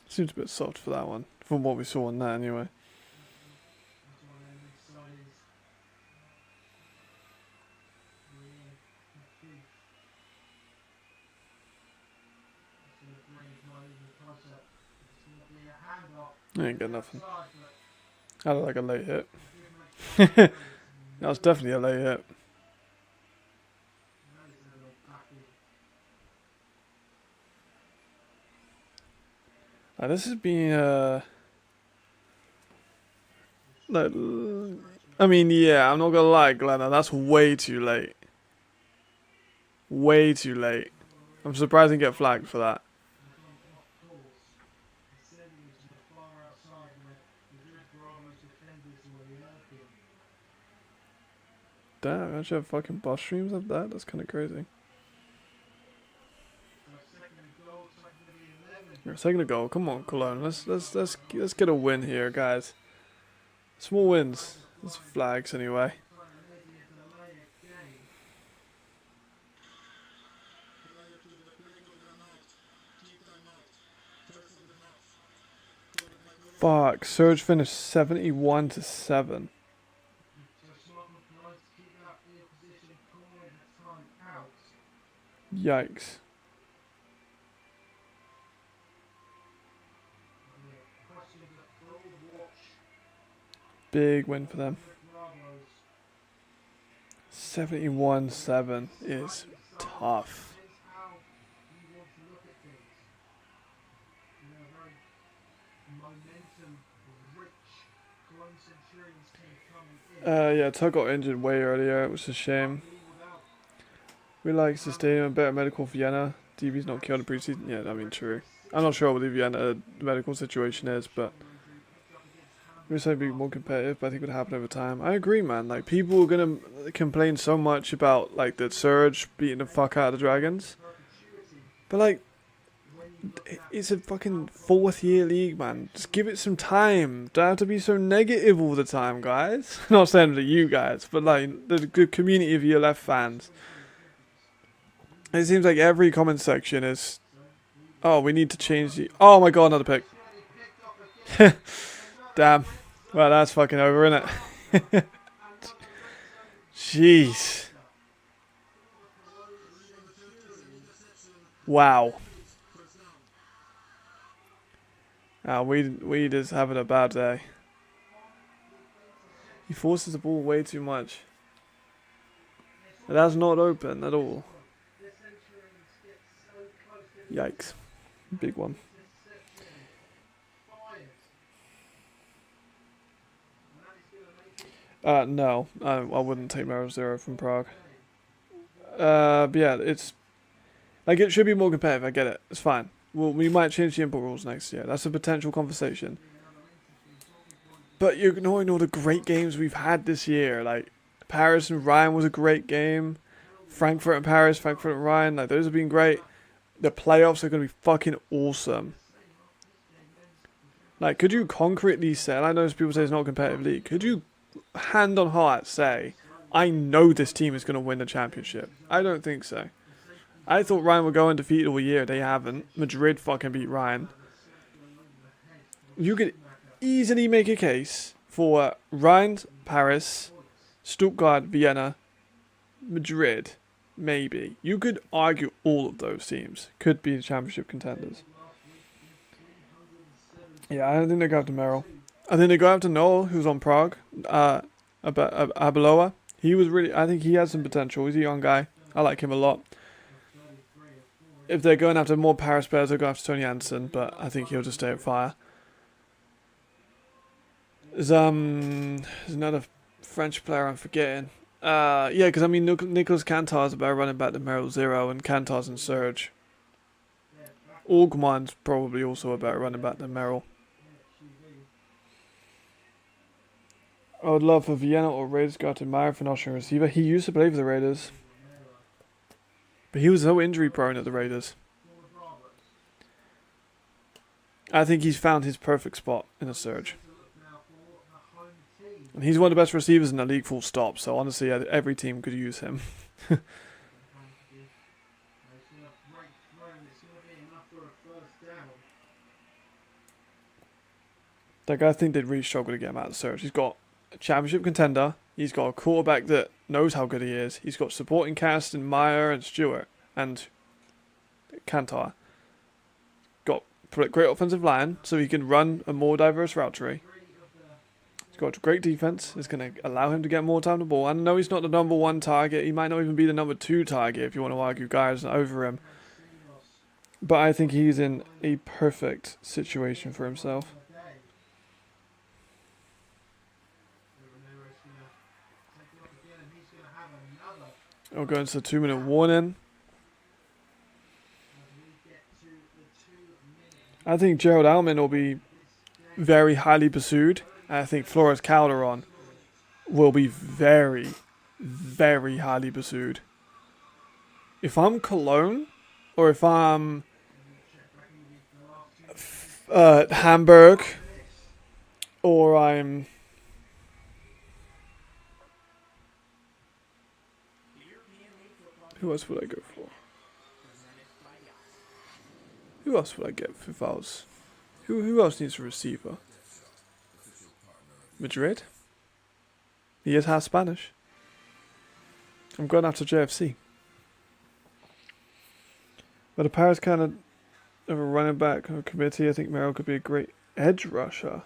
Seems a bit soft for that one, from what we saw on that anyway. I ain't got nothing. I look like a late hit. That was definitely a late hit. This has been like, I mean, yeah, I'm not gonna lie, Glenna, that's way too late. Way too late. I'm surprised I didn't get flagged for that. Damn, I actually have fucking bus streams of that? That's kinda crazy. You're a second goal. Come on, Cologne. Let's get a win here, guys. Small wins. It's flags anyway. Fuck. Surge finished 71-7. Yikes. Big win for them. 71-7 is tough. Yeah, Tug got injured way earlier, which is a shame. We like sustaining a better medical for Vienna. DB's not killed in preseason. Yeah, I mean, true. I'm not sure what the Vienna medical situation is, but we're saying be more competitive, but I think it would happen over time. I agree, man. Like, people are gonna complain so much about like the Surge beating the fuck out of the Dragons, but like, it's a fucking 4th-year league, man. Just give it some time. Don't have to be so negative all the time, guys. Not saying to you guys, but like the good community of ELF fans. It seems like every comment section is, oh, we need to change the. Oh my god, another pick. Damn. Well, that's fucking over, isn't it? Jeez. Wow. Weed is having a bad day. He forces the ball way too much. That's not open at all. Yikes. Big one. No, I wouldn't take Mero 0 from Prague. But yeah, it's like it should be more competitive. I get it. It's fine. Well, we might change the input rules next year. That's a potential conversation. But you're ignoring all the great games we've had this year. Like Paris and Ryan was a great game. Frankfurt and Paris, Frankfurt and Ryan. Like those have been great. The playoffs are going to be fucking awesome. Like, could you concretely say, and I know people say it's not a competitive league, could you, hand on heart, say, I know this team is going to win the championship? I don't think so. I thought Ryan would go undefeated all year. They haven't. Madrid fucking beat Ryan. You could easily make a case for Ryan, Paris, Stuttgart, Vienna, Madrid. Maybe. You could argue all of those teams could be championship contenders. Yeah, I don't think they go after Merrill. I think they go after Noel, who's on Prague. Abeloa. He was really, I think he has some potential. He's a young guy. I like him a lot. If they're going after more Paris players, they'll go after Tony Anderson, but I think he'll just stay at Fire. There's another French player I'm forgetting. Yeah, because I mean, Nicolas Cantar's a better running back than Merrill 0, and Cantar's in Surge. Augman's probably also a better running back than Merrill. I would love for Vienna or Raiders to go to Meyer for an Austrian receiver. He used to play for the Raiders. But he was so injury prone at the Raiders. I think he's found his perfect spot in a Surge. And he's one of the best receivers in the league, full stop. So honestly, every team could use him. Like, I think they'd really struggle to get him out of the Surge. He's got a championship contender. He's got a quarterback that knows how good he is. He's got supporting cast in Meyer and Stewart and Cantar. Got great offensive line, so he can run a more diverse route tree. He's got a great defense. It's going to allow him to get more time to the ball. I know he's not the number 1 target. He might not even be the number 2 target if you want to argue guys over him. But I think he's in a perfect situation for himself. We'll go into the 2-minute warning. I think Gerald Alman will be very highly pursued. I think Flores Calderon will be very, very highly pursued. If I'm Cologne, or if I'm Hamburg, or I'm... Who else would I go for? Who else would I get if I was... Who else needs a receiver? Madrid? He is half Spanish. I'm going after JFC. But a Paris kind of a running back kind of committee, I think Merrill could be a great edge rusher.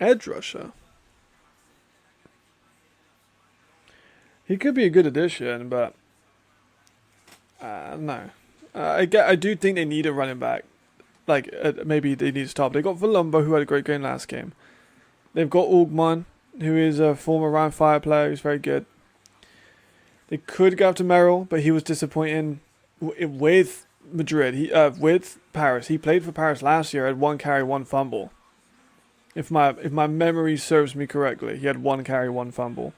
Edge rusher? He could be a good addition, but no. I do think they need a running back. Like, maybe they need to stop. They got Valumbo, who had a great game last game. They've got Augman, who is a former Ryan Fire player who's very good. They could go after Merrill, but he was disappointing with Madrid. With Paris. He played for Paris last year, had 1 carry, 1 fumble. If my memory serves me correctly, he had 1 carry, 1 fumble.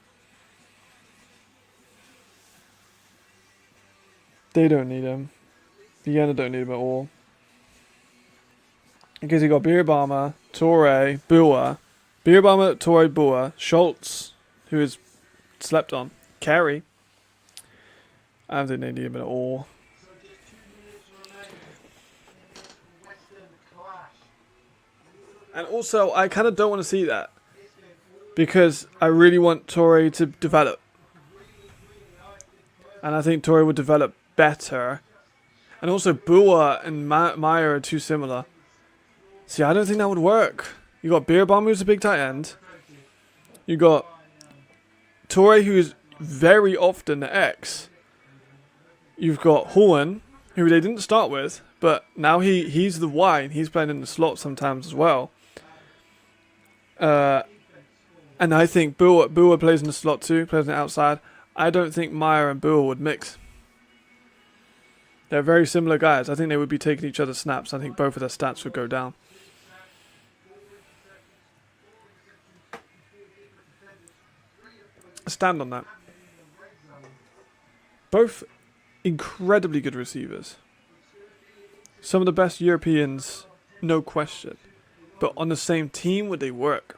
They don't need him. Vienna don't need him at all. Because you got Bierbarmer, Torre, Bua. Bierbarmer, Torre, Bua. Schultz, who is slept on. Carey. I don't think they need him at all. So just 2 minutes remain in the Western clash. And also, I kind of don't want to see that. Because I really want Torre to develop. And I think Torre would develop better. And also, Bua and Meyer are too similar. See, I don't think that would work. You got Bierbaum, who's a big tight end. You got Torre, who's very often the X. You've got Horn, who they didn't start with, but now he's the Y, and he's playing in the slot sometimes as well. And I think Bua plays in the slot too, plays on the outside. I don't think Meyer and Bua would mix. They're very similar guys. I think they would be taking each other's snaps. I think both of their stats would go down. I stand on that. Both incredibly good receivers. Some of the best Europeans, no question. But on the same team, would they work?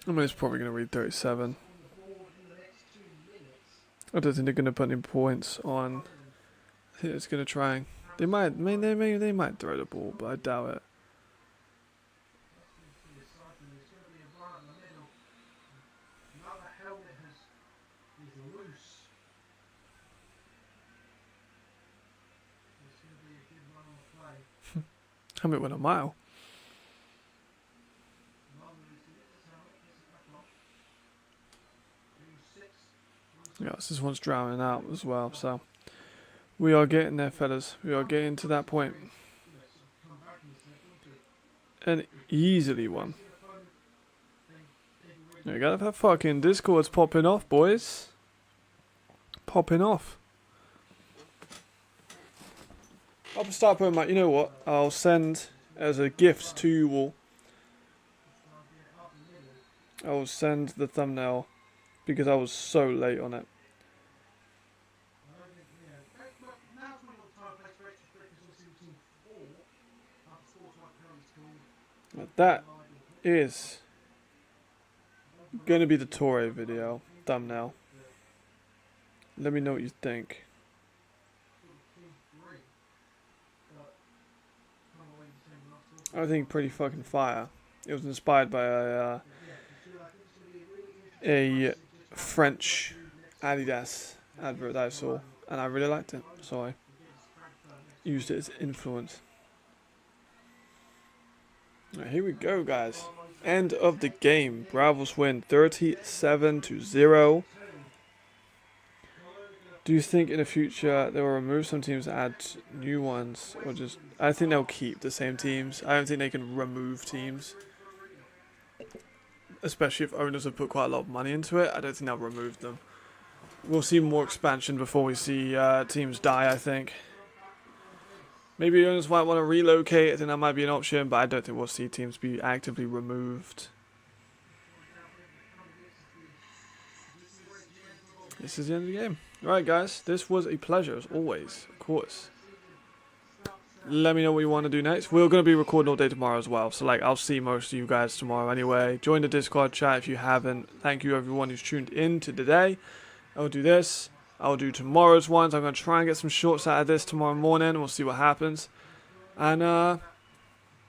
I mean, it's probably going to read 37. I don't think they're going to put any points on. I think it's going to try. They might throw the ball, but I doubt it. Helmet went a mile. Yeah, this one's drowning out as well, so we are getting there, fellas. We are getting to that point. An easily one. There you go, that fucking Discord's popping off, boys. Popping off. I'll start putting my, you know what, I'll send as a gift to you all. I will send the thumbnail because I was so late on it. But that is going to be the Torre video thumbnail. Let me know what you think. I think pretty fucking fire. It was inspired by a French Adidas advert that I saw, and I really liked it, so I used it as influence. Right, here we go, guys. End of the game. Bravos win 37-0. Do you think in the future they will remove some teams and add new ones, or just? I think they'll keep the same teams. I don't think they can remove teams, especially if owners have put quite a lot of money into it. I don't think they'll remove them. We'll see more expansion before we see teams die, I think. Maybe owners might want to relocate. I think that might be an option, but I don't think we'll see teams be actively removed. This is the end of the game. Alright, guys. This was a pleasure, as always, of course. Let me know what you want to do next. We're going to be recording all day tomorrow as well. So, like, I'll see most of you guys tomorrow anyway. Join the Discord chat if you haven't. Thank you, everyone who's tuned in to today. I'll do this. I'll do tomorrow's ones. I'm going to try and get some shorts out of this tomorrow morning. We'll see what happens. And,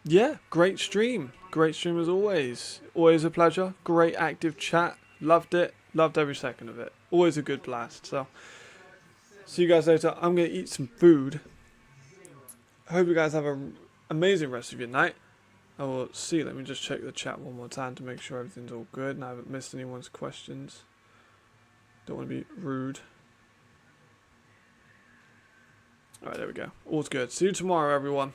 yeah, great stream. Great stream as always. Always a pleasure. Great active chat. Loved it. Loved every second of it. Always a good blast. So, see you guys later. I'm going to eat some food. I hope you guys have an amazing rest of your night. I will see. Let me just check the chat one more time to make sure everything's all good and I haven't missed anyone's questions. Don't want to be rude. Alright, there we go. All's good. See you tomorrow, everyone.